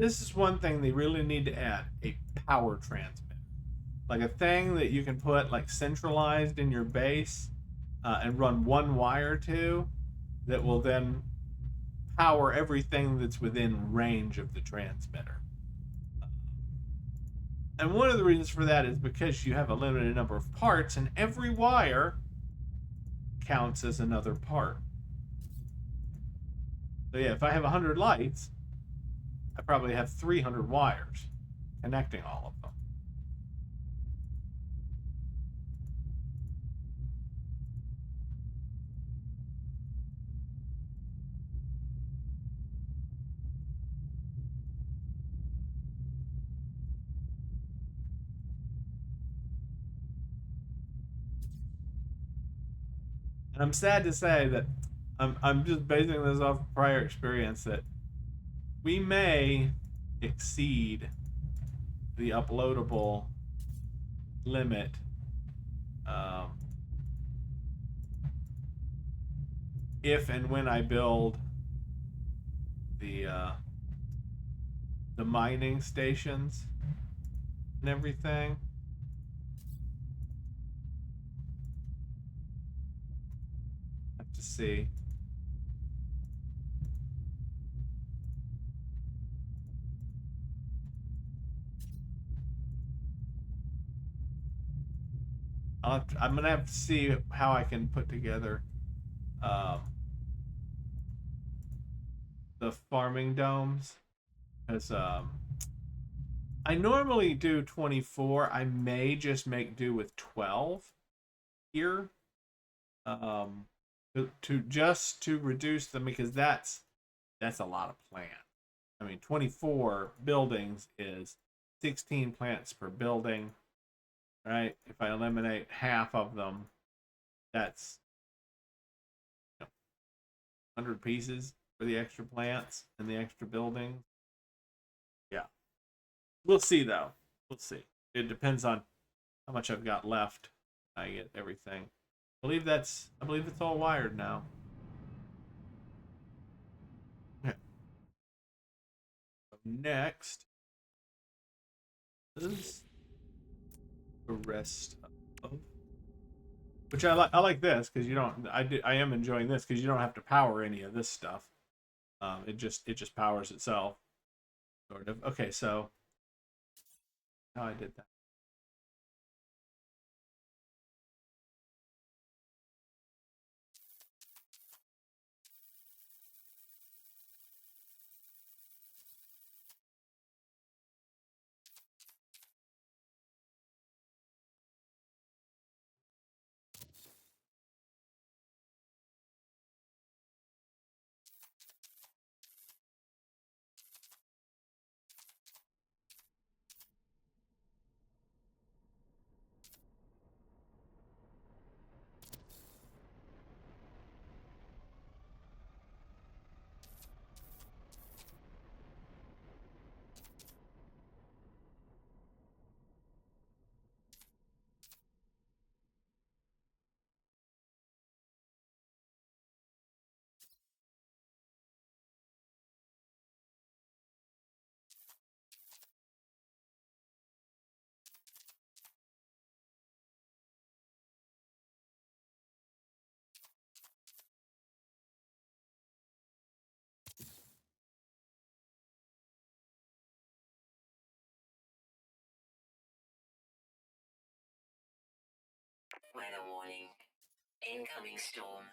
This is one thing they really need to add: a power transmitter, like a thing that you can put like centralized in your base and run one wire to, that will then power everything that's within range of the transmitter. And one of the reasons for that is because you have a limited number of parts, and every wire counts as another part. So yeah, if I have 100 lights, I probably have 300 wires connecting all of them. And I'm sad to say that I'm just basing this off prior experience that we may exceed the uploadable limit um, if and when I build the uh, the mining stations and everything. I have to see. I'm gonna have to see how I can put together um, the farming domes, because I normally do 24. I may just make do with 12 here, um, to reduce them, because that's a lot of plants. I mean, 24 buildings is 16 plants per building, right? If I eliminate half of them, that's 100 pieces for the extra plants and the extra buildings. Yeah. We'll see, though. We'll see. It depends on how much I've got left. I get everything. I believe it's all wired now. Okay. So next is the rest of, which I like this because you don't. I am enjoying this because you don't have to power any of this stuff. It just powers itself, sort of. Okay, so how I did that. Weather warning. Incoming storm.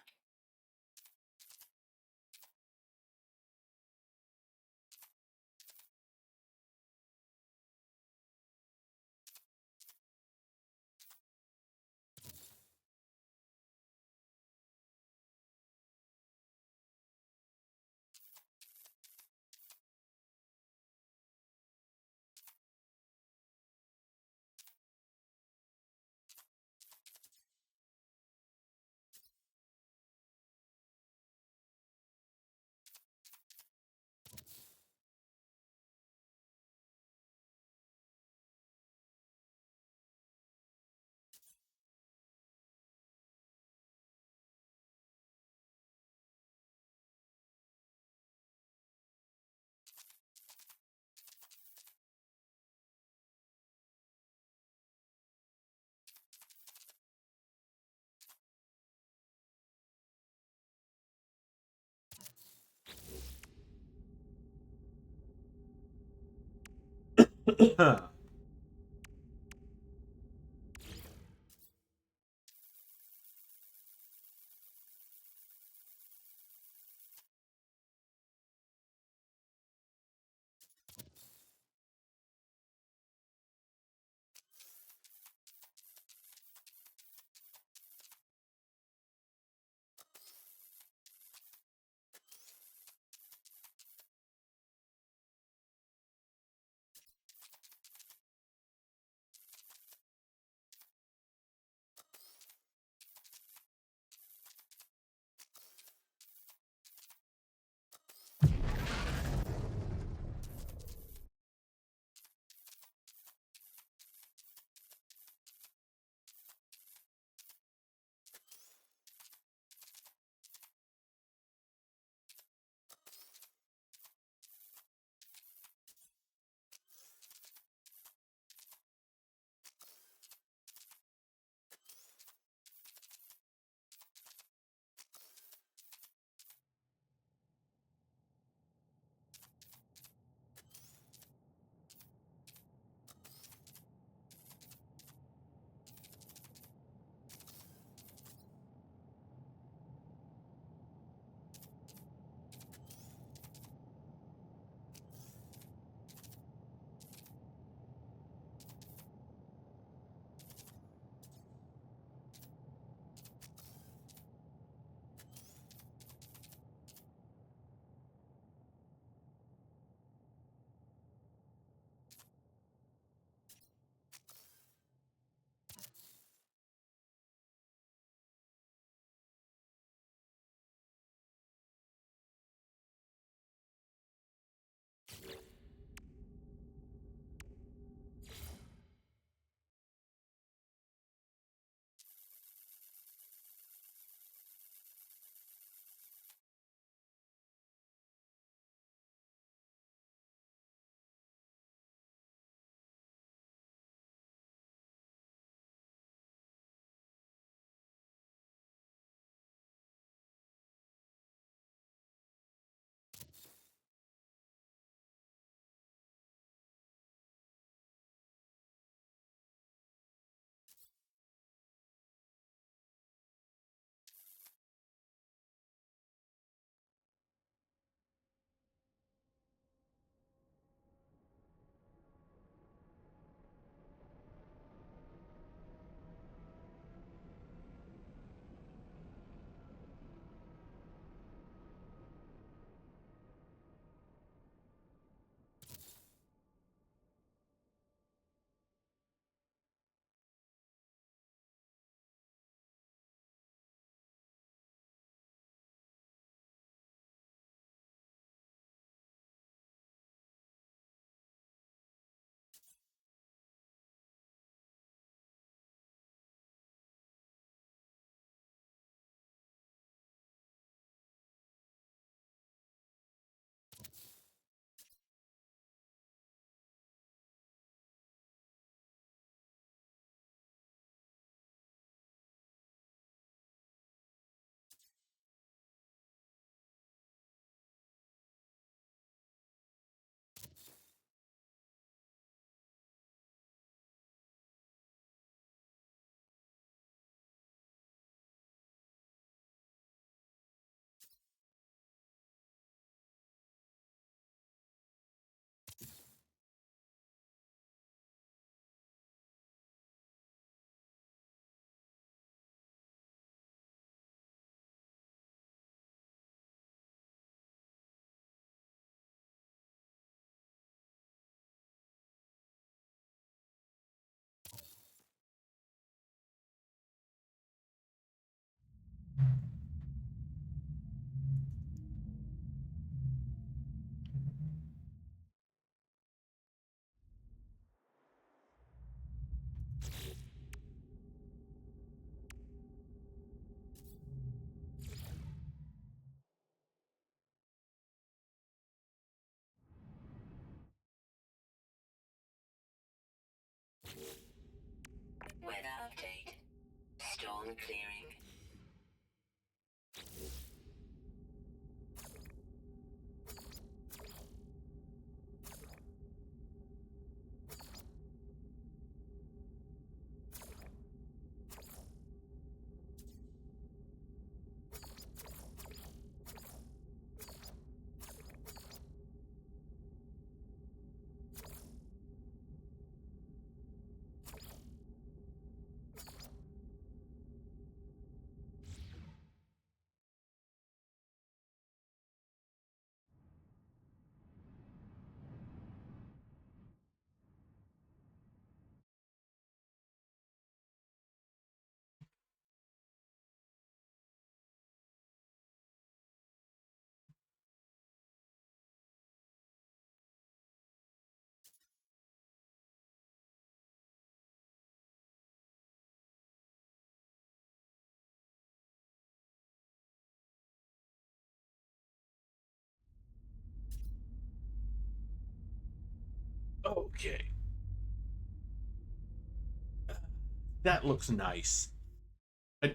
Weather update. Storm clearing. Okay. That looks nice.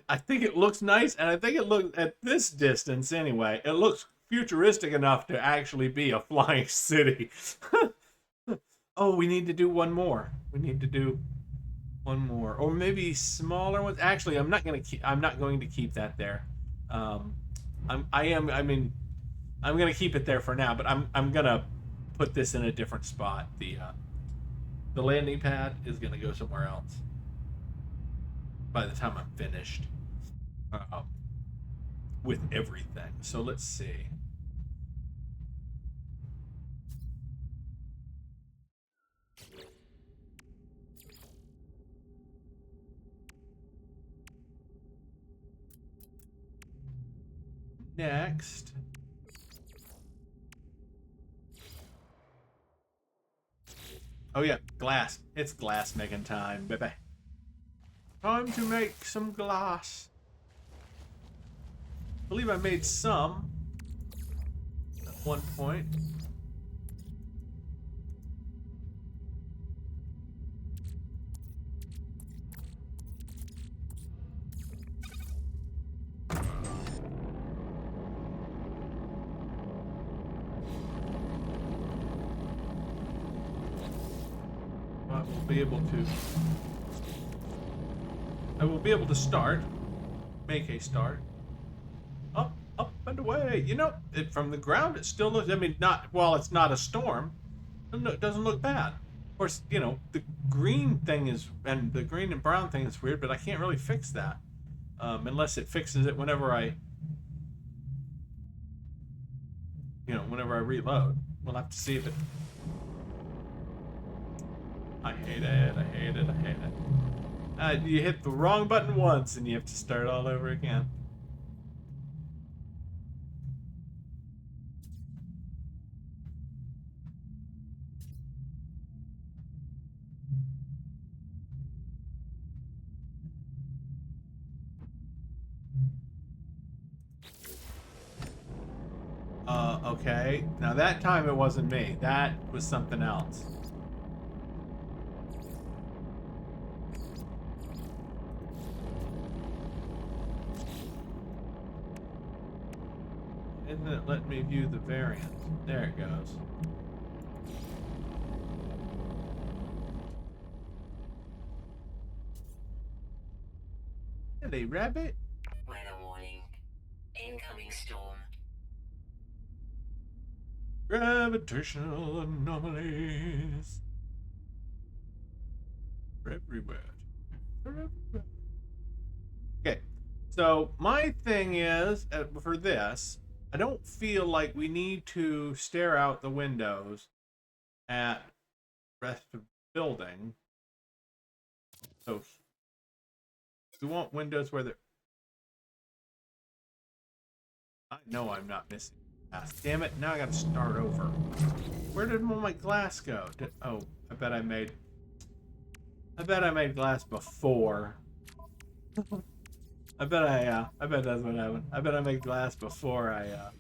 I think it looks nice, and I think it looks, at this distance anyway, it looks futuristic enough to actually be a flying city. Oh, we need to do one more. We need to do one more, or maybe smaller ones. Actually, I'm not going to keep that there. Um, I mean, I'm gonna keep it there for now, but I'm gonna put this in a different spot. The landing pad is gonna go somewhere else by the time I'm finished with everything. So let's see. Next. Oh yeah, glass. It's glass making time, baby. Time to make some glass. I believe I made some at one point. I will be able to start, make a start. Up and away. You know, from the ground it still looks, I mean, not, while it's not a storm, it doesn't look bad. Of course, you know, the green thing is, and the green and brown thing is weird, but I can't really fix that. Unless it fixes it whenever I reload. We'll have to see if it... I hate it, I hate it, I hate it. You hit the wrong button once and you have to start all over again. Okay. Now that time it wasn't me. That was something else. Isn't it letting me view the variant? There it goes. Hello, rabbit. Weather warning. Incoming storm. Gravitational anomalies. They're everywhere. They're everywhere. Okay, so my thing is, for this, I don't feel like we need to stare out the windows at the rest of the building. So we want windows where they're... I know I'm not missing glass. Damn it, now I gotta start over. Where did all my glass go? Oh, I bet I made glass before. I bet that's what happened. I bet I made glass before I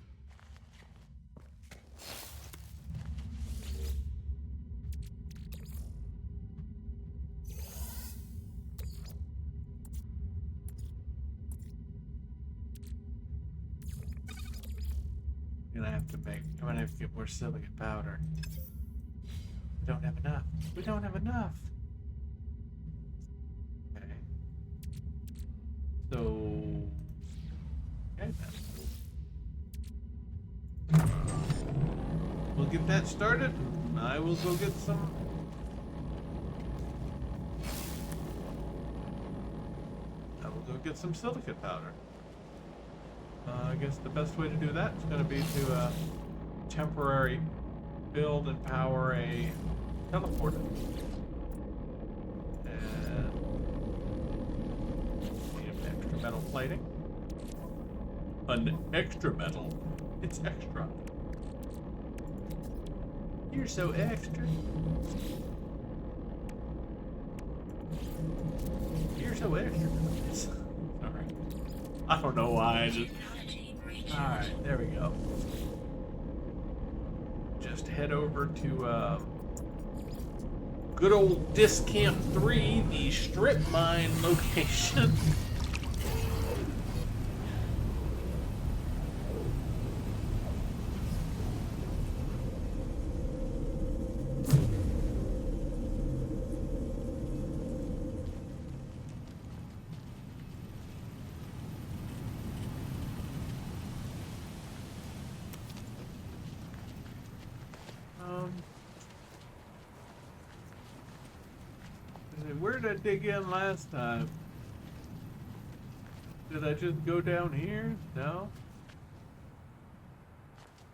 I'm gonna have to get more silicate powder. We don't have enough. We don't have enough. Okay. So, okay then. We'll get that started. I will go get some. I will go get some silicate powder. I guess the best way to do that is going to be to temporary build and power a teleporter. And need an extra metal plating. An extra metal. It's extra. You're so extra. You're so extra. Sorry. I don't know why I just... Alright, there we go. Just head over to good old Disc Camp 3, the strip mine location. Where did I dig in last time? Did I just go down here? No.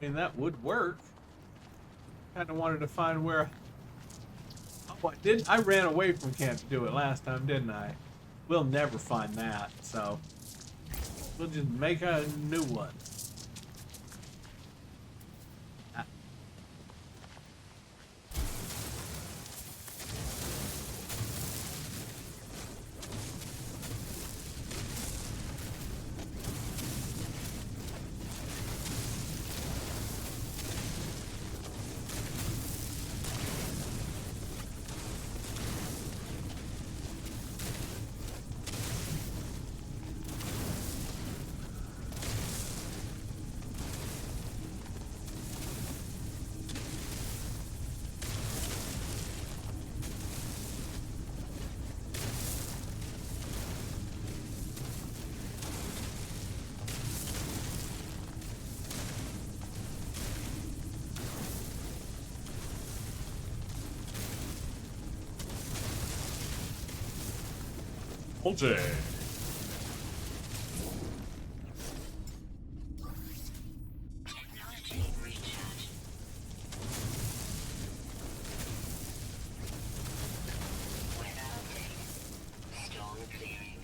I mean, that would work. Kind of wanted to find where. Oh, I did. I ran away from camp to do it last time, didn't I? We'll never find that, so we'll just make a new one. Okay. Technology recharge. Weather update. Storm clearing.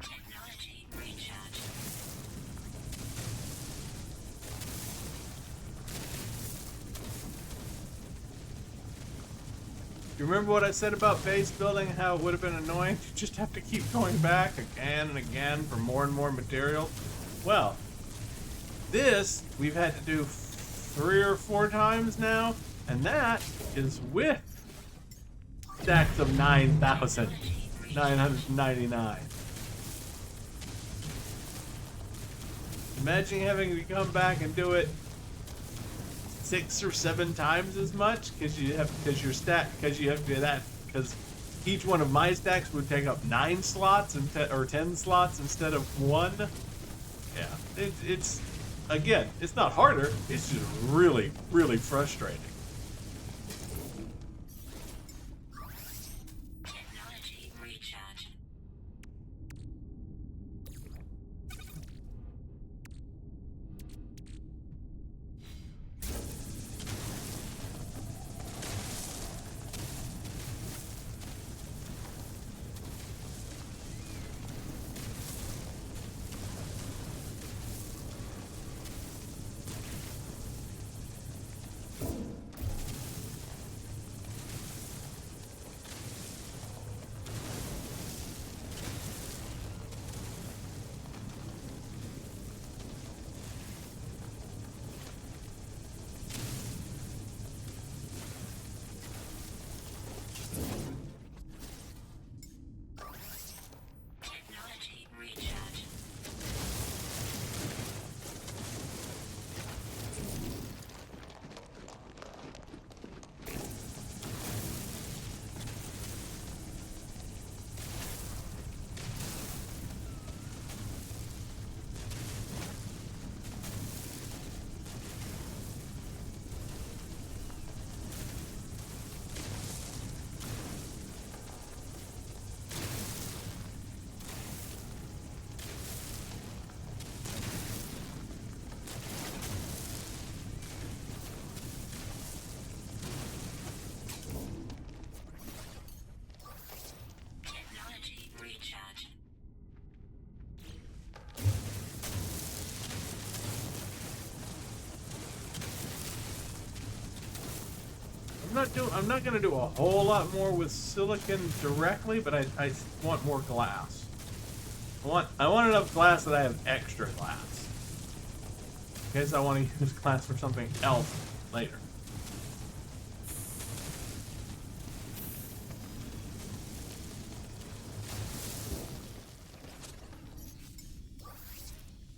Technology recharge. You remember what I said about base building, how it would have been annoying to just have to keep going back again and again for more and more material? Well, this we've had to do 3 or 4 times now, and that is with stacks of 9,999. Imagine having to come back and do it 6 or 7 times as much because you have to do that because each one of my stacks would take up 9 slots and or 10 slots instead of 1. Yeah, it's again, it's not harder. It's just really, really frustrating. Technology recharge. I'm not gonna do a whole lot more with silicon directly, but I want more glass. I want enough glass that I have extra glass. In case I want to use glass for something else later.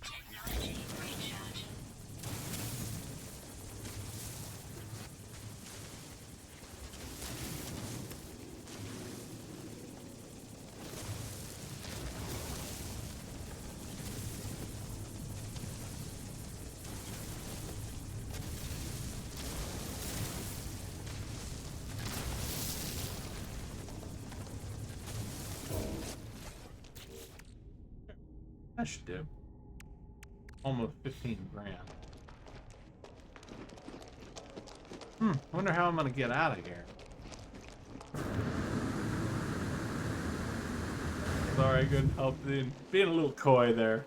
Technology recharge. I should do. Almost 15 grand. Wonder how I'm gonna get out of here. Sorry, I couldn't help being a little coy there.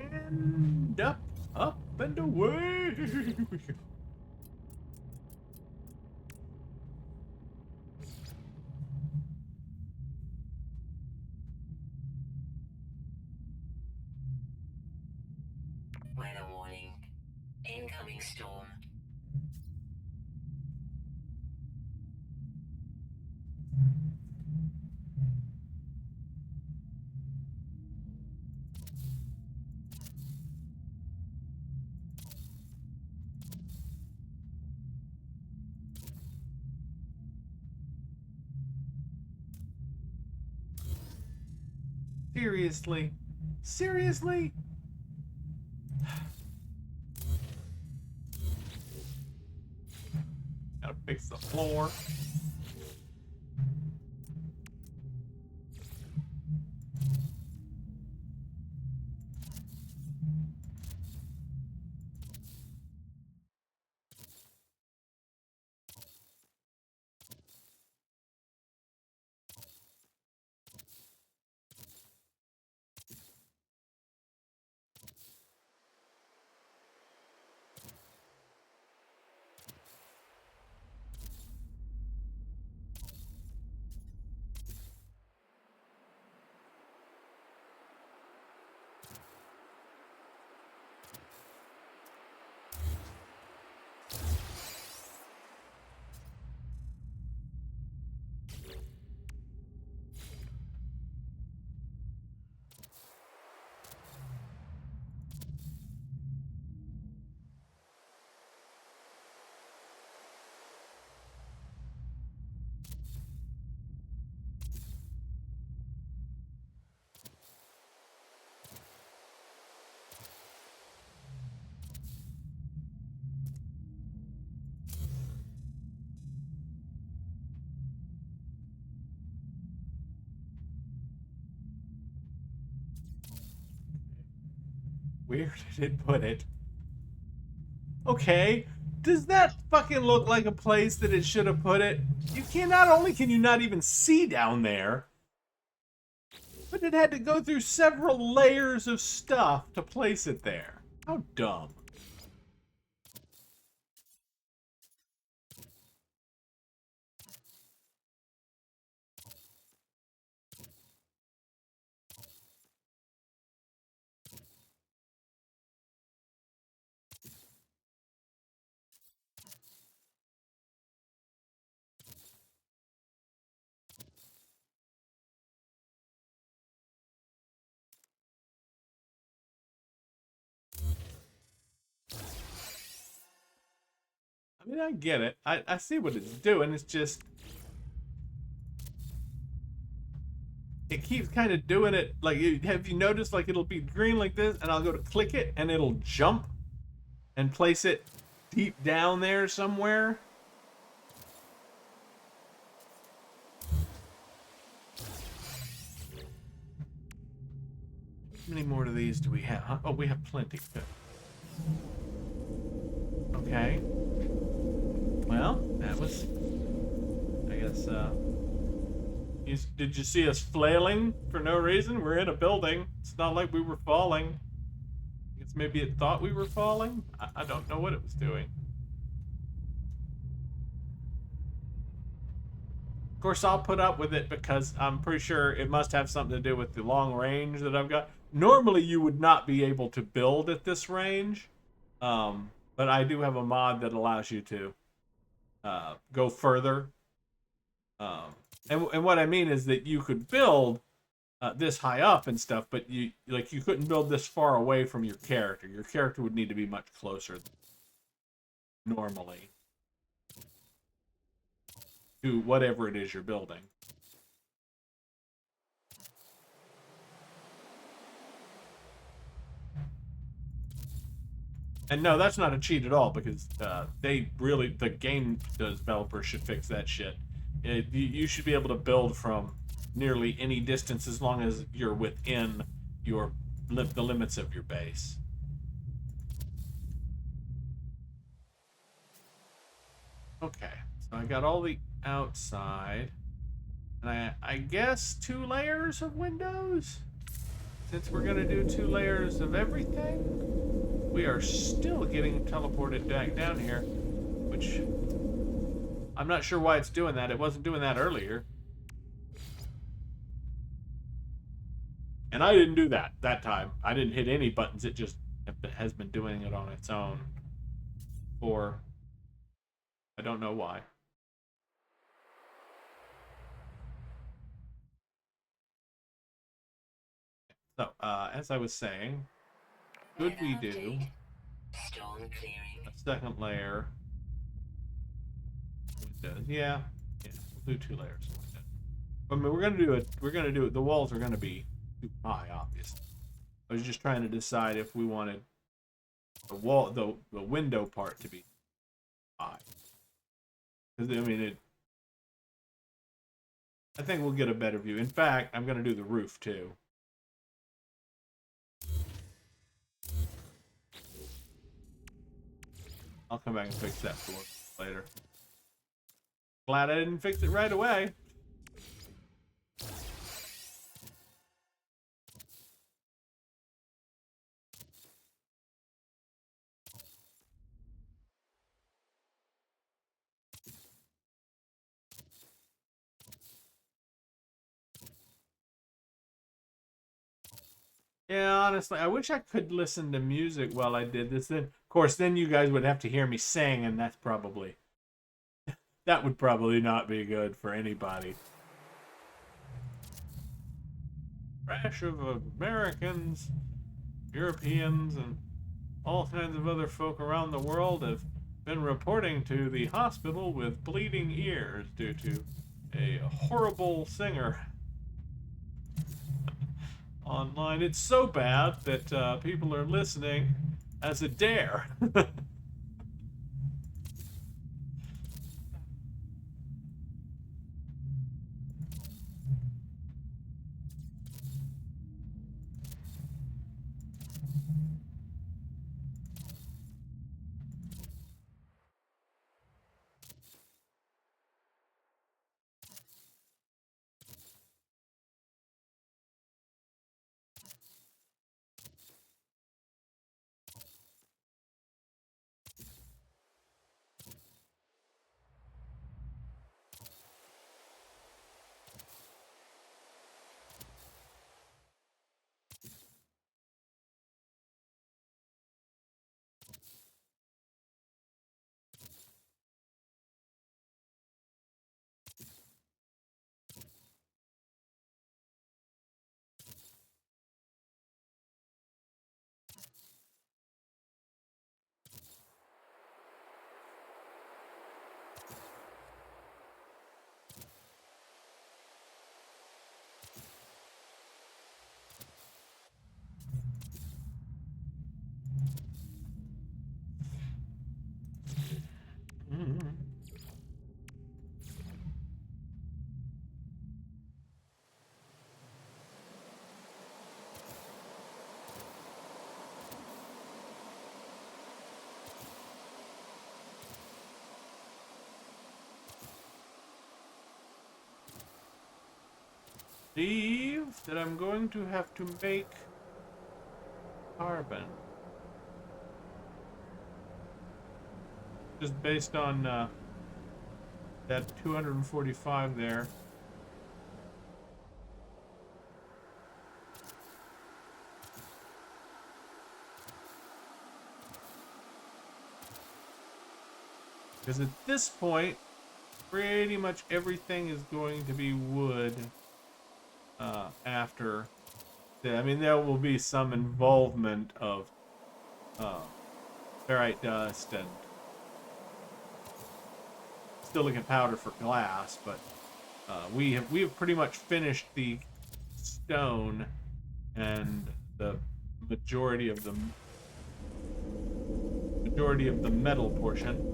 And up and away. Weather warning. Incoming storm. Seriously? Seriously? Gotta fix the floor. Where did it put it? Okay, does that fucking look like a place that it should have put it? You can not only can you not even see down there, but it had to go through several layers of stuff to place it there. How dumb. mean, I get it. I see what it's doing. It's just it keeps kind of doing it. Like, have you noticed? Like, it'll be green like this, and I'll go to click it, and it'll jump and place it deep down there somewhere. How many more of these do we have? Oh, we have plenty. Good. Okay. Well, that was, I guess, did you see us flailing for no reason? We're in a building. It's not like we were falling. I guess maybe it thought we were falling? I don't know what it was doing. Of course, I'll put up with it because I'm pretty sure it must have something to do with the long range that I've got. Normally, you would not be able to build at this range, but I do have a mod that allows you to go further. And what I mean is that you could build this high up and stuff, but you couldn't build this far away from your character. Your character would need to be much closer normally to whatever it is you're building. And no, that's not a cheat at all, because the game developers should fix that shit. You should be able to build from nearly any distance as long as you're within the limits of your base. Okay, so I got all the outside, and I guess 2 layers of windows. Since we're gonna do 2 layers of everything, we are still getting teleported back down here, which I'm not sure why it's doing that. It wasn't doing that earlier. And I didn't do that time. I didn't hit any buttons. It just has been doing it on its own. Or I don't know why. So, as I was saying, could we do Storm clearing. a second layer? Windows. Yeah, we'll do 2 layers of windows. I mean, we're gonna do it. The walls are gonna be too high, obviously. I was just trying to decide if we wanted the window part to be high. Because I mean, I think we'll get a better view. In fact, I'm gonna do the roof too. I'll come back and fix that floor later. Glad I didn't fix it right away. Yeah, honestly, I wish I could listen to music while I did this. Then, of course, then you guys would have to hear me sing, and that would probably not be good for anybody. Crash of Americans, Europeans, and all kinds of other folk around the world have been reporting to the hospital with bleeding ears due to a horrible singer online. It's so bad that people are listening as a dare. believe that I'm going to have to make carbon. Just based on that 245 there. Because at this point, pretty much everything is going to be wood after. I mean, there will be some involvement of ferrite dust and silicon powder for glass, but we have pretty much finished the stone and the majority of the metal portion.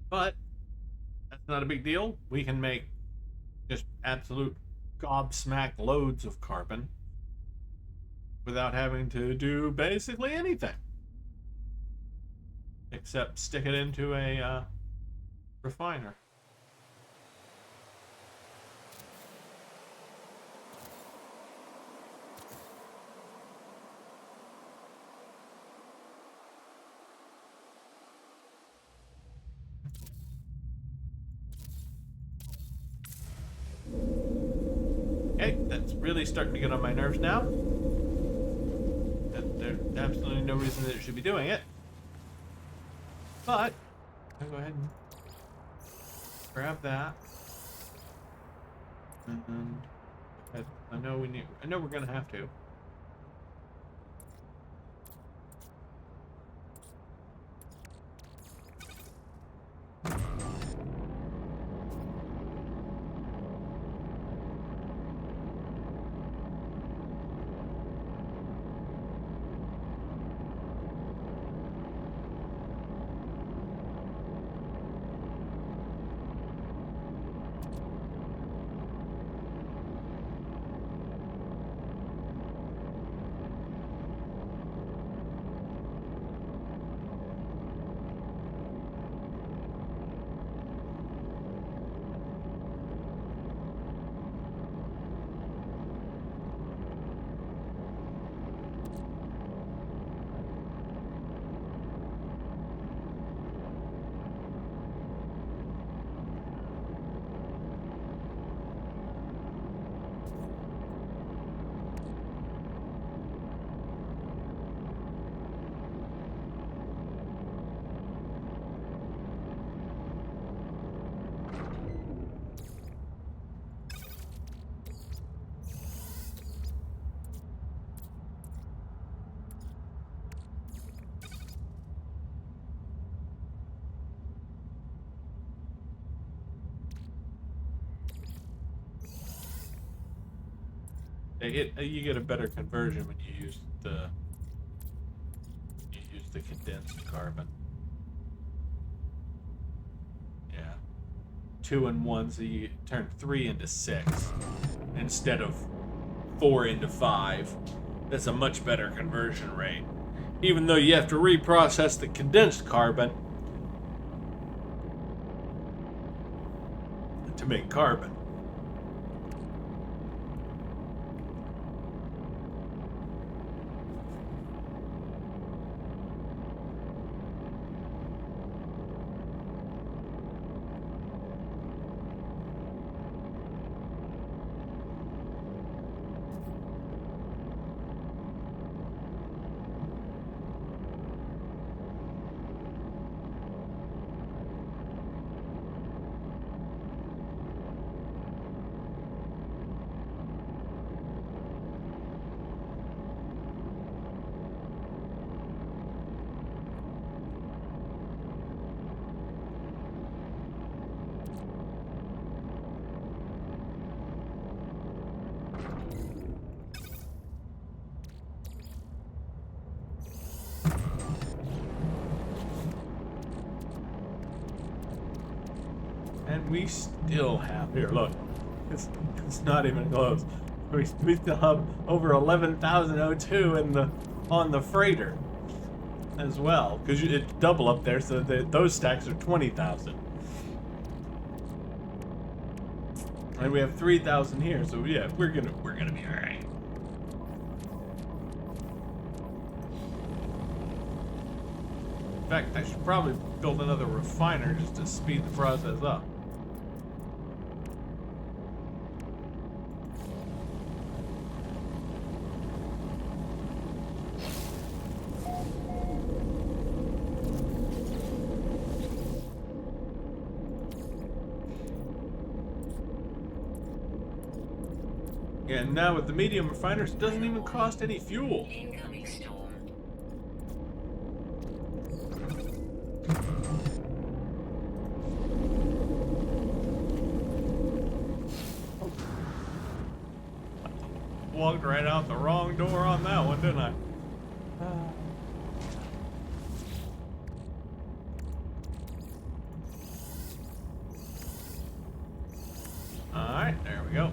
But that's not a big deal. We can make just absolute gobsmack loads of carbon without having to do basically anything except stick it into a refiner. Okay, that's really starting to get on my nerves now. There's absolutely no reason that it should be doing it. But I'll go ahead and grab that. And I know we're gonna have to. You get a better conversion when you use the condensed carbon. Yeah, 2 and 1, so you turn 3 into 6 instead of 4 into 5. That's a much better conversion rate. Even though you have to reprocess the condensed carbon to make carbon. And we still have, here, look, It's not even close. We still have over 11,000 O2 in the on the freighter as well, because it's double up there, so those stacks are 20,000. And we have 3,000 here, so yeah, we're gonna be all right. In fact, I should probably build another refiner just to speed the process up. Yeah, and now with the medium refiners, it doesn't even cost any fuel. Incoming storm. Walked right out the wrong door on that one, didn't I? Alright, there we go.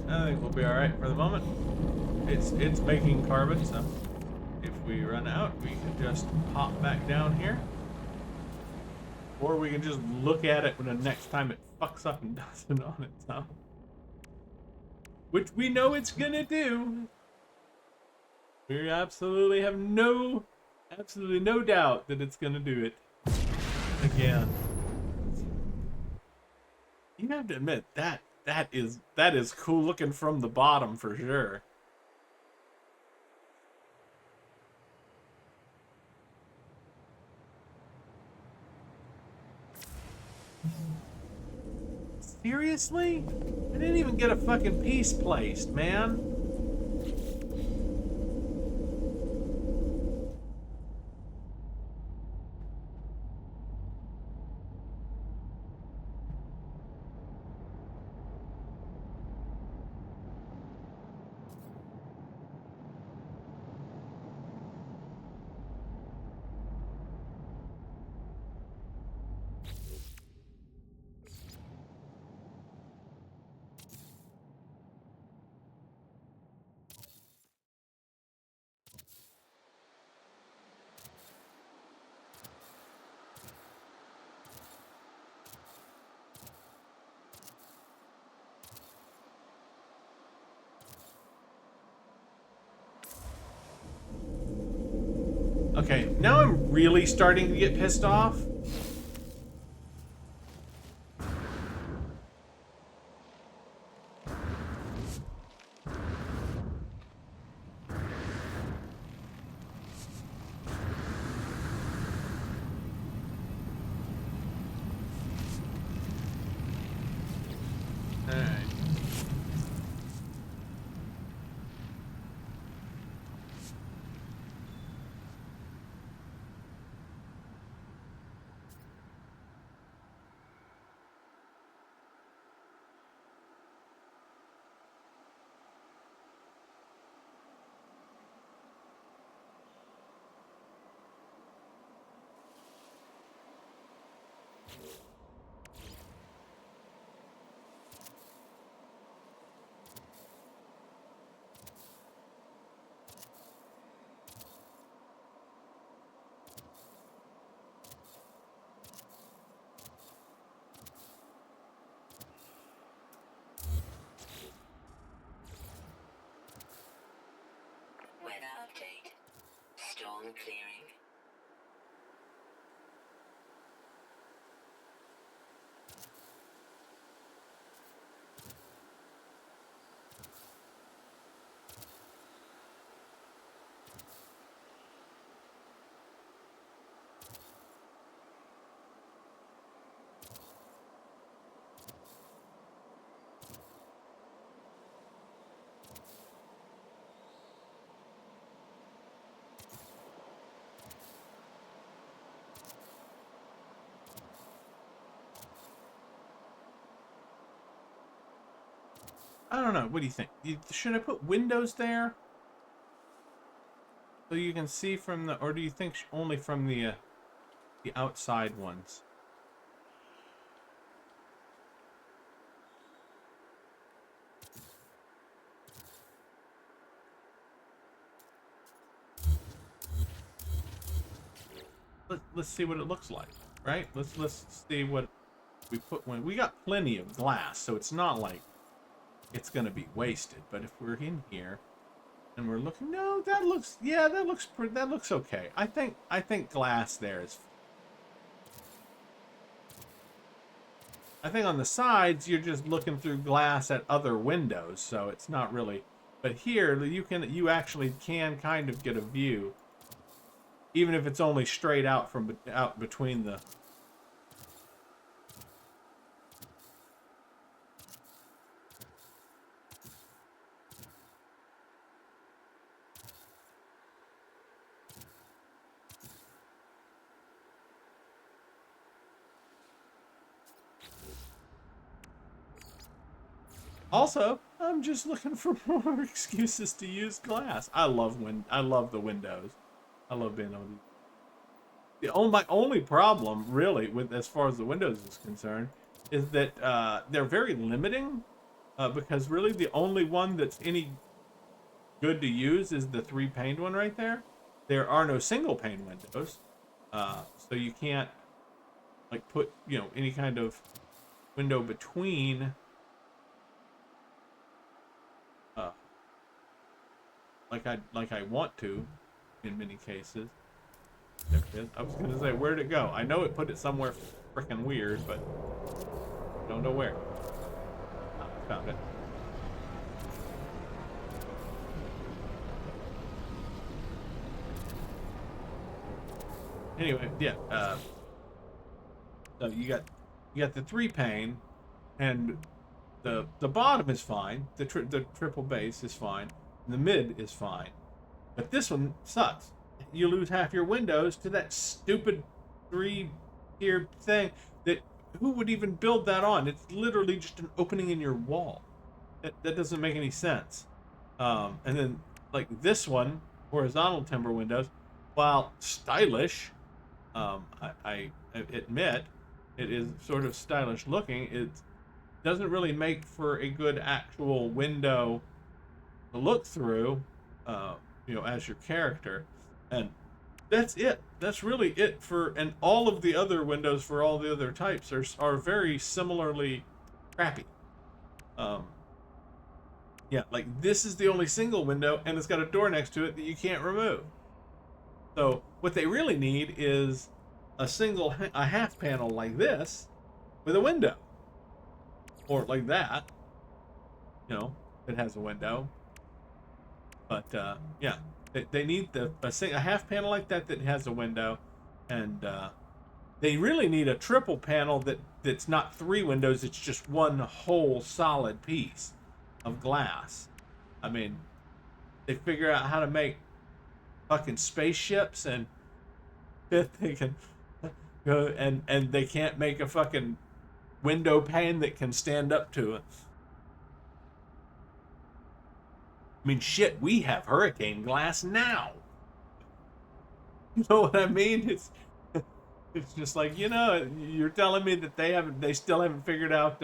I think we'll be alright for the moment. It's making carbon, so if we run out, we can just hop back down here. Or we can just look at it when the next time it fucks up and does it on its own. Which we know it's gonna do. We absolutely have absolutely no doubt that it's gonna do it again. You have to admit that is cool looking from the bottom for sure. Seriously? I didn't even get a fucking piece placed, man. Okay, now I'm really starting to get pissed off. Alright. Weather update. Storm clearing. I don't know. What do you think? Should I put windows there? So you can see from the, or do you think only from the outside ones? Let's see what it looks like, right? Let's see what we put when we got plenty of glass, so it's not like it's gonna be wasted. But if we're in here and we're looking, no, that looks, yeah, that looks okay. I think glass there is. I think on the sides you're just looking through glass at other windows, so it's not really. But here you actually can kind of get a view, even if it's only straight out from out between the. Also, I'm just looking for more excuses to use glass. I love the windows. I love being able to. My only problem, really, with as far as the Windows is concerned, is that they're very limiting. Because really, the only one that's any good to use is the three paned one right there. There are no single pane windows, so you can't like put any kind of window between. Uh, like I want to, in many cases. There it is. I was gonna say, where'd it go? I know it put it somewhere freaking weird, but don't know where. Ah, found it. Anyway, yeah. So you got the three pane, and the bottom is fine. The triple base is fine. The mid is fine, but this one sucks. You lose half your windows to that stupid three-tier thing that who would even build that on? It's literally just an opening in your wall. That doesn't make any sense. And then like this one, horizontal timber windows, while stylish, I admit it is sort of stylish looking. It doesn't really make for a good actual window to look through, as your character, and that's it. That's really it for, and all of the other windows for all the other types are very similarly crappy. Um, yeah, like this is the only single window, and it's got a door next to it that you can't remove. So what they really need is a half panel like this with a window, or like that, that has a window. But yeah, they need a half panel like that has a window, and they really need a triple panel that's not three windows. It's just one whole solid piece of glass. I mean, they figure out how to make fucking spaceships, and they can go, and they can't make a fucking window pane that can stand up to it. I mean, shit, we have hurricane glass now. You know what I mean? It's just like, you're telling me that they still haven't figured out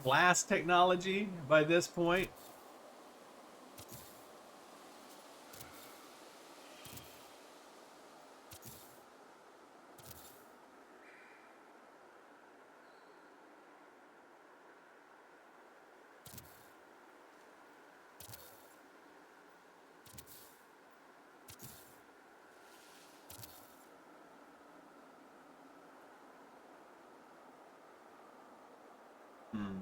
glass technology by this point. Hmm.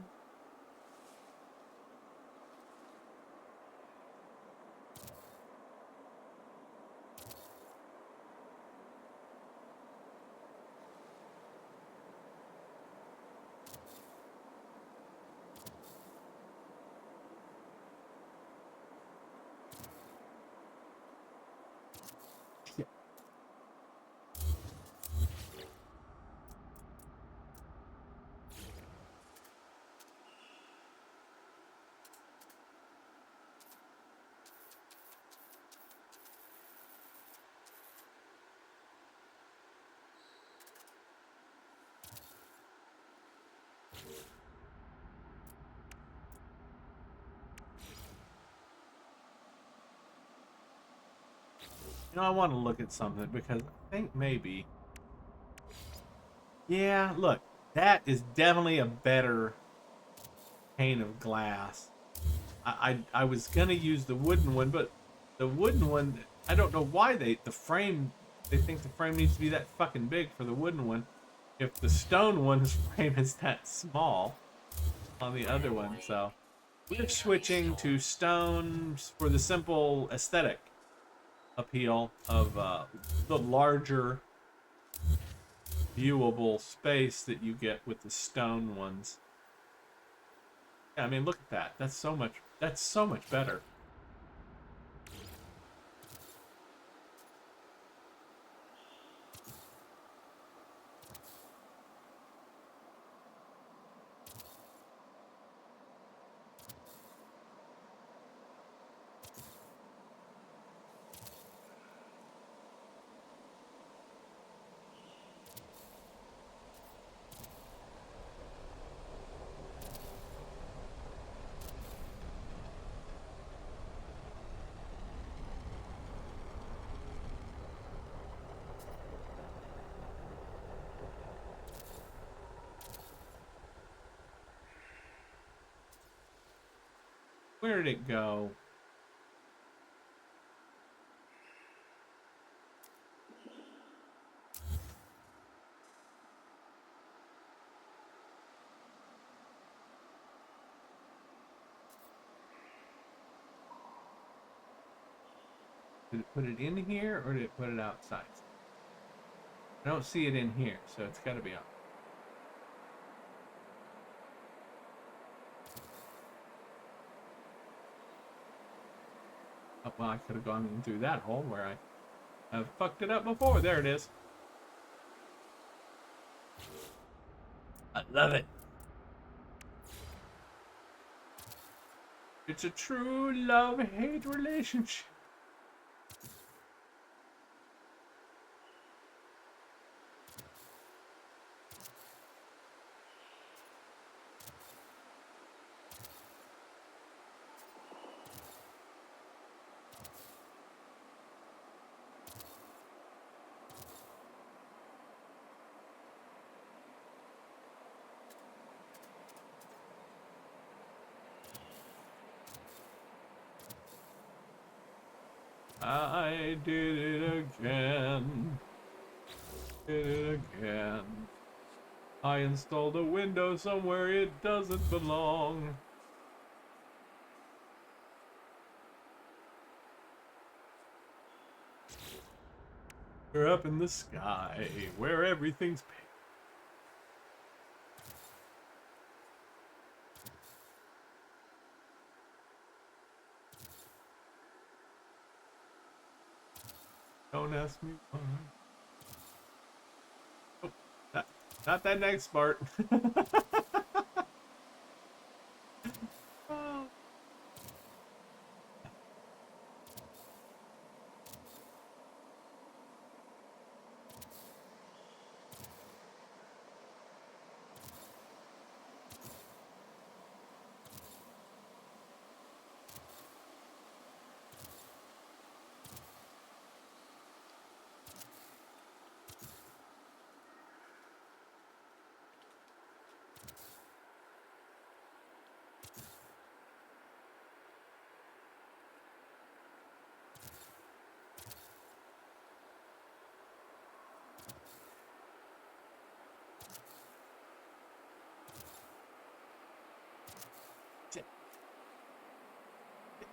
You know, I want to look at something because I think maybe. Yeah, look, that is definitely a better pane of glass. I was gonna use the wooden one, but the wooden one, I don't know why the frame, they think the frame needs to be that fucking big for the wooden one. If the stone one's frame is that small on the other Weather one, warning. so we're Incoming switching storm. to stones for the simple aesthetic appeal of the larger viewable space that you get with the stone ones. Yeah, I mean, look at that. That's so much. That's so much better. Where did it go? Did it put it in here or did it put it outside? I don't see it in here, so it's got to be out. Oh, well, I could have gone in through that hole where I fucked it up before. There it is. I love it. It's a true love-hate relationship. I did it again. Did it again. I installed a window somewhere it doesn't belong. We're up in the sky where everything's pink. Don't ask me why. Oh, not that next part. Oh.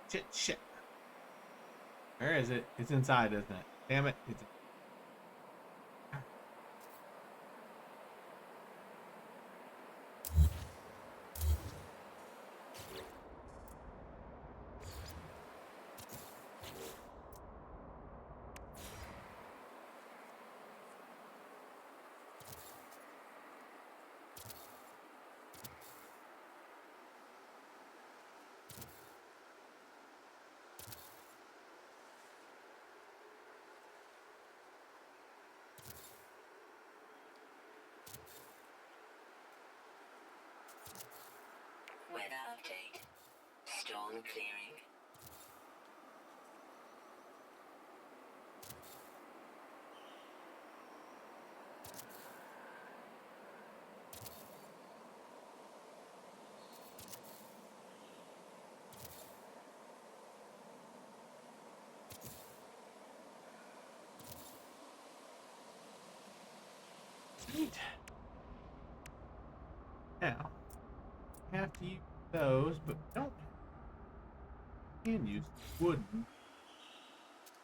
Shit, shit. Where is it? It's inside, isn't it? Damn it. It's Weather update. Storm clearing. Neat. Now, we have to use those, but we don't can use wooden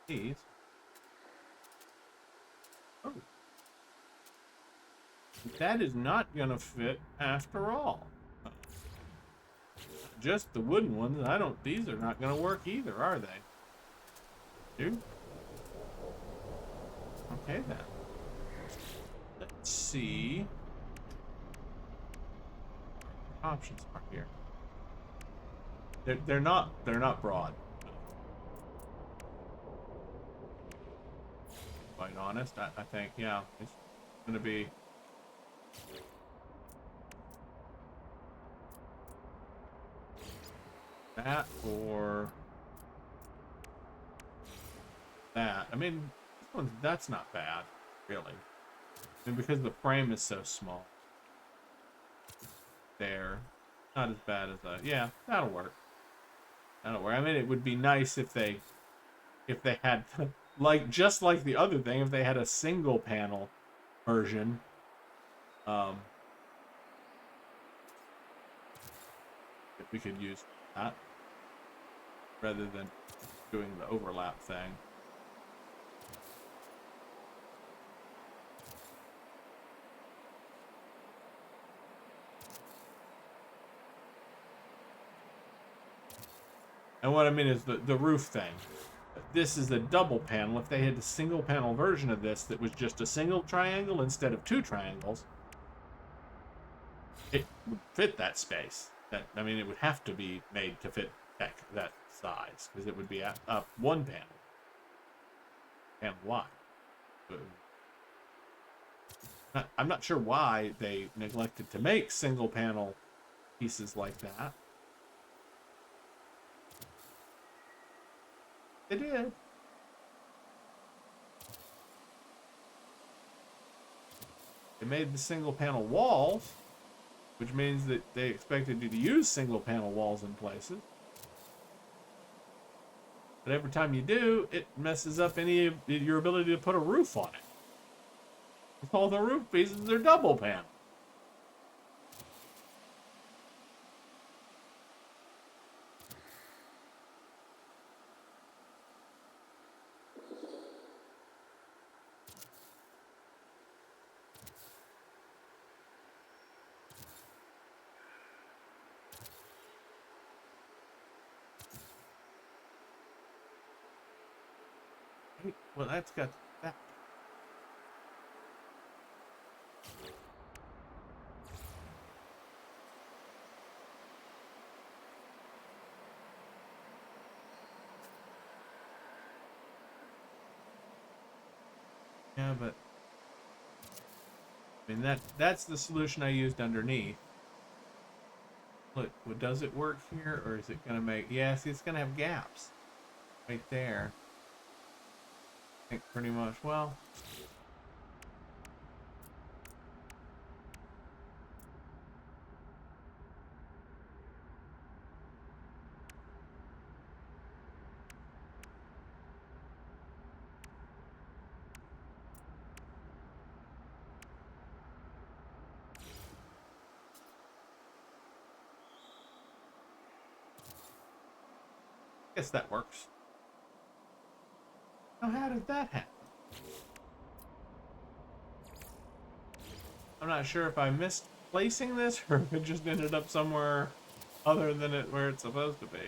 these. Oh. That is not gonna fit after all. Just the wooden ones. These are not gonna work either, are they? Dude? Okay then. Let's see. Options are here. They're not broad. Quite honest, I think, yeah, it's gonna be that or that. I mean, that's not bad, really. I mean, because the frame is so small. There, not as bad as that. Yeah, that'll work. That'll work. I mean, it would be nice if they had just like the other thing, if they had a single panel version. If we could use that rather than doing the overlap thing. And what I mean is the roof thing. This is a double panel. If they had a single panel version of this that was just a single triangle instead of two triangles, it would fit that space. I mean, it would have to be made to fit that size, because it would be up one panel. Panel wide. I'm not sure why they neglected to make single panel pieces like that. They did. They made the single panel walls, which means that they expected you to use single panel walls in places. But every time you do, it messes up any of your ability to put a roof on it. All the roof pieces are double panel. Well, that's got that. Yeah, but I mean that's the solution I used underneath. Look, well, does it work here, or is it gonna make? Yeah, see, it's gonna have gaps right there. I think pretty much. Well. Guess that works. Now, how did that happen? I'm not sure if I missed placing this or if it just ended up somewhere other than where it's supposed to be.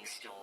storm.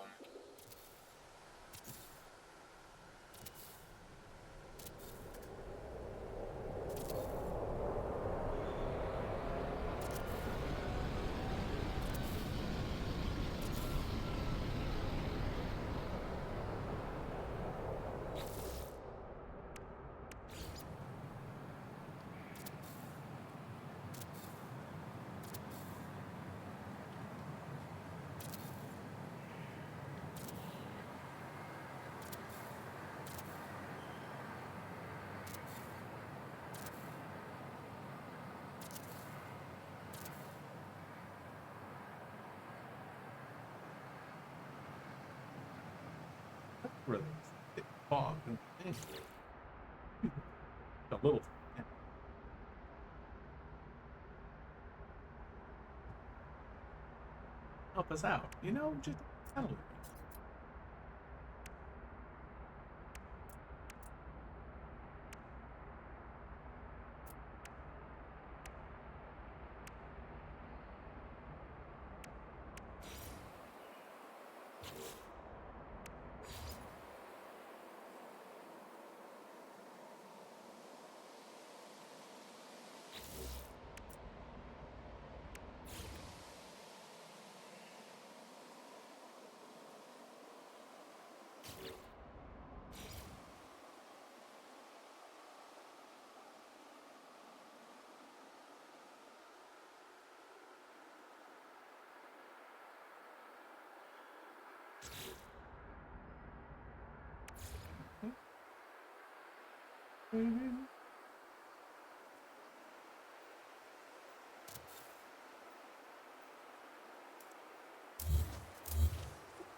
Really thick fog. A little. Help us out, just a little bit.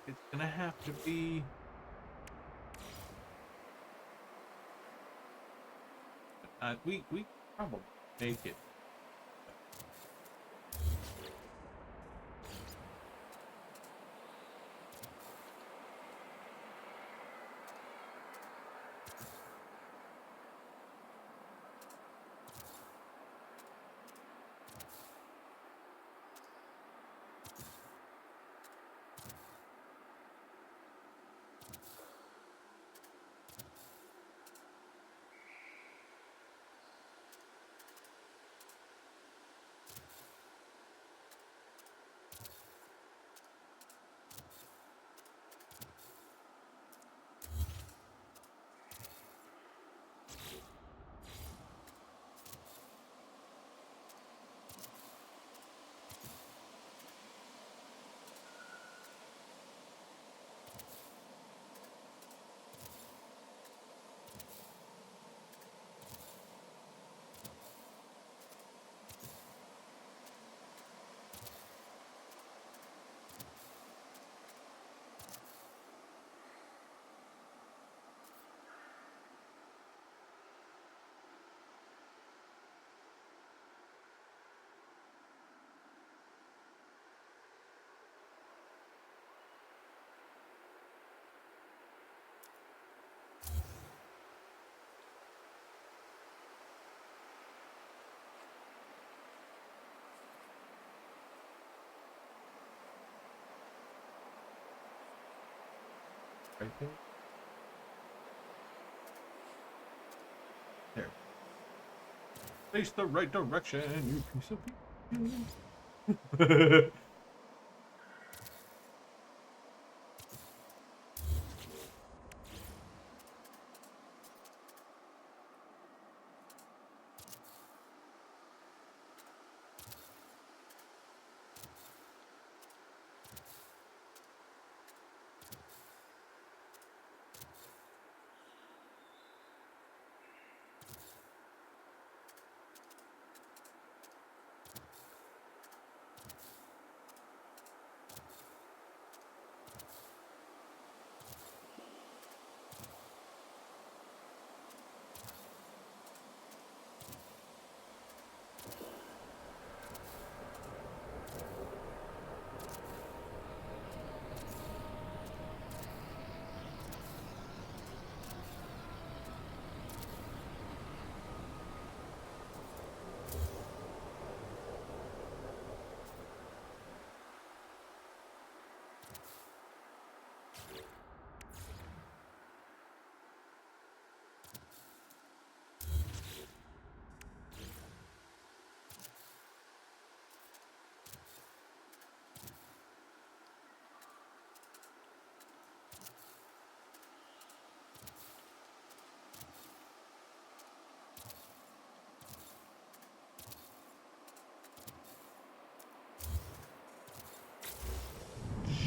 It's gonna have to be. We probably make it. Right there. There. Face the right direction, you piece of people.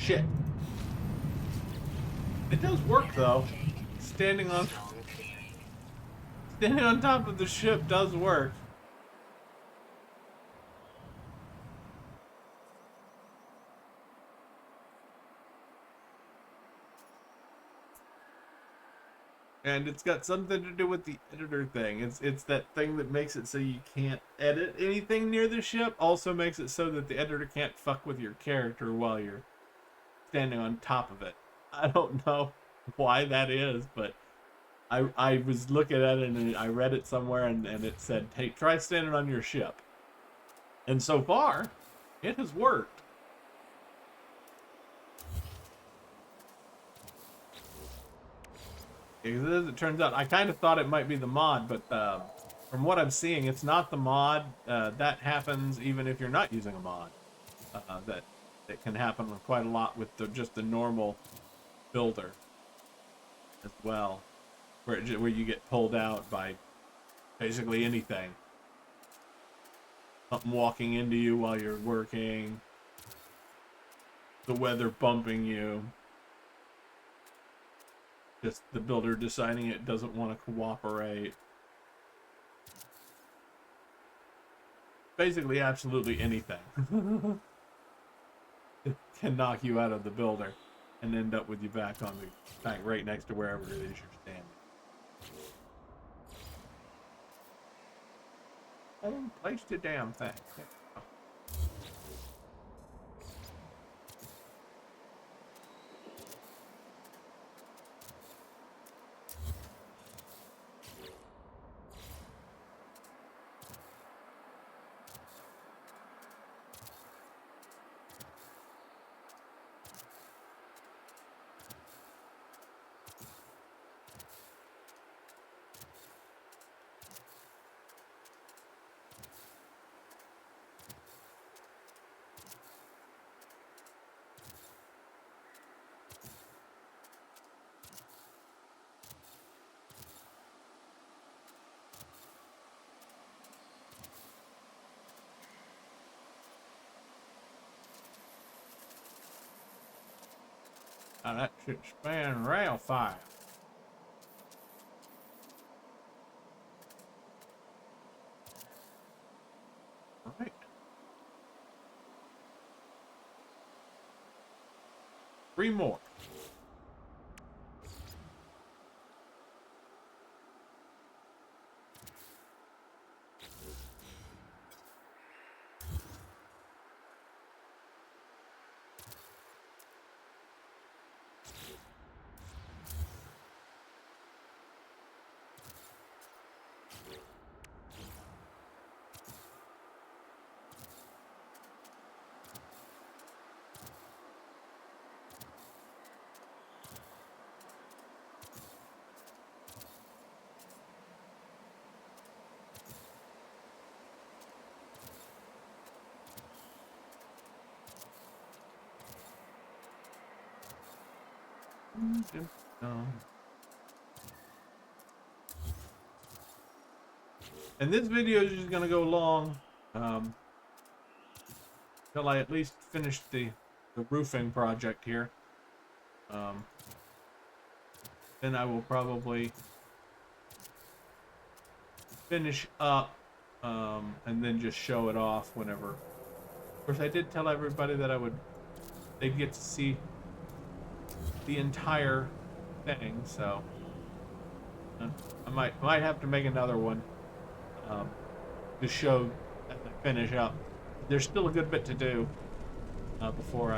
shit. It does work though. Standing on top of the ship does work. And it's got something to do with the editor thing. It's that thing that makes it so you can't edit anything near the ship. Also makes it so that the editor can't fuck with your character while you're standing on top of it. I don't know why that is, but I was looking at it and I read it somewhere and it said, hey, try standing on your ship. And so far, it has worked. As it turns out, I kind of thought it might be the mod, but from what I'm seeing, it's not the mod. That happens even if you're not using a mod. That can happen quite a lot with just the normal builder as well, where you get pulled out by basically anything. Something walking into you while you're working, the weather bumping you. Just the builder deciding it doesn't want to cooperate. Basically, absolutely anything. It can knock you out of the builder and end up with you back right next to wherever it is you're standing. Place the damn thing. Now that should span rail fire. Right. 3 more. And this video is just gonna go long till I at least finish the roofing project here. Then I will probably finish up and then just show it off whenever. Of course, I did tell everybody that they'd get to see the entire thing, so I might have to make another one to show as I finish up. There's still a good bit to do before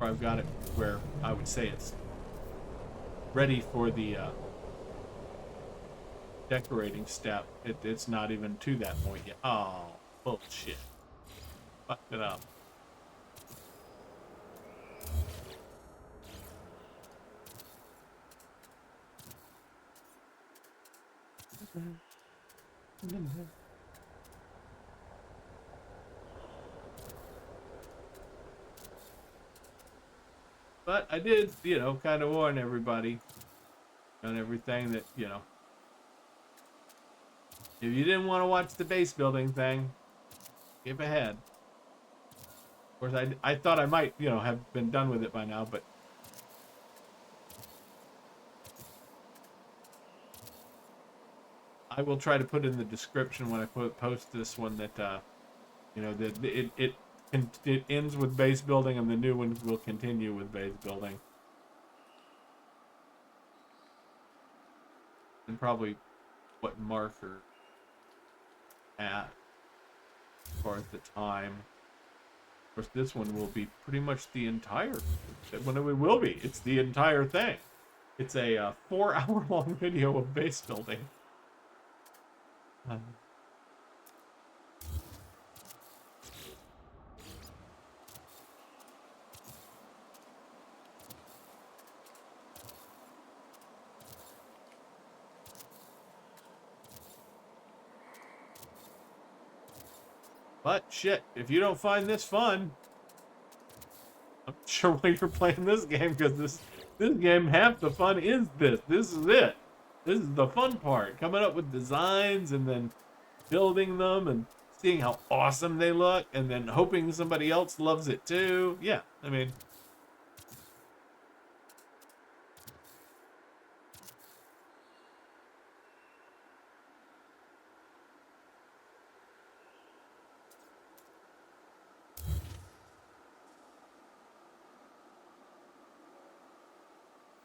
I've got it where I would say it's ready for the decorating step. It's not even to that point yet. Oh, bullshit. Fucked it up. But I did, kind of warn everybody on everything that, if you didn't want to watch the base building thing, skip ahead. Of Of course, I thought I might, have been done with it by now, but I will try to put in the description when I post this one that that it ends with base building and the new one will continue with base building. And probably what marker at as far as the time. Of course, this one will be pretty much the entire. When it will be, it's the entire thing. It's a 4-hour long video of base building. But shit, if you don't find this fun, I'm not sure why you're playing this game, because this game, half the fun is this. This is it. This is the fun part. Coming up with designs and then building them and seeing how awesome they look and then hoping somebody else loves it too. Yeah, I mean.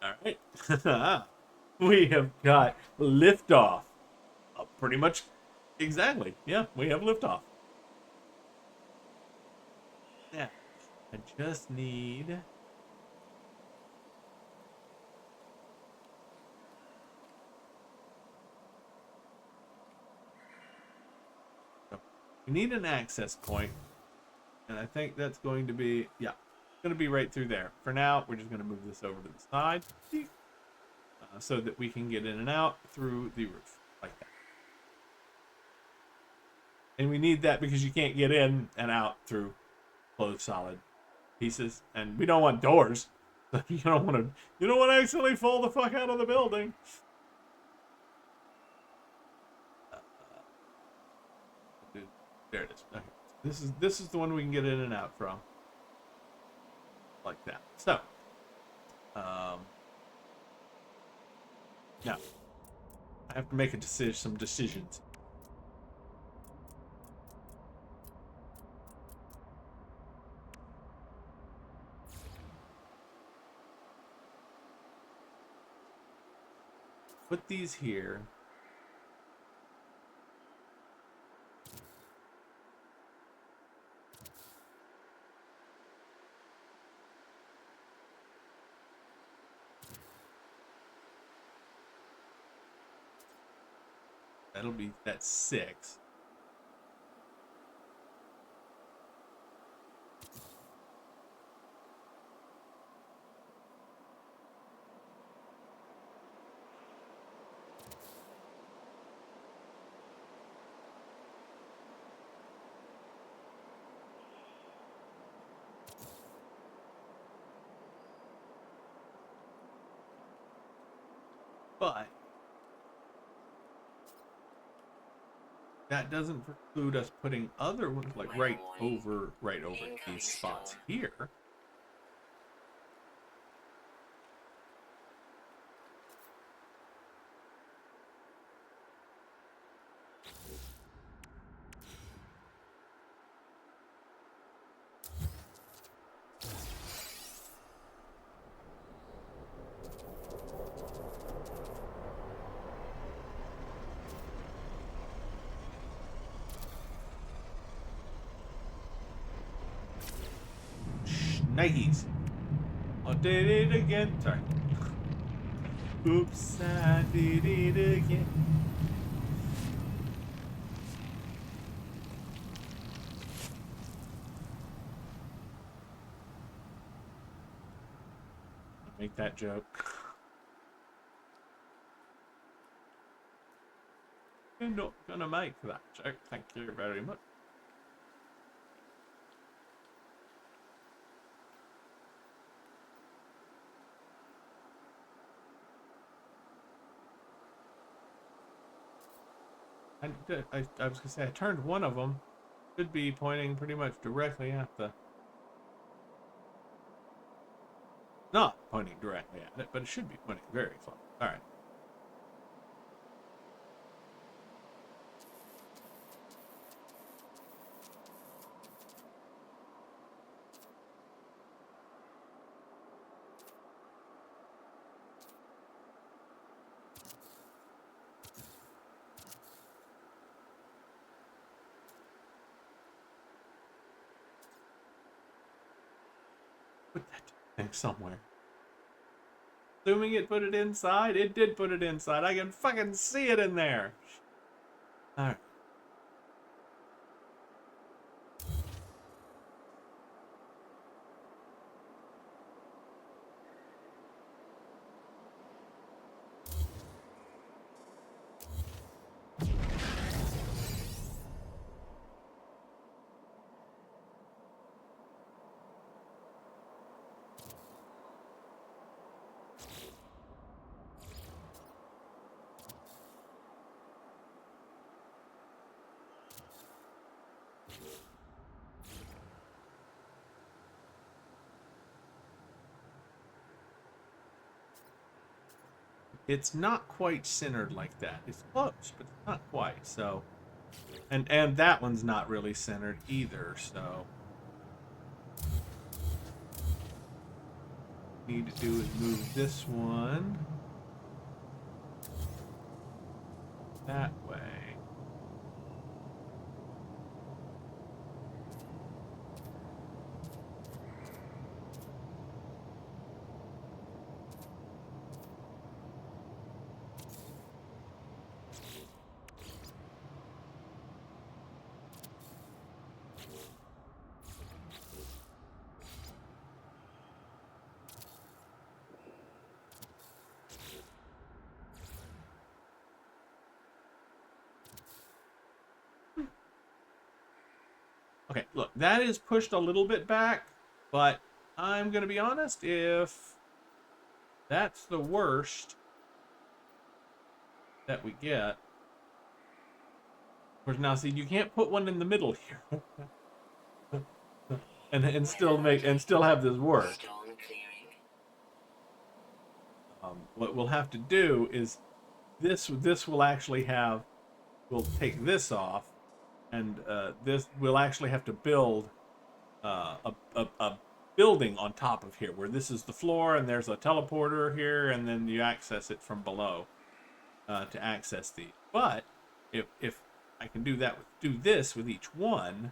All right. We have got liftoff. Pretty much exactly. Yeah, we have liftoff. Yeah. I just need. We need an access point, and I think that's going to be, yeah, it's going to be right through there. For now, we're just going to move this over to the side so that we can get in and out through the roof like that. And we need that because you can't get in and out through closed solid pieces, and we don't want doors. You don't want to accidentally fall the fuck out of the building. There it is. Okay. This is the one we can get in and out from, like that. So, now I have to make some decisions. Put these here. That's 6. But that doesn't preclude us putting other ones like right over these spots here. Nikes. I did it again. Sorry. Oops, I did it again. Make that joke. You're not gonna make that joke. Thank you very much. I was gonna say I turned one of them. Should be pointing pretty much directly at the pointing directly at it, but it should be pointing very close. All right. Put that thing somewhere. Assuming it put it inside, it did put it inside. I can fucking see it in there. All right. It's not quite centered like that. It's close, but it's not quite. So, and that one's not really centered either. So, what we need to do is move this one that way. Okay, look, that is pushed a little bit back, but I'm going to be honest, if that's the worst that we get. Of course, now see, you can't put one in the middle here. and still have this work. What we'll have to do is this will actually have, we'll take this off, and this we'll actually have to build a building on top of here, where this is the floor and there's a teleporter here, and then you access it from below to access these. But if I can do that, do this with each one.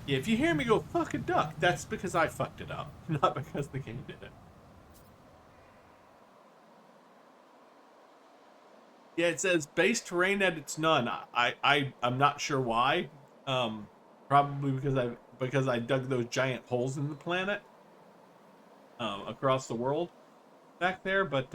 Yeah, if you hear me go fuck a duck, that's because I fucked it up, not because the game did it. Yeah, it says base terrain at its none. I'm not sure why. Probably because I dug those giant holes in the planet across the world back there, but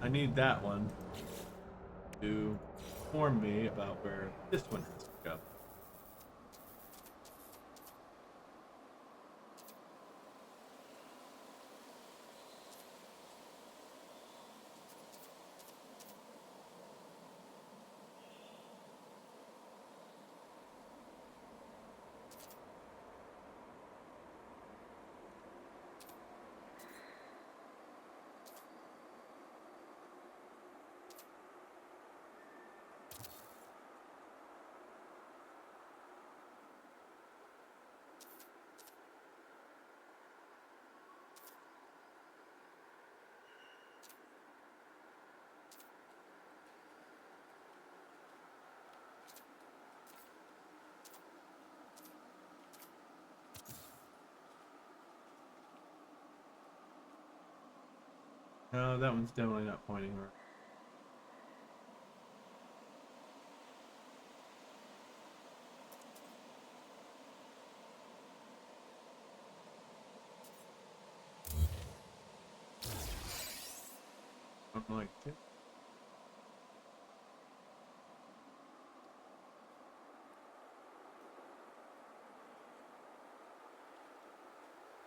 I need that one to inform me about where this one has to go. No, that one's definitely not pointing right. Something like that.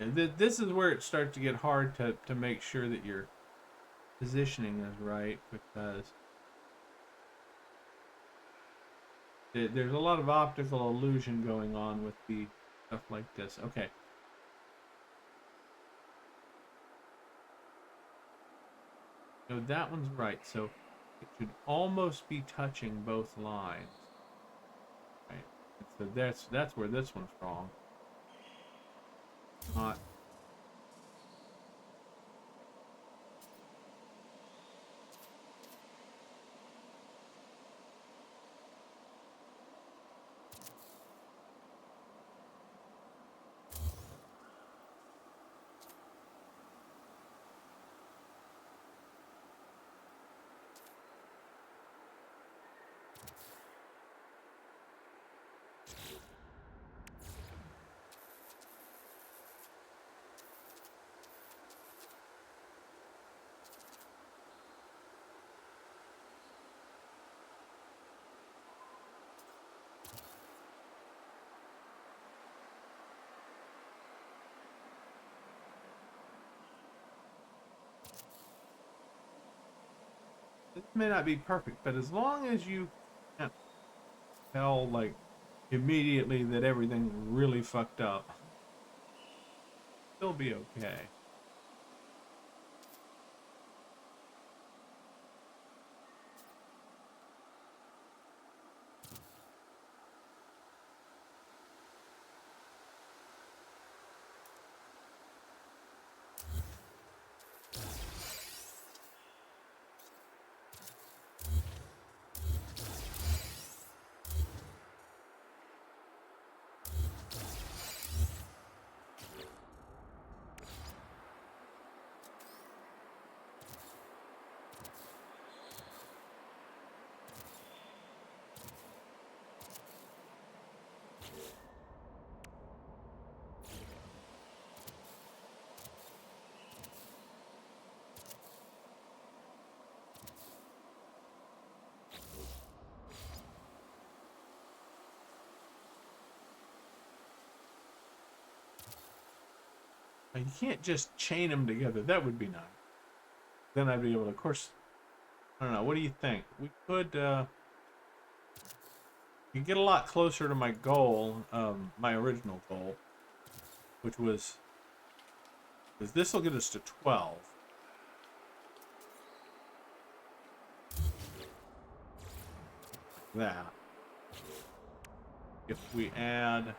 And this is where it starts to get hard to make sure that your positioning is right, because there's a lot of optical illusion going on with the stuff like this. Okay. No, that one's right. So it should almost be touching both lines. Right. So that's where this one's wrong. Not. This may not be perfect, but as long as you can't tell like immediately that everything really fucked up, it'll be okay. You can't just chain them together. That would be nice. Then I'd be able to, of course, I don't know. What do you think? We could get a lot closer to my goal, my original goal, which was, because this will get us to 12. That. If we add...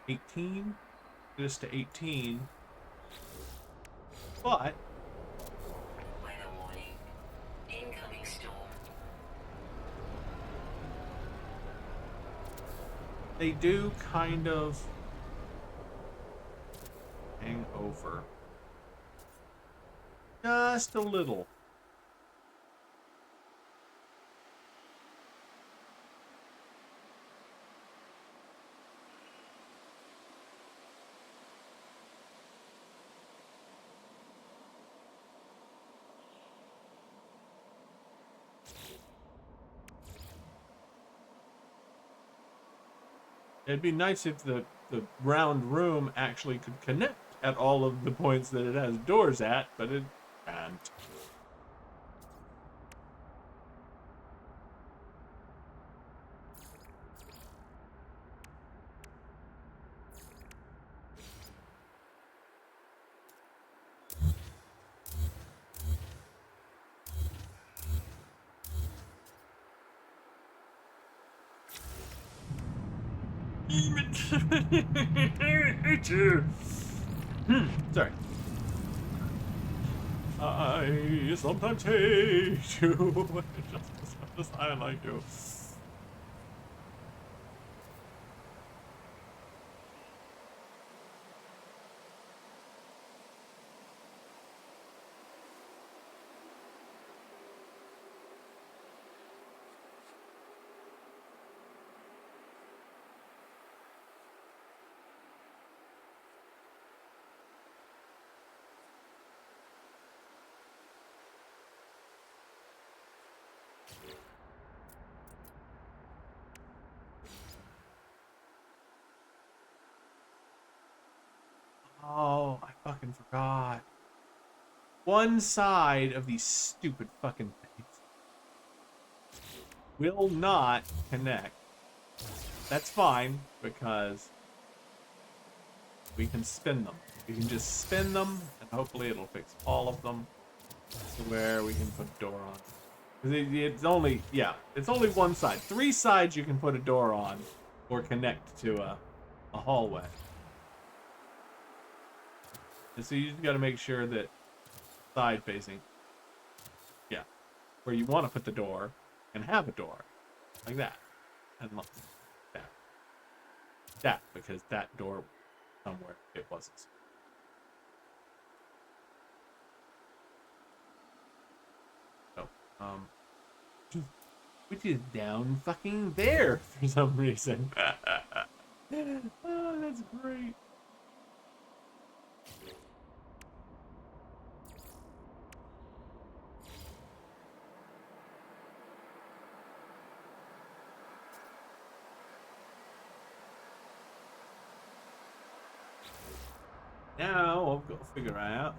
$18, get us to 18, but Weather warning. Incoming storm. they do kind of hang over. Just a little. It'd be nice if the round room actually could connect at all of the points that it has doors at, but it can't. Sorry. I sometimes hate you just as I like you. Oh, I fucking forgot. One side of these stupid fucking things will not connect. That's fine, because we can spin them. We can just spin them, and hopefully it'll fix all of them to where we can put a door on. It's only, yeah, it's only one side. 3 sides you can put a door on or connect to a hallway. And so you just got to make sure that side facing, yeah, where you want to put the door and have a door, like that, and look, that, because that door somewhere it wasn't. So, which is down fucking there for some reason. Oh, that's great. Now I've got to figure out.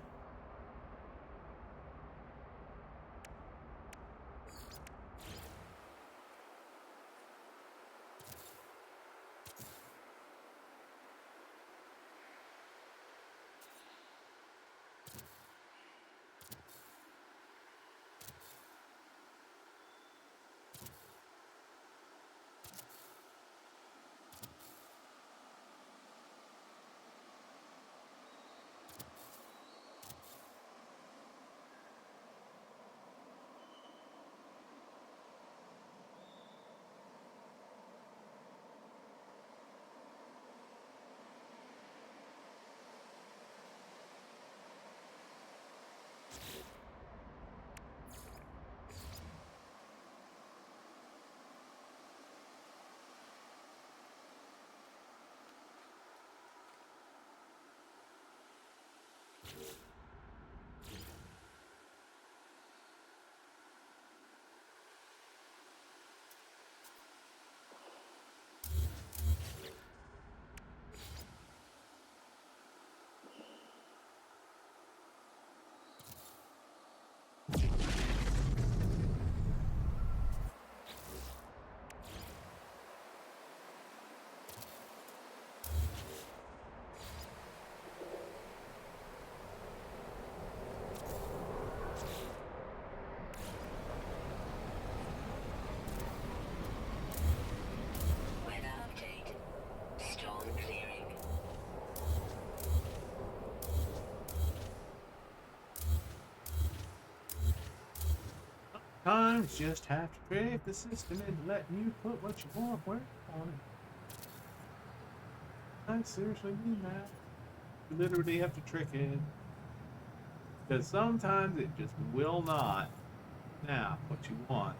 Weather update. Storm clearing. Sometimes you just have to trick the system into letting you put what you want where you want it. I seriously mean that. You literally have to trick it. Because sometimes it just will not snap what you want.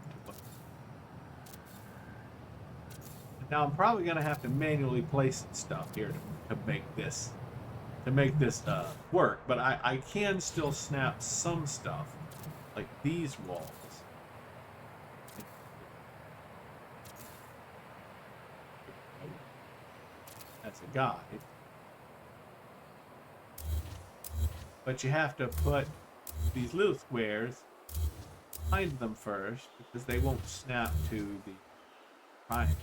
Now I'm probably gonna have to manually place some stuff here to make this work, but I can still snap some stuff, like these walls. That's a guide. But you have to put these little squares behind them first, because they won't snap to the triangle.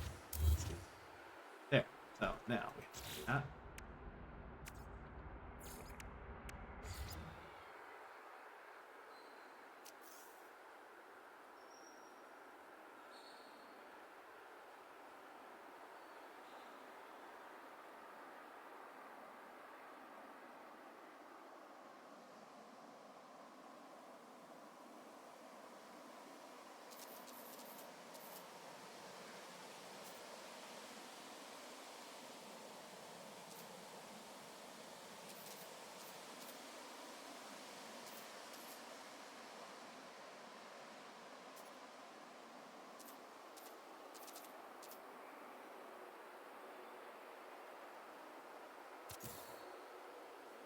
There. So now we have that.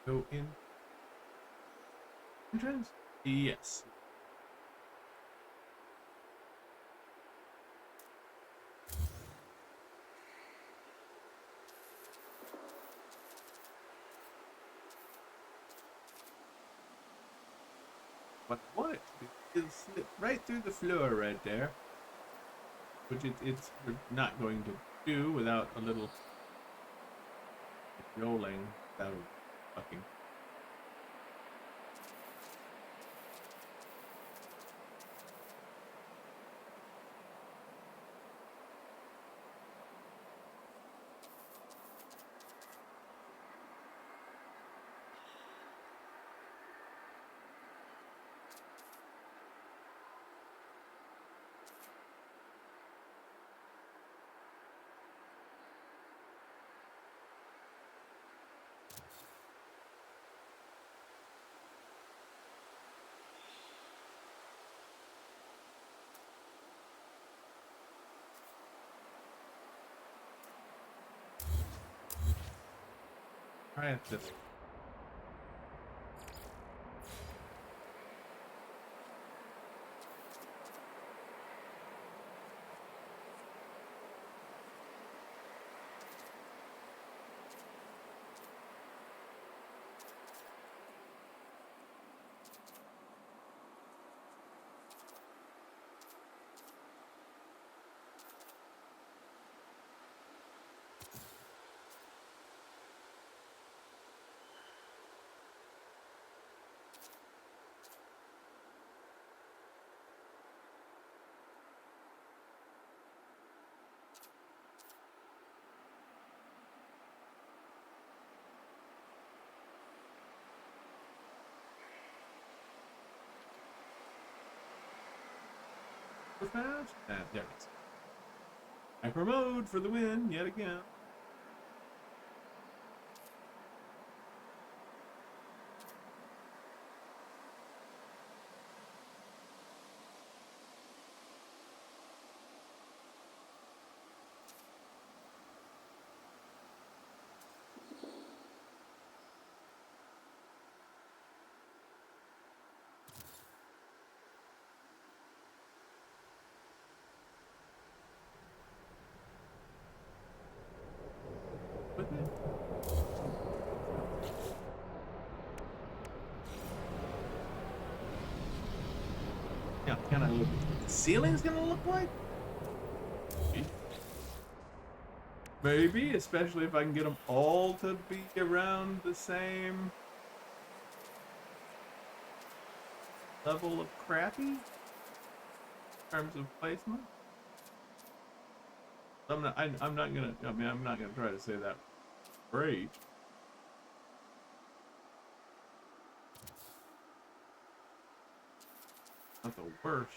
Go in. Entrance? Yes. what I want it to do is slip right through the floor right there, which it's not going to do without a little rolling. That would fucking. Try it this. Super fast. And there it is. Hyper mode for the win yet again. With it. Yeah, can I look at what the ceiling's gonna look like? Maybe, especially if I can get them all to be around the same level of crappy in terms of placement. I'm not gonna. I mean, I'm not gonna try to say that great. Not the worst.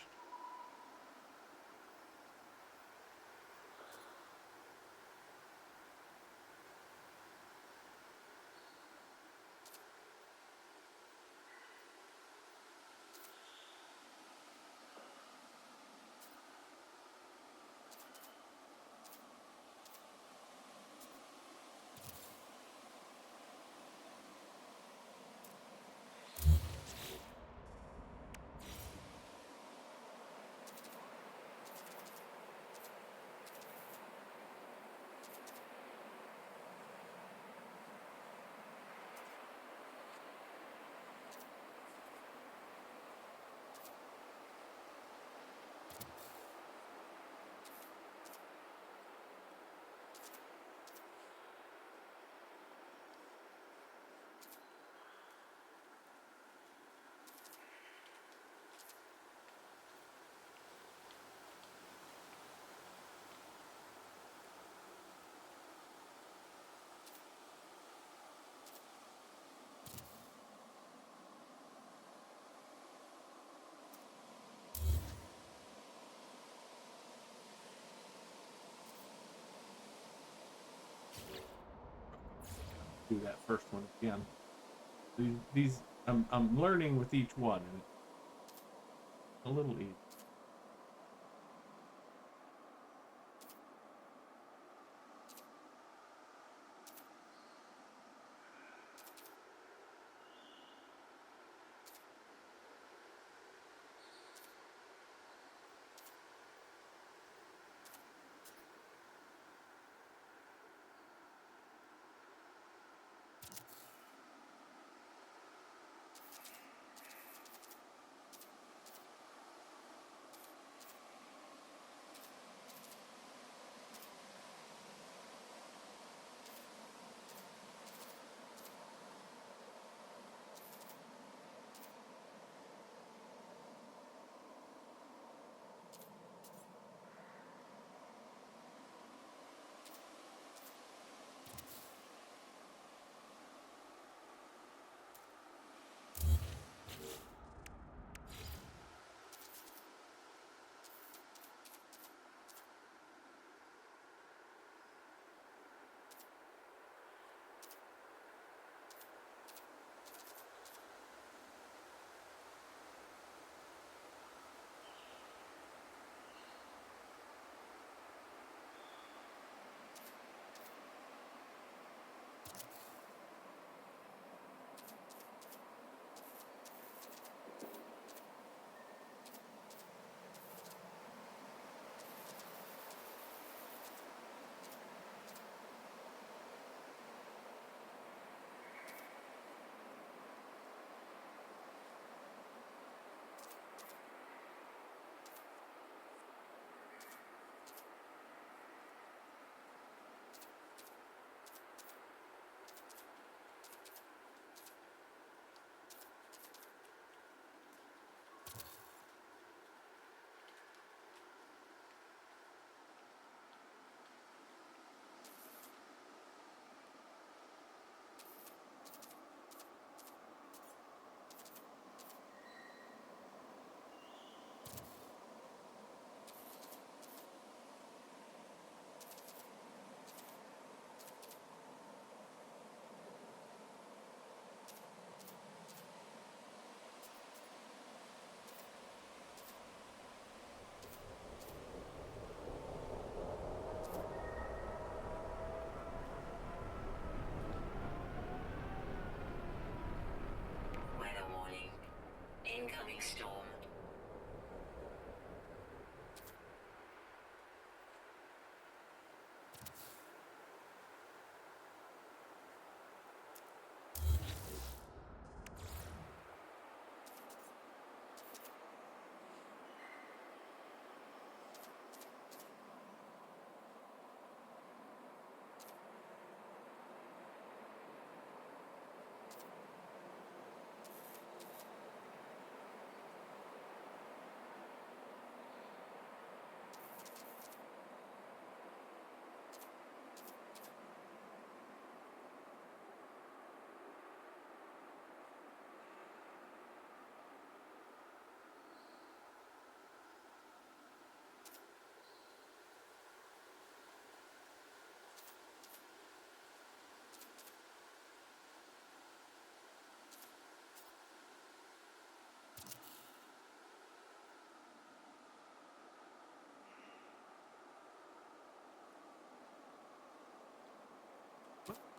Do that first one again. These I'm learning with each one, and it's a little easy.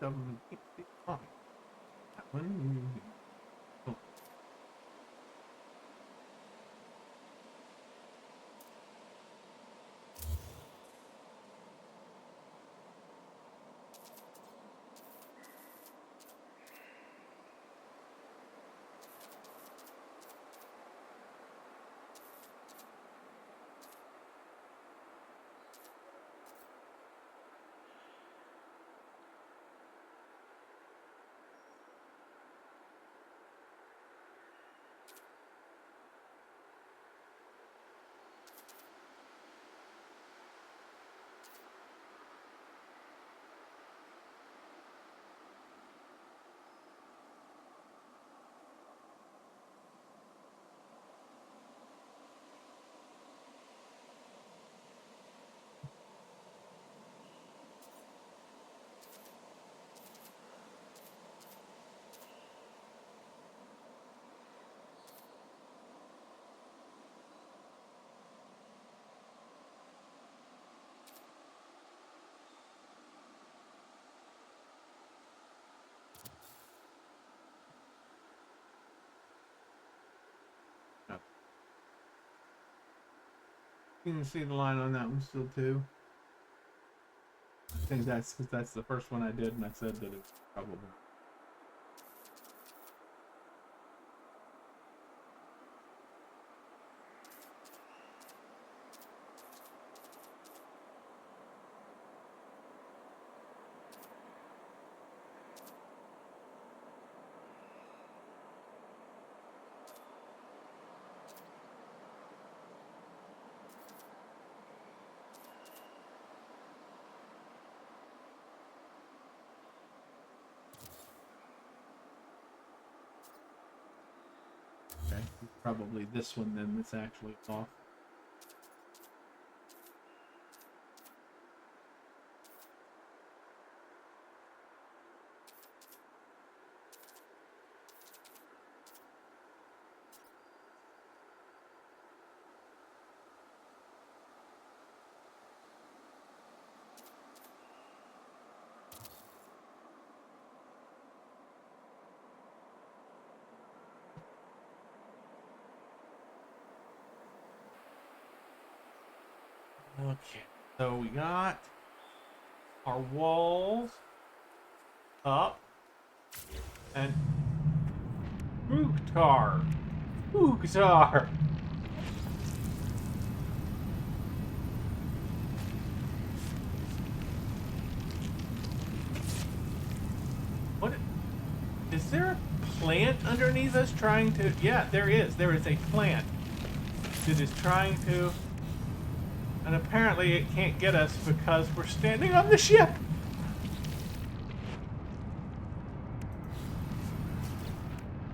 of them can't see fine. That one. Oh, no. You can see the line on that one still too. I think that's because that's the first one I did, and I said that it was probably. Okay, probably this one then that's actually off. Okay, so we got our walls up and Mukhtar. Mukhtar. What is there a plant underneath us trying to? Yeah, there is. There is a plant that is trying to, and apparently it can't get us because we're standing on the ship.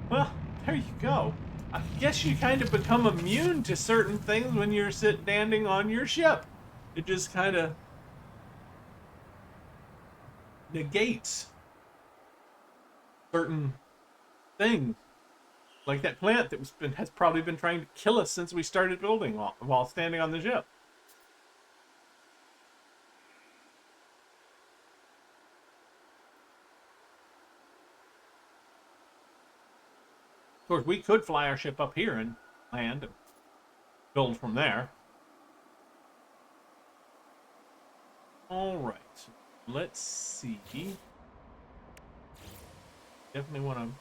Well, there you go. I guess you kind of become immune to certain things when you're standing on your ship. It just kind of negates certain things. Like that plant that has probably been trying to kill us since we started building while standing on the ship. Of course, we could fly our ship up here and land and build from there. All right, so let's see. Definitely want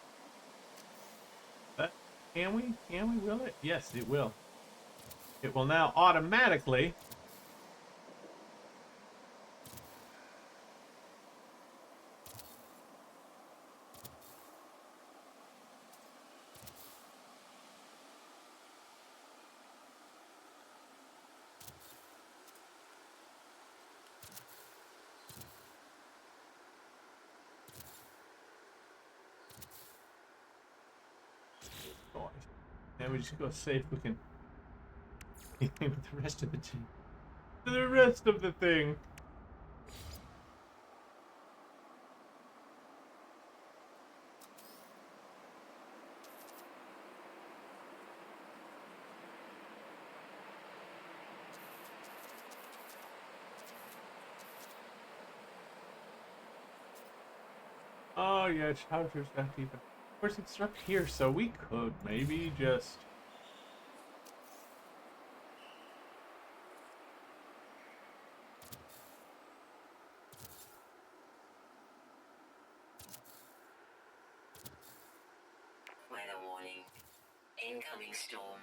to. Can we? Can we? Will it? Yes, it will. It will now automatically. And we just go see if we can with the rest of the team. The rest of the thing. Oh yeah, shelter's not even. Of course, it's up here, so we could maybe just. Weather warning. Incoming storm.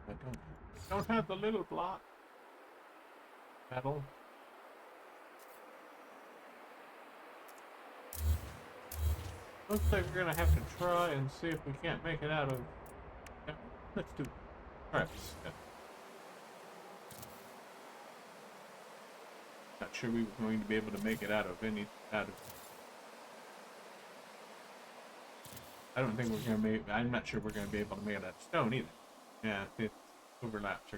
I don't have the little block metal. Looks like we're gonna have to try and see if we can't make it out of. Yeah, let's do it. All right. Yeah. Not sure we were going to be able to make it out of any out of. I don't think we're gonna make. I'm not sure we're gonna be able to make it out of stone either. Yeah, it overlaps.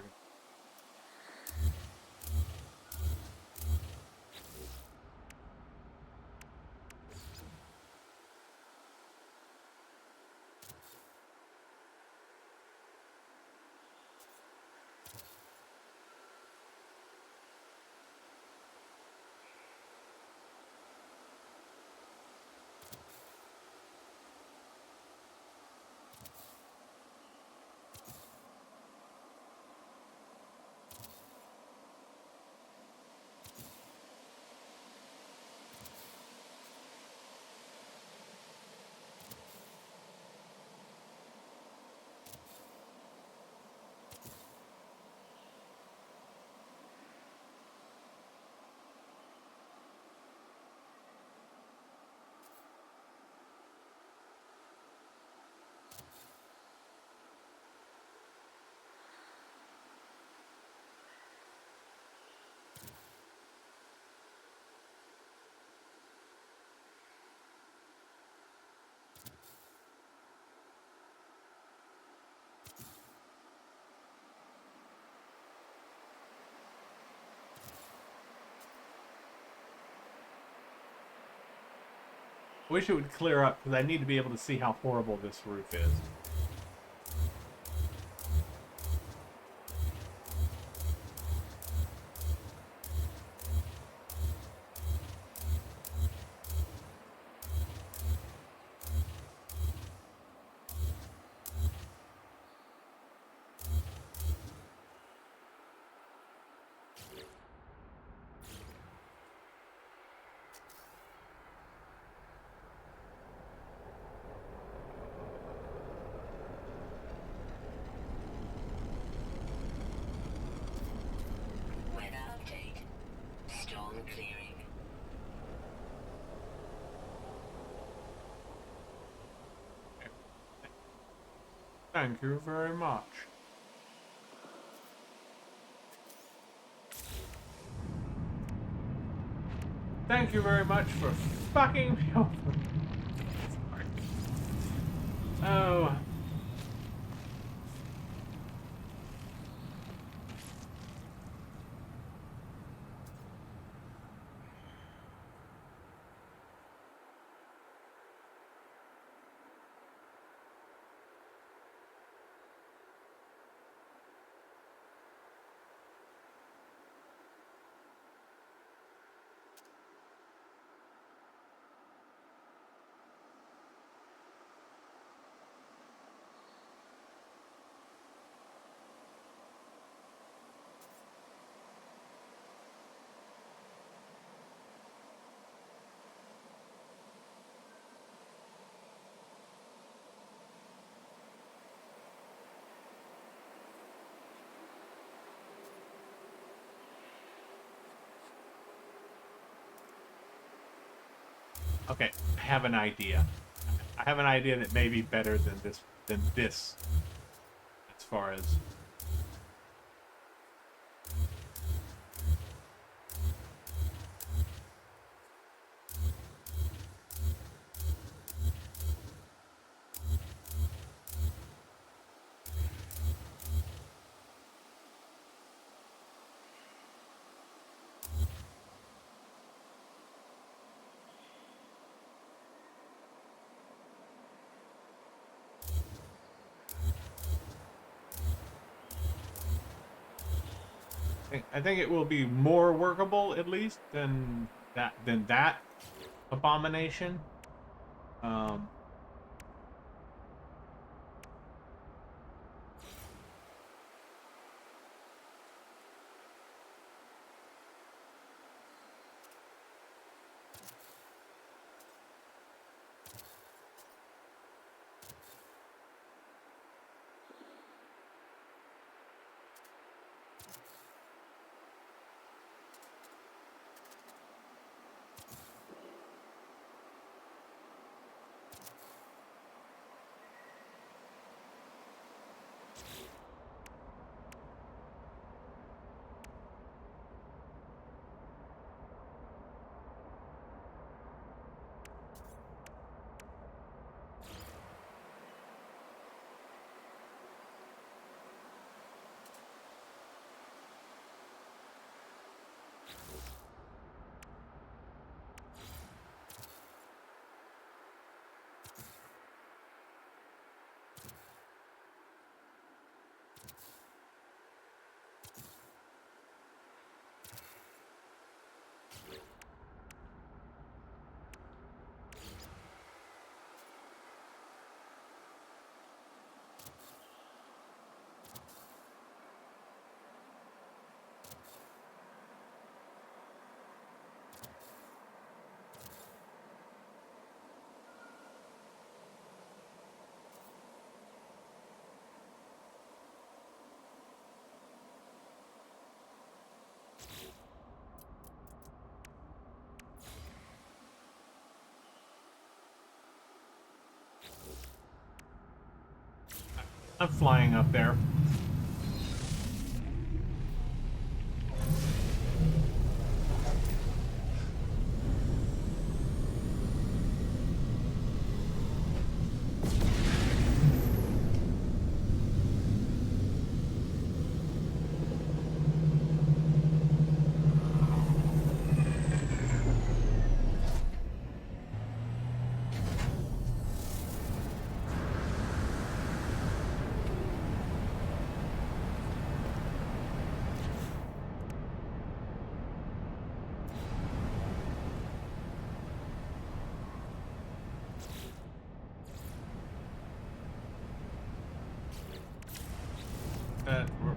I wish it would clear up because I need to be able to see how horrible this roof is. Thank you very much. Thank you very much for fucking me over. Sorry. Oh. Okay, I have an idea. I have an idea that may be better than this as far as I think it will be more workable at least than that abomination. Um, I'm flying up there.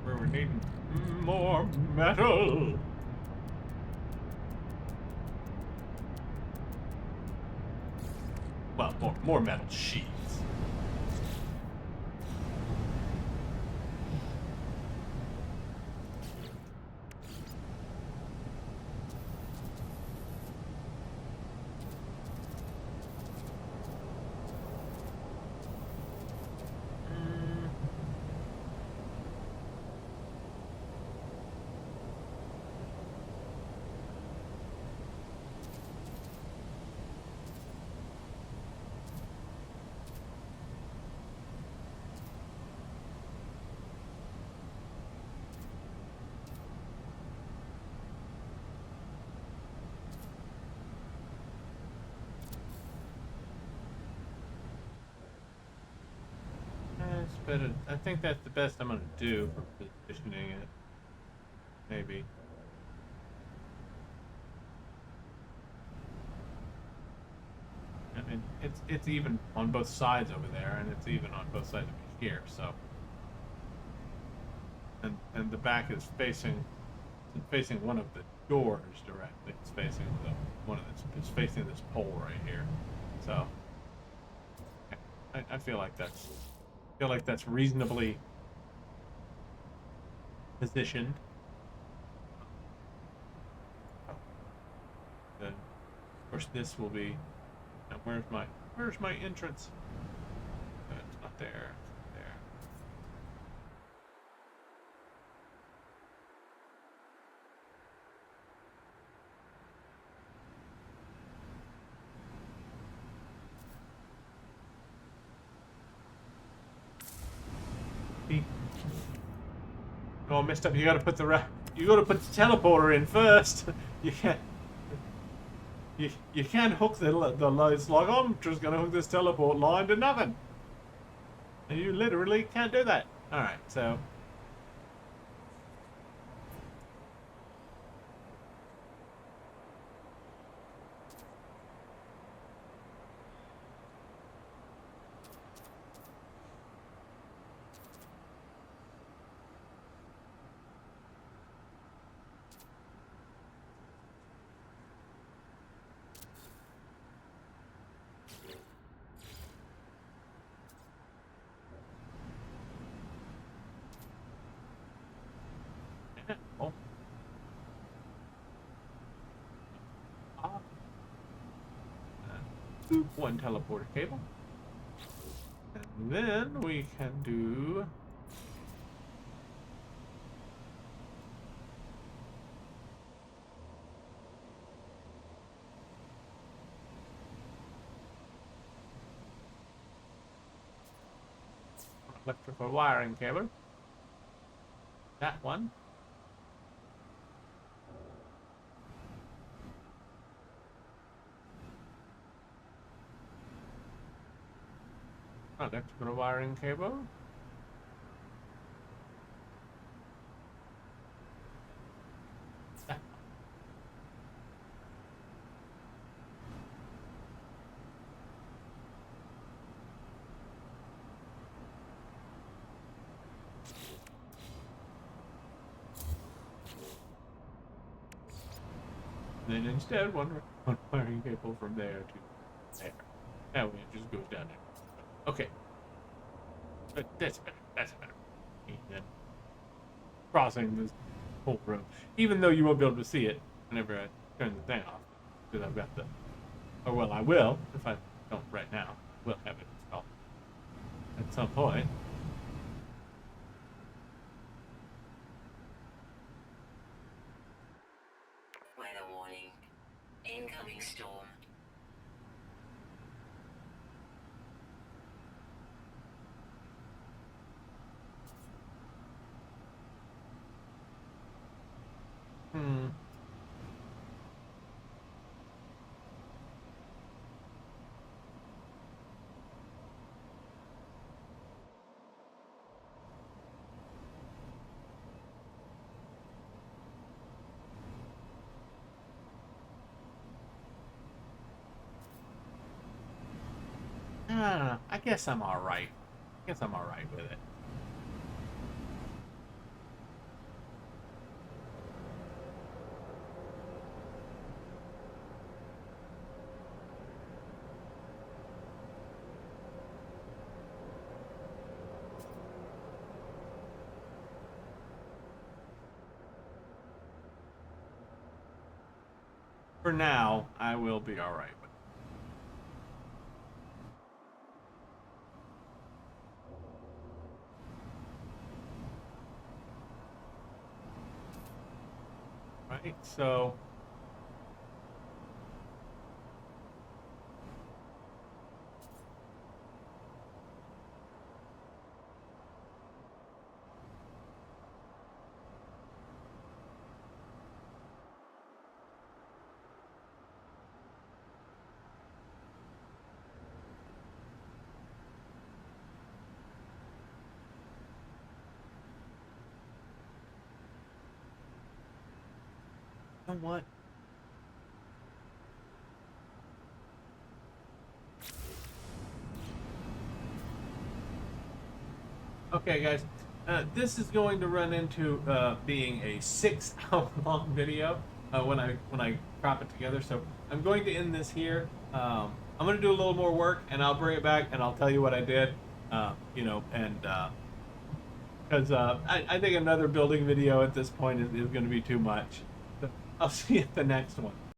We're needing more metal. Well, more metal sheets. I think that's the best I'm gonna do for positioning it. Maybe. I mean, it's even on both sides over there, and it's even on both sides of me here. So, and the back is facing one of the doors directly. It's facing it's facing this pole right here. So, I feel like that's reasonably positioned. Then, of course, this will be. Now, where's my entrance? It's not there. It's there. See? Oh, messed up. You got to put you got to put the teleporter in first. You can't. You can't hook the lights like I'm just gonna hook this teleport line to nothing. And you literally can't do that. All right, so. Oh. One teleporter cable. And then we can do. Electrical wiring cable. That one. Electrical wiring cable. That. Then instead, one wiring cable from there to there. That way it just goes down there. Okay. But that's better. That's better. And then crossing this whole room. Even though you won't be able to see it whenever I turn the thing off. Because I've got the. Or, well, I will. If I don't right now. We'll have it installed at some point. Weather warning. Incoming storm. Hmm. I don't know. I guess I'm alright. I guess I'm alright with it. For now, I will be alright with it. Right? So. know what? Okay, guys, this is going to run into being a 6 hour long video when I crop it together. So I'm going to end this here. I'm going to do a little more work, and I'll bring it back, and I'll tell you what I did. And because I think another building video at this point is going to be too much. So I'll see you at the next one.